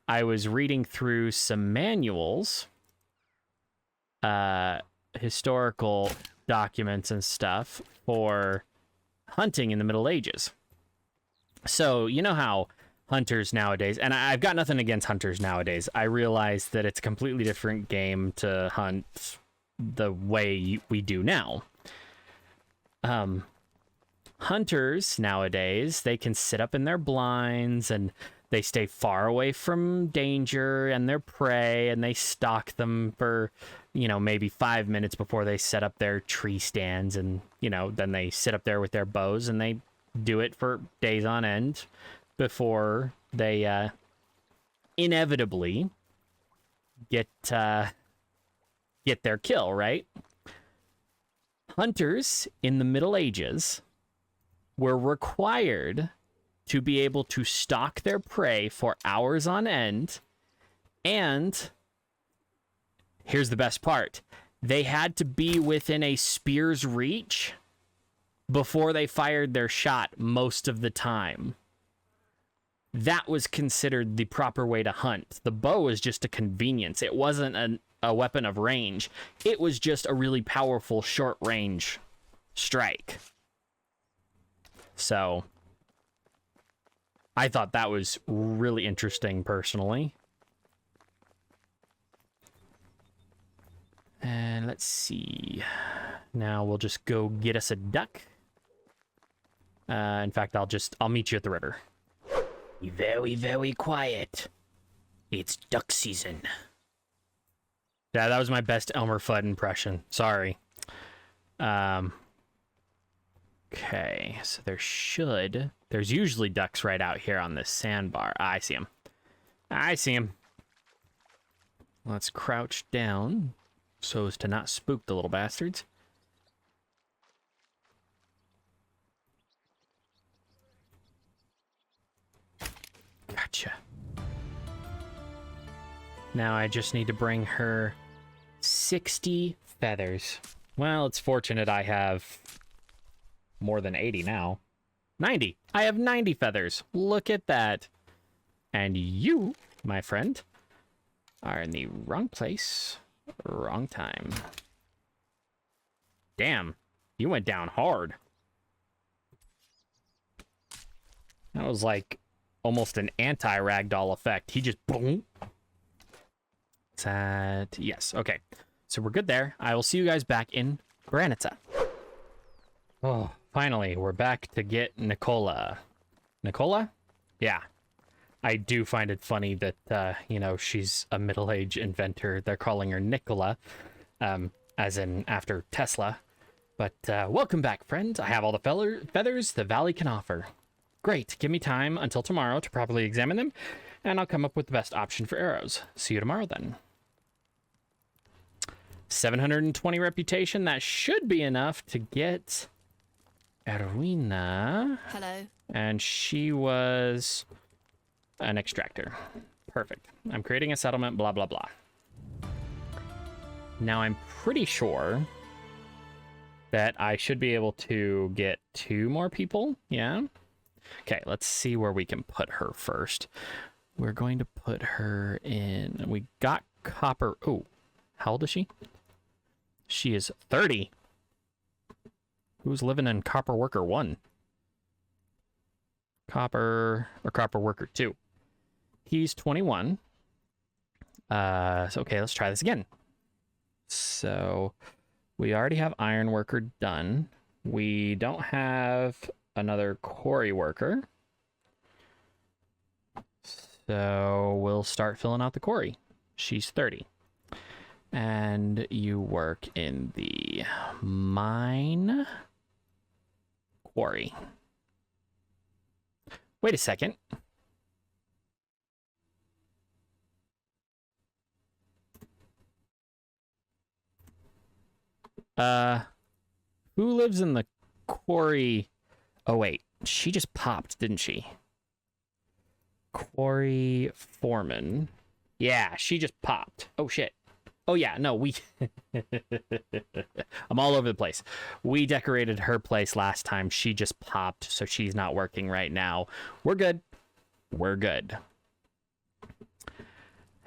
Speaker 1: I was reading through some manuals, historical documents and stuff for hunting in the Middle Ages. So, you know how hunters nowadays, and I've got nothing against hunters nowadays. I realize that it's a completely different game to hunt the way we do now. Hunters nowadays, they can sit up in their blinds and they stay far away from danger and their prey, and they stalk them for, you know, maybe 5 minutes before they set up their tree stands, and, you know, then they sit up there with their bows and they do it for days on end before they inevitably get their kill, right? Hunters in the Middle Ages were required to be able to stalk their prey for hours on end, and here's the best part, they had to be within a spear's reach before they fired their shot most of the time. That was considered the proper way to hunt. The bow was just a convenience. It wasn't a weapon of range. It was just a really powerful short-range strike. So I thought that was really interesting, personally. And let's see. Now we'll just go get us a duck. In fact, I'll meet you at the river. Be very, very quiet. It's duck season. Yeah, that was my best Elmer Fudd impression. Sorry. Okay, so there's usually ducks right out here on this sandbar. I see him. I see him. Let's crouch down so as to not spook the little bastards. Gotcha. Now I just need to bring her 60 feathers. Well, it's fortunate I have more than 80 now. 90. I have 90 feathers. Look at that. And you, my friend, are in the wrong place, wrong time. Damn, you went down hard. That was like almost an anti-ragdoll effect. He just boom. Yes, okay. So we're good there. I will see you guys back in Granita. Oh, finally, we're back to get Nicola. Nicola? Yeah. I do find it funny that, you know, she's a middle-aged inventor. They're calling her Nicola, as in after Tesla. But welcome back, friend. I have all the feathers the valley can offer. Great. Give me time until tomorrow to properly examine them, and I'll come up with the best option for arrows. See you tomorrow, then. 720 reputation. That should be enough to get Erwina.
Speaker 2: Hello.
Speaker 1: And she was an extractor. Perfect. I'm creating a settlement, blah, blah, blah. Now I'm pretty sure that I should be able to get 2 more people. Yeah. Okay, let's see where we can put her first. We're going to put her in... We got copper... Oh, how old is she? She is 30. Who's living in Copper Worker 1? Copper Worker 2. He's 21. So, okay, let's try this again. So, we already have Iron Worker done. We don't have another Quarry Worker. So, we'll start filling out the quarry. She's 30. And you work in the mine quarry. Wait a second. Who lives in the quarry? Oh, wait. She just popped, didn't she? Quarry foreman. Yeah, she just popped. Oh, shit. Oh, yeah, no, we... I'm all over the place. We decorated her place last time. She just popped, so she's not working right now. We're good. We're good.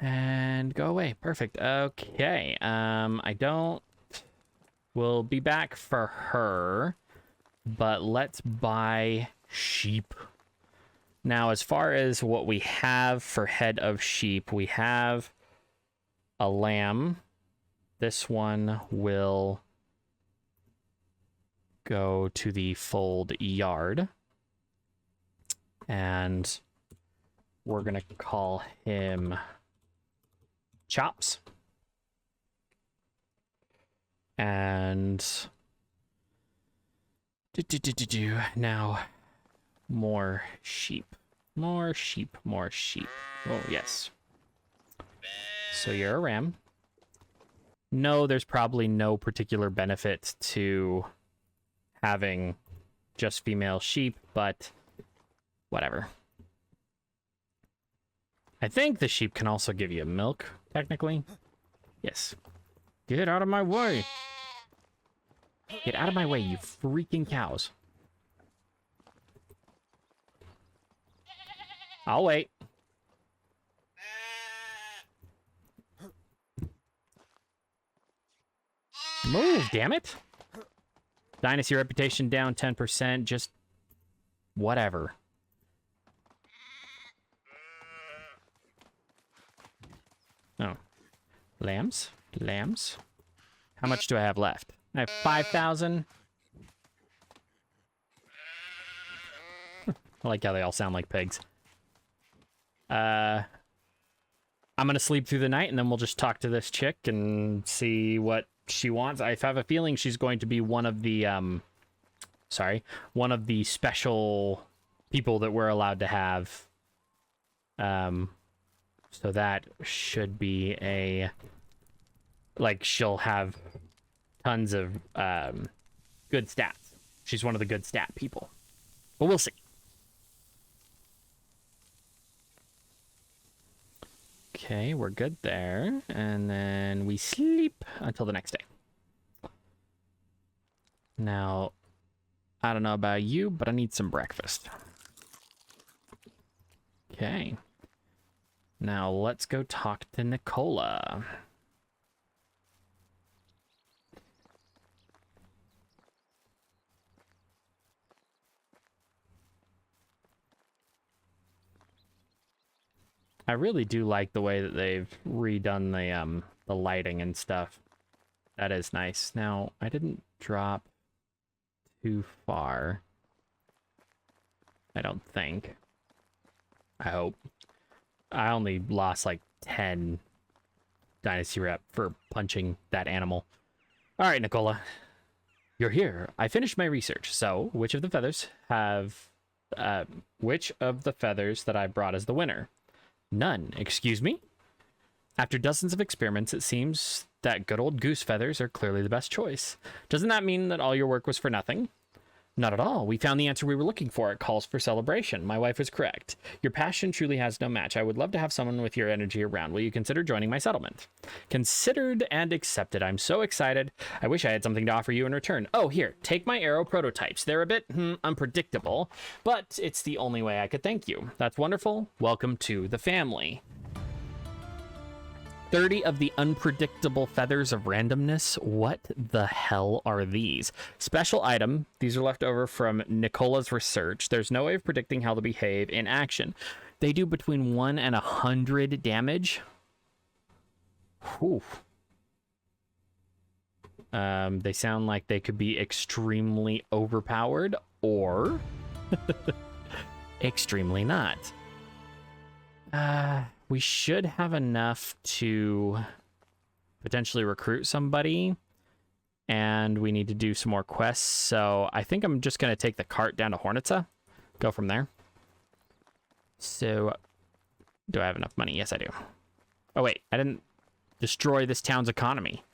Speaker 1: And go away. Perfect. Okay. I don't... We'll be back for her. But let's buy sheep. Now, as far as what we have for head of sheep, we have a lamb. This one will go to the fold yard. And we're going to call him Chops. And now more sheep. More sheep, more sheep. Oh, yes. So you're a ram. No, there's probably no particular benefit to having just female sheep, but whatever. I think the sheep can also give you milk, technically. Yes. Get out of my way. Get out of my way, you freaking cows. I'll wait. Move, damn it. Dynasty reputation down 10%, just whatever. Oh. Lambs? Lambs? How much do I have left? I have 5,000. I like how they all sound like pigs. I'm gonna sleep through the night, and then we'll just talk to this chick and see what she wants. I have a feeling she's going to be one of the, one of the special people that we're allowed to have. So that should be a, like, she'll have tons of, good stats. She's one of the good stat people. But we'll see. Okay, we're good there. And then we sleep until the next day. Now, I don't know about you, but I need some breakfast. Okay. Now, let's go talk to Nicola. I really do like the way that they've redone the lighting and stuff. That is nice. Now, I didn't drop too far. I don't think. I hope. I only lost like 10 Dynasty rep for punching that animal. All right, Nicola. You're here. I finished my research. So, which of the feathers that I brought is the winner? None. Excuse me? After dozens of experiments, it seems that good old goose feathers are clearly the best choice. Doesn't that mean that all your work was for nothing? Not at all. We found the answer we were looking for. It calls for celebration. My wife was correct. Your passion truly has no match. I would love to have someone with your energy around. Will you consider joining my settlement? Considered and accepted. I'm so excited. I wish I had something to offer you in return. Oh, here. Take my arrow prototypes. They're a bit unpredictable, but it's the only way I could thank you. That's wonderful. Welcome to the family. 30 of the unpredictable feathers of randomness. What the hell are these? Special item. These are left over from Nicola's research. There's no way of predicting how they'll behave in action. They do between 1 and 100 damage. Whew. They sound like they could be extremely overpowered or extremely not. We should have enough to potentially recruit somebody, and we need to do some more quests. So I think I'm just going to take the cart down to Hornitsa, go from there. So do I have enough money? Yes, I do. Oh, wait, I didn't destroy this town's economy.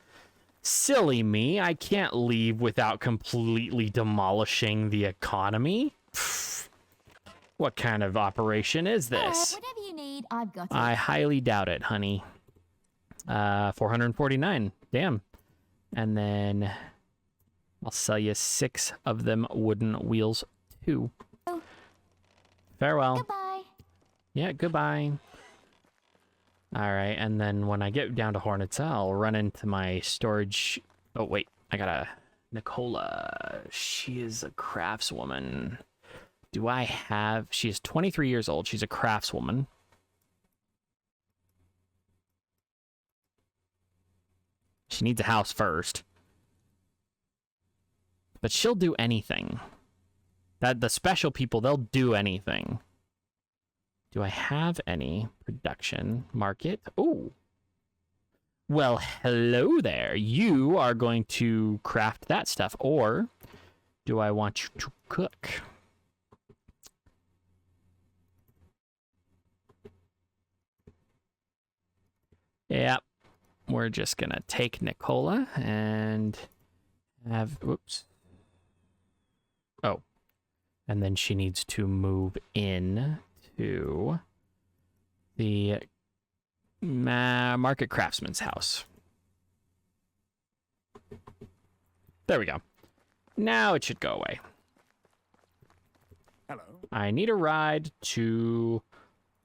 Speaker 1: Silly me, I can't leave without completely demolishing the economy. Pfft. What kind of operation is this?
Speaker 2: Whatever you need, I've got it.
Speaker 1: I highly doubt it, honey. 449. Damn. And then I'll sell you 6 of them wooden wheels too.
Speaker 2: Oh.
Speaker 1: Farewell.
Speaker 2: Goodbye.
Speaker 1: Yeah, goodbye. All right, and then when I get down to Hornets, I'll run into my storage. Oh, wait, I gotta... Nicola. She is a craftswoman. Do I have... She is 23 years old. She's a craftswoman. She needs a house first. But she'll do anything. The special people, they'll do anything. Do I have any production market? Oh. Well, hello there. You are going to craft that stuff. Or do I want you to cook? Yep. We're just going to take Nicola and have... Whoops. Oh. And then she needs to move in to the market craftsman's house. There we go. Now it should go away.
Speaker 3: Hello.
Speaker 1: I need a ride to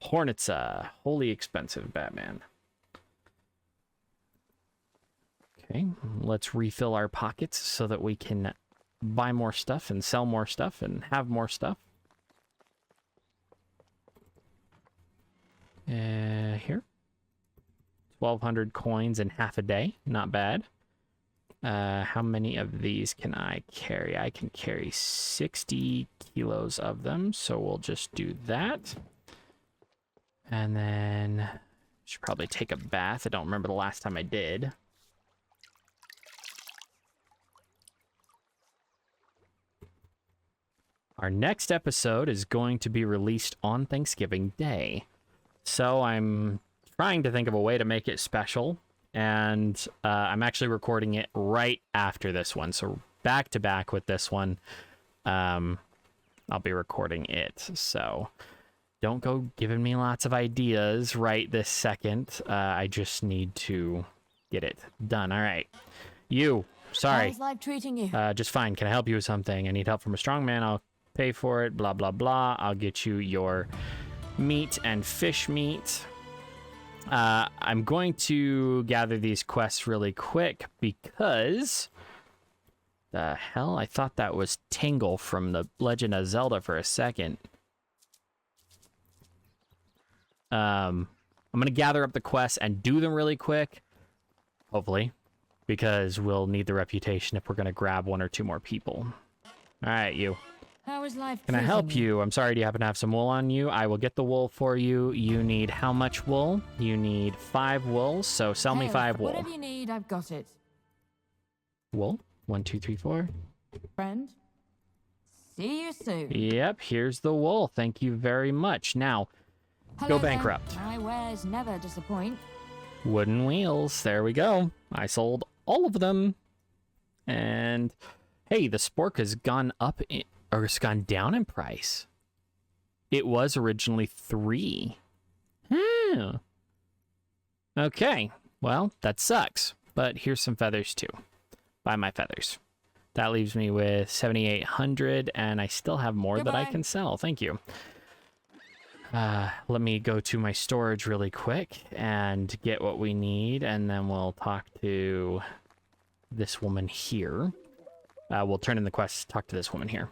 Speaker 1: Hornitsa. Wholly expensive, Batman. Okay, let's refill our pockets so that we can buy more stuff and sell more stuff and have more stuff. Here. 1,200 coins in half a day. Not bad. How many of these can I carry? I can carry 60 kilos of them, so we'll just do that. And then should probably take a bath. I don't remember the last time I did. Our next episode is going to be released on Thanksgiving Day. So I'm trying to think of a way to make it special. And I'm actually recording it right after this one. So back to back with this one. I'll be recording it. So don't go giving me lots of ideas right this second. I just need to get it done. All right. You. Sorry.
Speaker 2: How's life treating you?
Speaker 1: Just fine. Can I help you with something? I need help from a strong man. I'll pay for it. Blah, blah, blah. I'll get you your meat and fish meat. I'm going to gather these quests really quick because... The hell? I thought that was Tingle from The Legend of Zelda for a second. I'm going to gather up the quests and do them really quick. Hopefully. Because we'll need the reputation if we're going to grab one or two more people. Alright, you.
Speaker 2: How is life
Speaker 1: Can I
Speaker 2: treating
Speaker 1: help you? I'm sorry, do you happen to have some wool on you? I will get the wool for you. You need how much wool? You need 5 wool, so sell me 5 wool.
Speaker 2: Whatever you need, I've got it.
Speaker 1: Wool? 1, 2, 3, 4.
Speaker 2: Friend, see you soon.
Speaker 1: Yep, here's the wool. Thank you very much. Now,
Speaker 2: Hello
Speaker 1: go
Speaker 2: there.
Speaker 1: bankrupt.
Speaker 2: My wares never disappoint.
Speaker 1: Wooden wheels. There we go. I sold all of them. And, hey, the spork has gone up, or it's gone down in price. It was originally 3. Hmm. Okay. Well, that sucks. But here's some feathers, too. Buy my feathers. That leaves me with 7,800, and I still have more that I can sell. Thank you. Let me go to my storage really quick and get what we need, and then we'll talk to this woman here. We'll turn in the quest, talk to this woman here.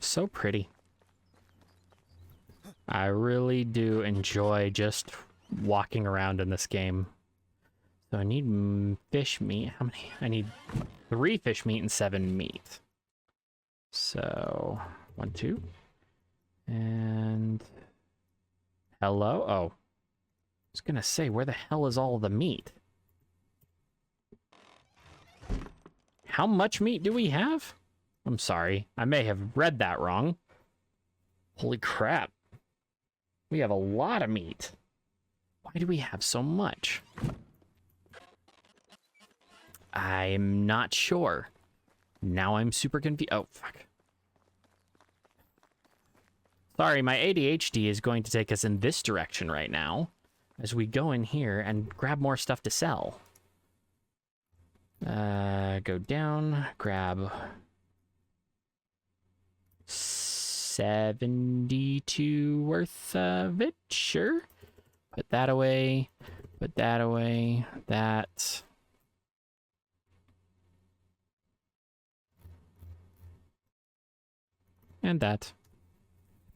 Speaker 1: So pretty. I really do enjoy just walking around in this game. So I need fish meat. How many? I need 3 fish meat and 7 meat. So 1, 2. And hello? Oh. I was gonna say, where the hell is all the meat? How much meat do we have? I'm sorry. I may have read that wrong. Holy crap. We have a lot of meat. Why do we have so much? I'm not sure. Now I'm super confused. Oh, fuck. Sorry, my ADHD is going to take us in this direction right now as we go in here and grab more stuff to sell. Go down, grab 72 worth of it. Sure. Put that away. Put that away. That. And that.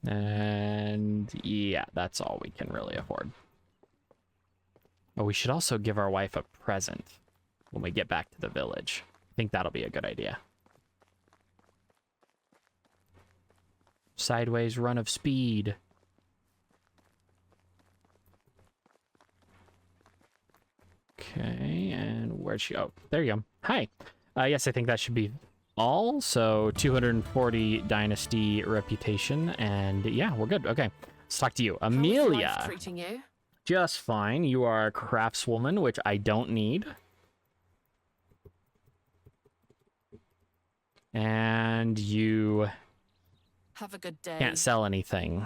Speaker 1: And yeah, that's all we can really afford. Oh, we should also give our wife a present when we get back to the village. I think that'll be a good idea. Sideways run of speed. Okay, and where'd she... Oh, there you go. Hi. Yes, I think that should be all. So 240 Dynasty reputation, and yeah, we're good. Okay, let's talk to you. Amelia.
Speaker 4: How's life treating you?
Speaker 1: Just fine. You are a craftswoman, which I don't need. And you
Speaker 4: Have a good day.
Speaker 1: can't sell anything.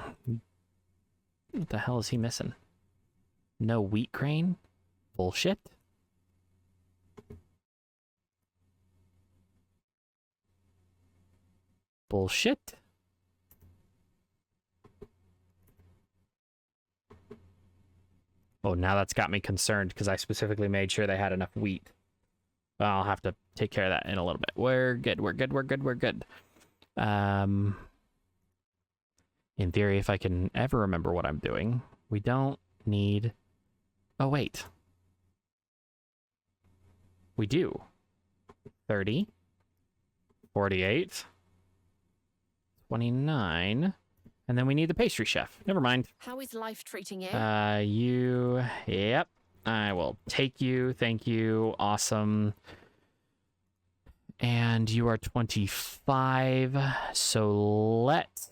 Speaker 1: What the hell is he missing? No wheat grain? Bullshit. Bullshit. Oh, now that's got me concerned because I specifically made sure they had enough wheat. Well, I'll have to take care of that in a little bit. We're good, we're good, we're good, we're good. In theory, if I can ever remember what I'm doing, we don't need... Oh, wait. We do. 30. 48. 29. And then we need the pastry chef. Never mind.
Speaker 4: How is life treating you?
Speaker 1: Yep. I will take you. Thank you. Awesome. And you are 25. So let's,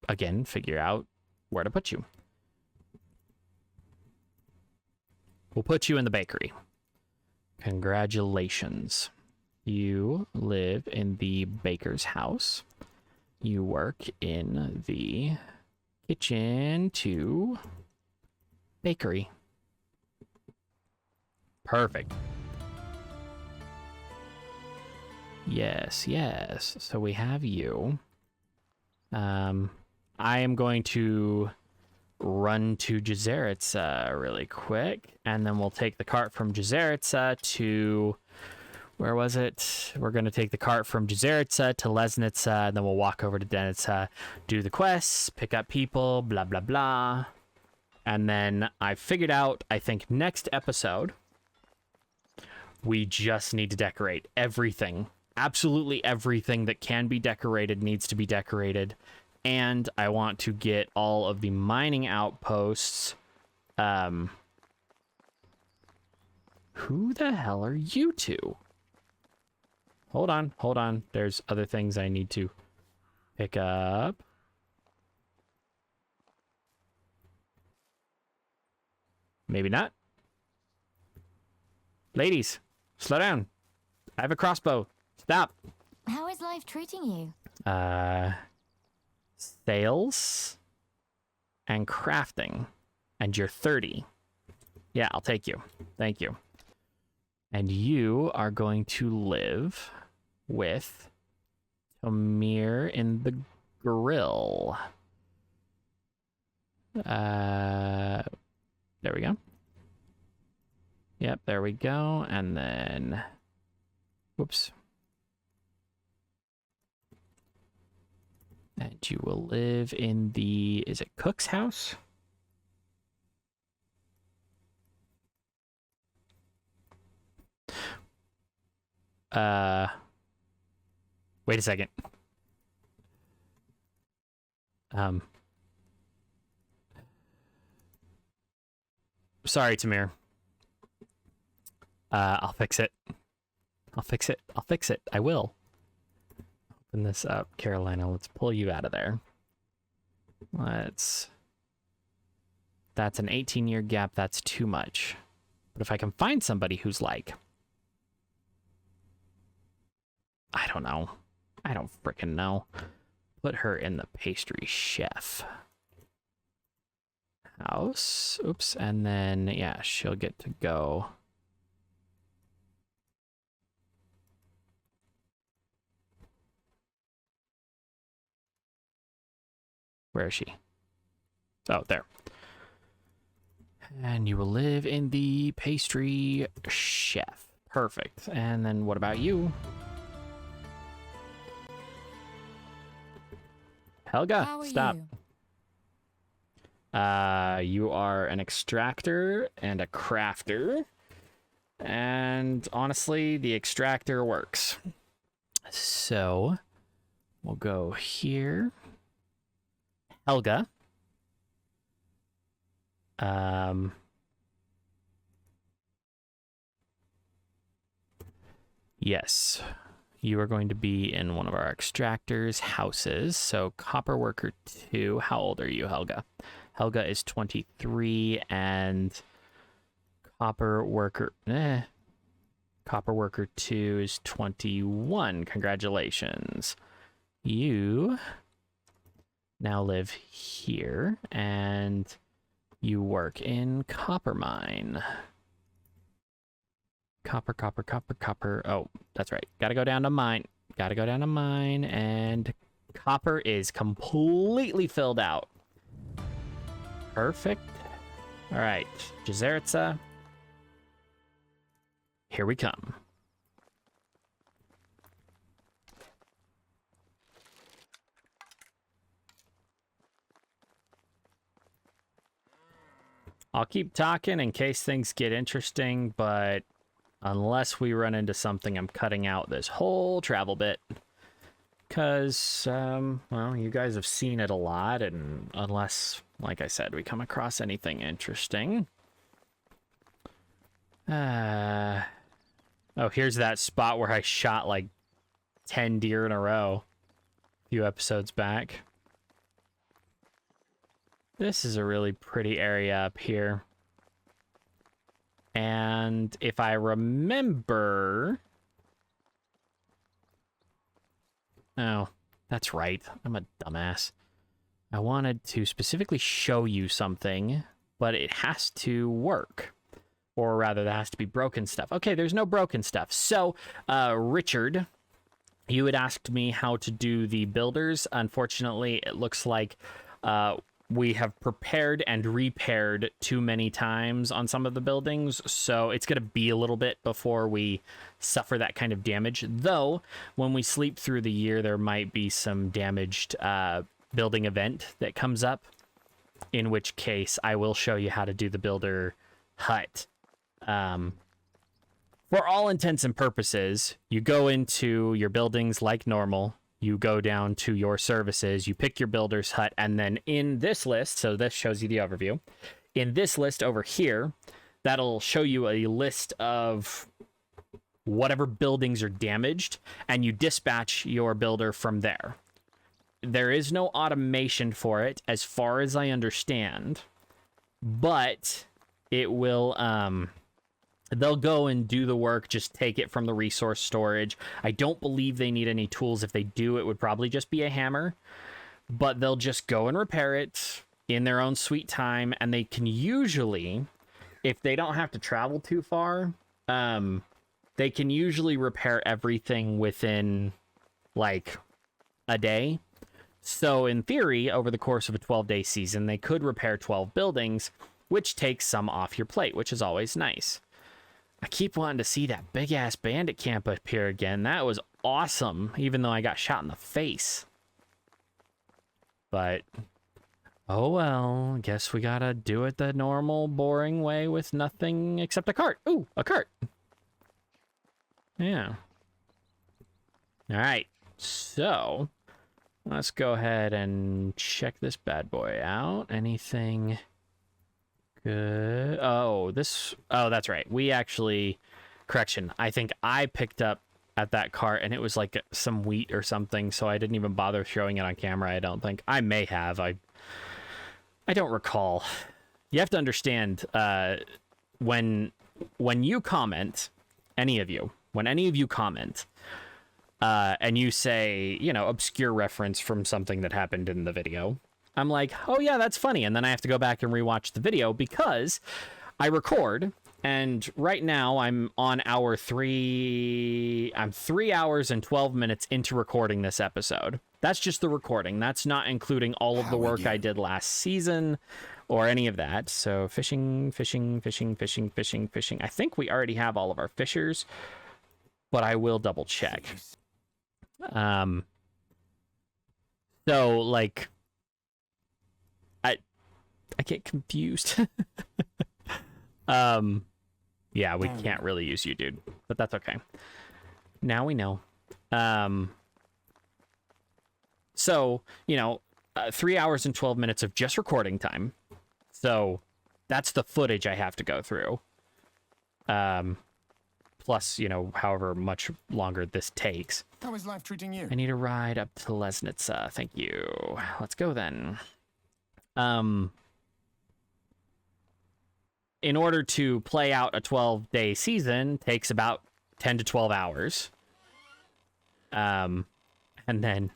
Speaker 1: again, figure out where to put you. We'll put you in the bakery. Congratulations. You live in the baker's house. You work in the kitchen to bakery. Perfect. Yes, yes. So we have you. I am going to run to Jazeritza really quick, and then we'll take the cart from Jazeritza to... Where was it? We're going to take the cart from Jazeritza to Lesnitsa, and then we'll walk over to Denitsa, do the quests, pick up people, blah, blah, blah. And then I figured out, I think next episode, we just need to decorate everything. Absolutely everything that can be decorated needs to be decorated. And I want to get all of the mining outposts. Who the hell are you two? Hold on, hold on. There's other things I need to pick up. Maybe not. Ladies, slow down. I have a crossbow. Stop.
Speaker 2: How is life treating you?
Speaker 1: Sales and crafting. And you're 30. Yeah, I'll take you. Thank you. And you are going to live with Tamir in the grill. There we go. Yep, there we go. And then... Whoops. And you will live in the... Is it cook's house? Wait a second. Sorry, Tamir. I'll fix it. I'll fix it. I'll fix it. I will. Open this up, Carolina. Let's pull you out of there. That's an 18-year gap. That's too much. But if I can find somebody who's like... I don't know. I don't frickin' know. Put her in the pastry chef house. Oops. And then, yeah, she'll get to go. Where is she? Oh, there. And you will live in the pastry chef. Perfect. And then what about you? Helga,
Speaker 2: How are
Speaker 1: stop.
Speaker 2: you?
Speaker 1: You are an extractor and a crafter. And honestly, the extractor works. So we'll go here. Helga. Yes. You are going to be in one of our extractors' houses. So copper worker 2. How old are you, Helga? Helga is 23 and copper worker 2 is 21. Congratulations. You now live here and you work in copper mine. Copper. Oh, that's right. Gotta go down to mine. And copper is completely filled out. Perfect. All right, Jazeritza. Here we come. I'll keep talking in case things get interesting, but unless we run into something, I'm cutting out this whole travel bit. Because, well, you guys have seen it a lot, and unless, like I said, we come across anything interesting. Oh, here's that spot where I shot like 10 deer in a row a few episodes back. This is a really pretty area up here. And if I remember... Oh, that's right. I'm a dumbass. I wanted to specifically show you something, but it has to work. Or rather, there has to be broken stuff. Okay, there's no broken stuff. So, Richard, you had asked me how to do the builders. Unfortunately, it looks like we have prepared and repaired too many times on some of the buildings, so it's going to be a little bit before we suffer that kind of damage. Though, when we sleep through the year, there might be some damaged building event that comes up, in which case I will show you how to do the builder hut. For all intents and purposes, you go into your buildings like normal. You go down to your services, you pick your builder's hut, and then in this list, so this shows you the overview, in this list over here, that'll show you a list of whatever buildings are damaged, and you dispatch your builder from there. There is no automation for it, as far as I understand, but it will, they'll go and do the work, just take it from the resource storage. I don't believe they need any tools. If they do, it would probably just be a hammer. But they'll just go and repair it in their own sweet time. And they can usually, if they don't have to travel too far, they can usually repair everything within, like, a day. So in theory, over the course of a 12-day season, they could repair 12 buildings, which takes some off your plate, which is always nice. I keep wanting to see that big-ass bandit camp up here again. That was awesome, even though I got shot in the face. But, oh well, guess we gotta do it the normal, boring way with nothing except a cart. Ooh, a cart. Yeah. Alright, so, let's go ahead and check this bad boy out. Anything... good. Oh, that's right. We actually, correction, I think I picked up at that cart and it was like some wheat or something, so I didn't even bother showing it on camera, I don't think. I may have. I don't recall. You have to understand, when you comment, when any of you comment, and you say, you know, obscure reference from something that happened in the video, I'm like, oh yeah, that's funny. And then I have to go back and rewatch the video because I record, and right now I'm on hour 3. I'm 3 hours and 12 minutes into recording this episode. That's just the recording. That's not including all of the work I did last season or any of that. So fishing, fishing, fishing, fishing, fishing, fishing. I think we already have all of our fishers, but I will double check. So like I get confused. Yeah, we can't really use you, dude, but that's okay. Now we know. So, 3 hours and 12 minutes of just recording time. So that's the footage I have to go through. Plus, however much longer this takes.
Speaker 3: How is life treating you?
Speaker 1: I need a ride up to Lesnitsa. Thank you. Let's go then. In order to play out a 12-day season takes about 10 to 12 hours. And then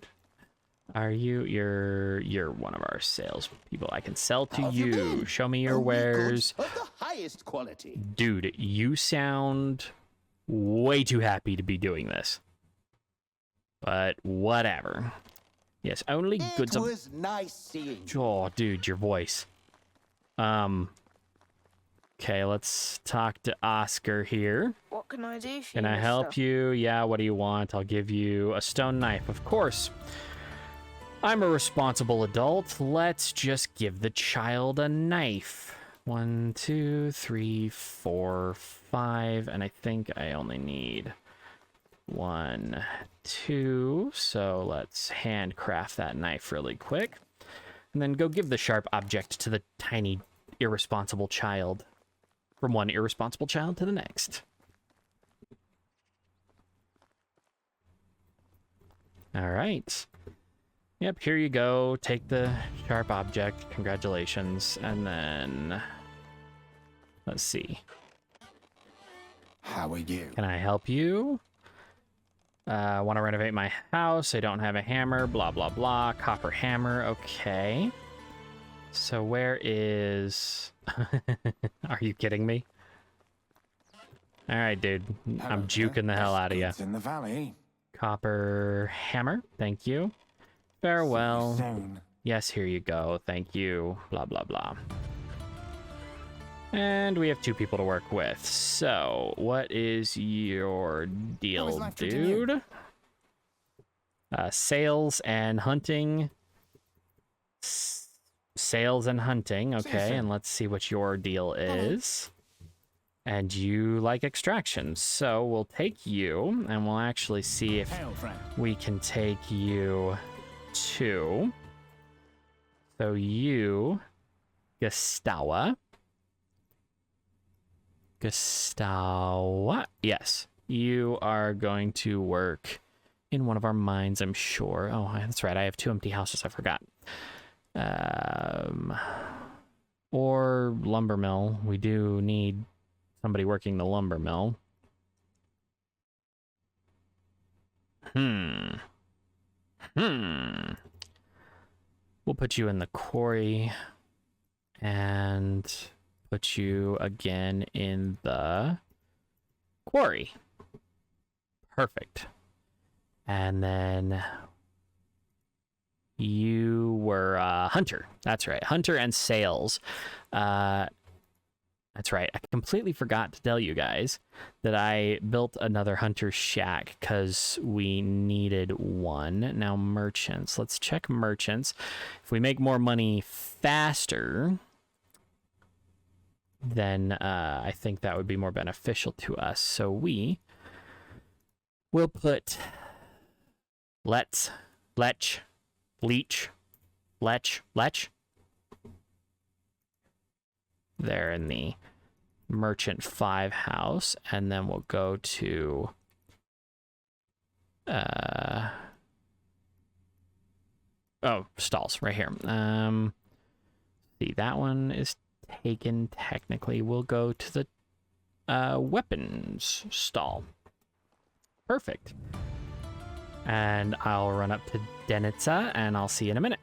Speaker 1: you're one of our sales people. I can sell to you. Show me your wares.
Speaker 5: Of the highest quality.
Speaker 1: Dude, you sound way too happy to be doing this. But whatever. Yes, only goods.
Speaker 5: It was nice seeing you.
Speaker 1: Oh, dude, your voice. Okay, let's talk to Oscar here.
Speaker 4: What can I do for
Speaker 1: Can I help you? Yeah, what do you want? I'll give you a stone knife, of course. I'm a responsible adult. Let's just give the child a knife. 1, 2, 3, 4, 5, and I think I only need 1, 2. So let's handcraft that knife really quick. And then go give the sharp object to the tiny, irresponsible child. From one irresponsible child to the next. All right. Yep, here you go. Take the sharp object. Congratulations. And then... let's see.
Speaker 3: How are you?
Speaker 1: Can I help you? Want to renovate my house. I don't have a hammer. Blah, blah, blah. Copper hammer. Okay. So where is... Are you kidding me? All right, dude. I'm juking the hell out of you.
Speaker 3: It's in the valley.
Speaker 1: Copper hammer. Thank you. Farewell.
Speaker 3: Soon.
Speaker 1: Yes, here you go. Thank you. Blah, blah, blah. And we have 2 people to work with. So, what is your deal,
Speaker 3: life treating you?
Speaker 1: dude? Sales and hunting. Sales and hunting. Okay, and let's see what your deal is. And you like extraction. So, we'll take you, and we'll actually see if
Speaker 3: Hail, friend.
Speaker 1: we can take you to. So you, Gustawa. Yes. You are going to work in one of our mines, I'm sure. Oh, that's right. I have 2 empty houses. I forgot. Or lumber mill. We do need somebody working the lumber mill. We'll put you in the quarry and put you again in the quarry. Perfect. And then you were hunter. That's right. Hunter and sales. That's right. I completely forgot to tell you guys that I built another hunter shack because we needed one. Now merchants. Let's check merchants. If we make more money faster, then I think that would be more beneficial to us. So we will put Lech. There in the merchant 5 house, and then we'll go to stalls right here. See, that one is taken technically. We'll go to the weapons stall. Perfect. And I'll run up to Denitsa, and I'll see you in a minute.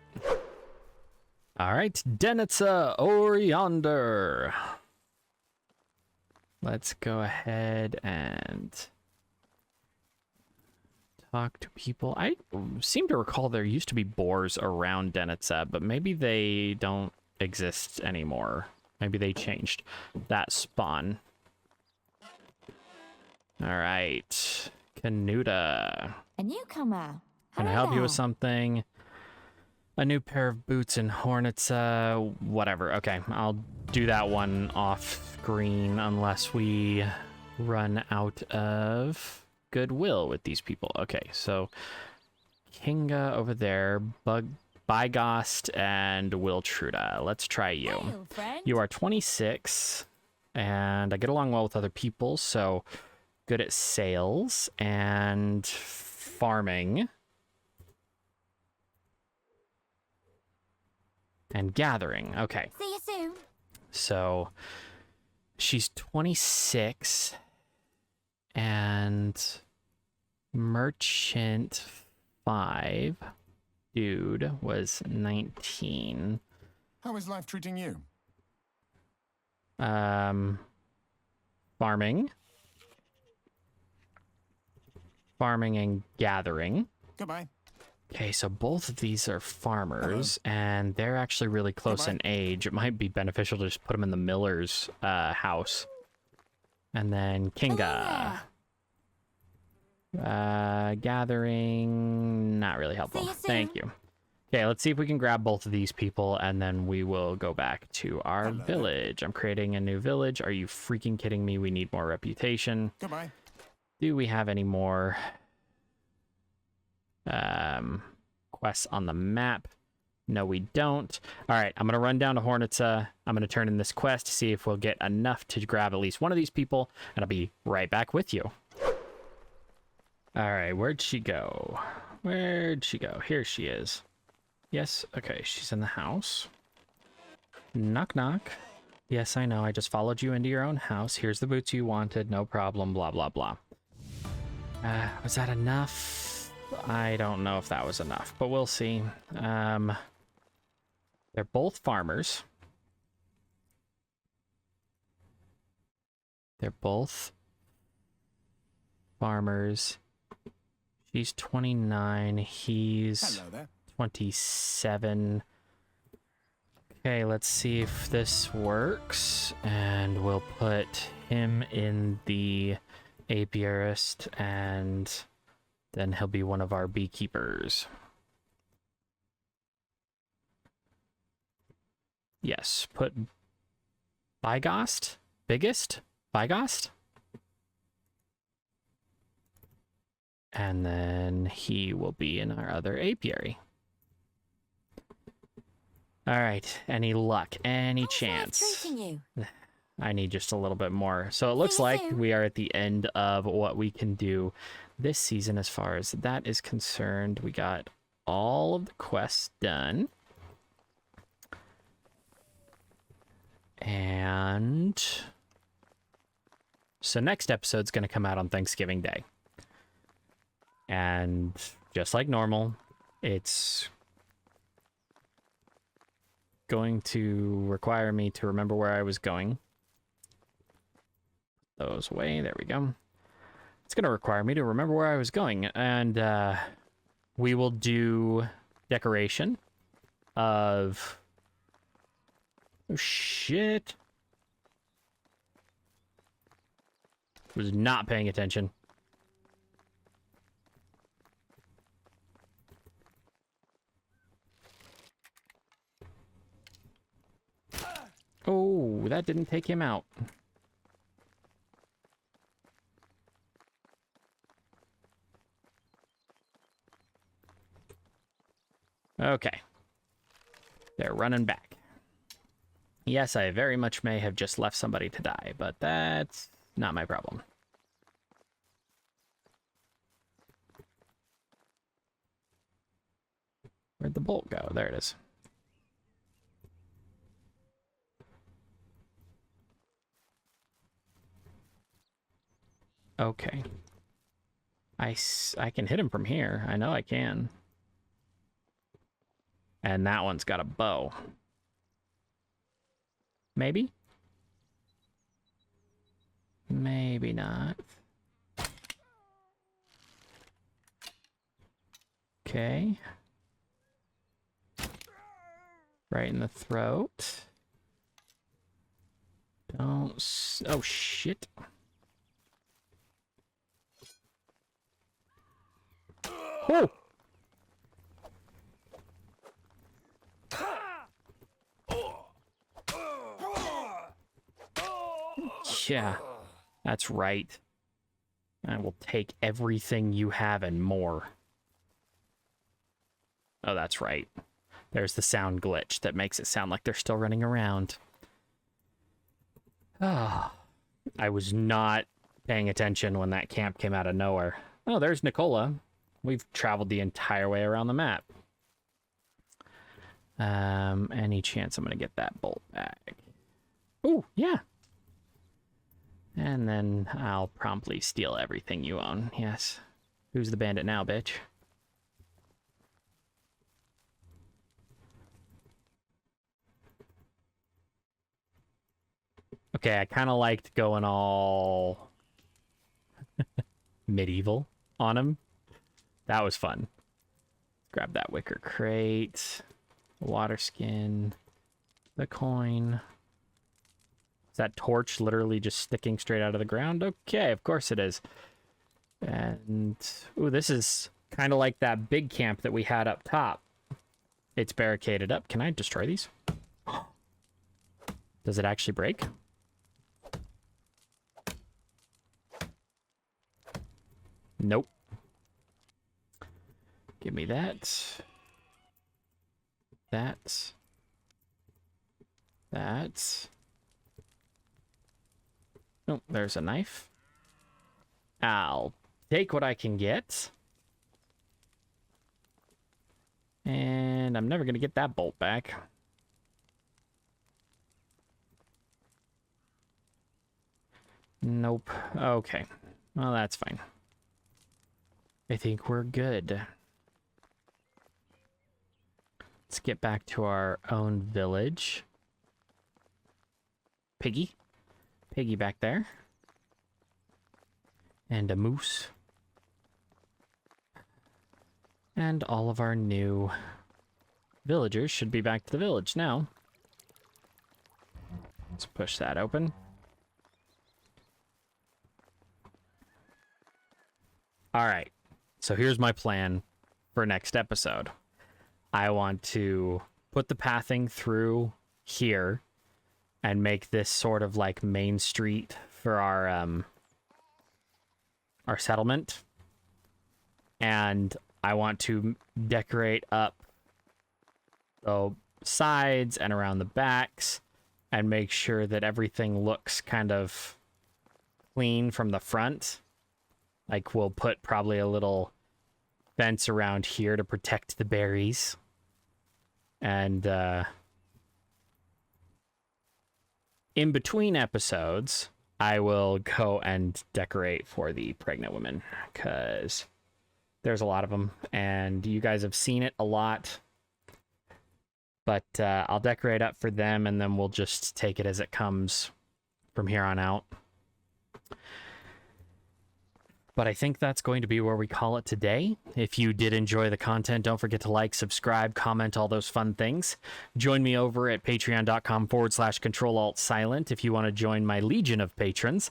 Speaker 1: All right, Denitsa over yonder. Let's go ahead and talk to people. I seem to recall there used to be boars around Denetsa, but maybe they don't exist anymore. Maybe they changed that spawn. All right. Canuta.
Speaker 2: A newcomer.
Speaker 1: Can I help you with something? A new pair of boots and hornets, whatever. Okay, I'll do that one off screen unless we run out of goodwill with these people. Okay, so Kinga over there, Bygost, and Wiltruda. Let's try you.
Speaker 2: Hail, friend.
Speaker 1: You are 26, and I get along well with other people, so good at sales and farming. And gathering. Okay.
Speaker 2: See you soon.
Speaker 1: So she's 26 and merchant 5 dude was 19.
Speaker 3: How is life treating you?
Speaker 1: Farming. Farming and gathering.
Speaker 3: Goodbye.
Speaker 1: Okay, so both of these are farmers, and they're actually really close in age. It might be beneficial to just put them in the miller's house. And then Kinga. Gathering, not really helpful.
Speaker 2: See you soon.
Speaker 1: Thank you. Okay, let's see if we can grab both of these people, and then we will go back to our village. I'm creating a new village. Are you freaking kidding me? We need more reputation.
Speaker 3: Goodbye.
Speaker 1: Do we have any more quests on the map? No, we don't. All right, I'm gonna run down to Hornitsa. I'm gonna turn in this quest to see if we'll get enough to grab at least one of these people, and I'll be right back with you. All right, where'd she go? Where'd she go? Here she is. Yes, okay, she's in the house. Knock, knock. Yes, I know, I just followed you into your own house. Here's the boots you wanted, no problem, blah, blah, blah. Was that enough? I don't know if that was enough, but we'll see. They're both farmers. They're both farmers. She's 29. He's
Speaker 3: Hello there.
Speaker 1: 27. Okay, let's see if this works. And we'll put him in the apiarist, and then he'll be one of our beekeepers. Yes, put Bygost? Biggest? Bygost? And then he will be in our other apiary. All right, any luck, any
Speaker 2: How's life
Speaker 1: chance?
Speaker 2: treating you?
Speaker 1: I need just a little bit more. So it looks like we are at the end of what we can do this season as far as that is concerned. We got all of the quests done. And so next episode's going to come out on Thanksgiving Day. And just like normal, it's going to require me to remember where I was going. Those away. There we go. It's going to require me to remember where I was going. And we will do decoration of... Oh, shit. Was not paying attention. Oh, that didn't take him out. Okay. They're running back. Yes, I very much may have just left somebody to die, but that's not my problem. Where'd the bolt go? There it is. Okay. I can hit him from here. I know I can. And that one's got a bow. Maybe? Maybe not. Okay. Right in the throat. Don't... Oh, shit. Oh! Yeah, that's right. I will take everything you have and more. Oh, that's right. There's the sound glitch that makes it sound like they're still running around. Ah, I was not paying attention when that camp came out of nowhere. Oh, there's Nicola. We've traveled the entire way around the map. Any chance I'm going to get that bolt back? Ooh, yeah. And then I'll promptly steal everything you own. Yes. Who's the bandit now, bitch? Okay, I kind of liked going all medieval on him. That was fun. Grab that wicker crate, the water skin, the coin. Is that torch literally just sticking straight out of the ground? Okay, of course it is. And, ooh, this is kind of like that big camp that we had up top. It's barricaded up. Can I destroy these? Does it actually break? Nope. Give me that. That. That. Oh, there's a knife. I'll take what I can get. And I'm never going to get that bolt back. Nope. Okay. Well, that's fine. I think we're good. Let's get back to our own village. Piggy. Piggy back there. And a moose. And all of our new villagers should be back to the village now. Let's push that open. All right. So here's my plan for next episode. I want to put the pathing through here and make this sort of like main street for our settlement. And I want to decorate up the sides and around the backs and make sure that everything looks kind of clean from the front. Like, we'll put probably a little fence around here to protect the berries. And in between episodes, I will go and decorate for the pregnant women, because there's a lot of them, and you guys have seen it a lot. But I'll decorate up for them, and then we'll just take it as it comes from here on out. But I think that's going to be where we call it today. If you did enjoy the content, don't forget to like, subscribe, comment, all those fun things. Join me over at patreon.com/ControlAltSilent if you want to join my legion of patrons,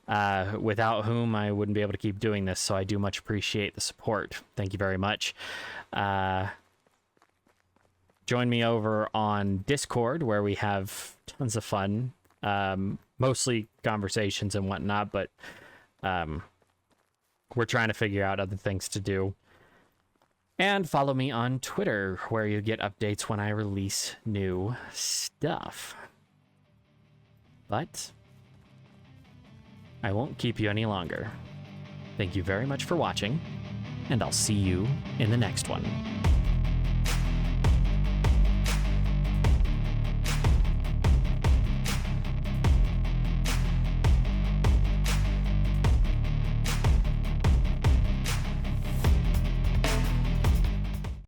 Speaker 1: without whom I wouldn't be able to keep doing this. So I do much appreciate the support. Thank you very much. Join me over on Discord, where we have tons of fun, mostly conversations and whatnot, but we're trying to figure out other things to do. And follow me on Twitter, where you get updates when I release new stuff. But I won't keep you any longer. Thank you very much for watching, and I'll see you in the next one.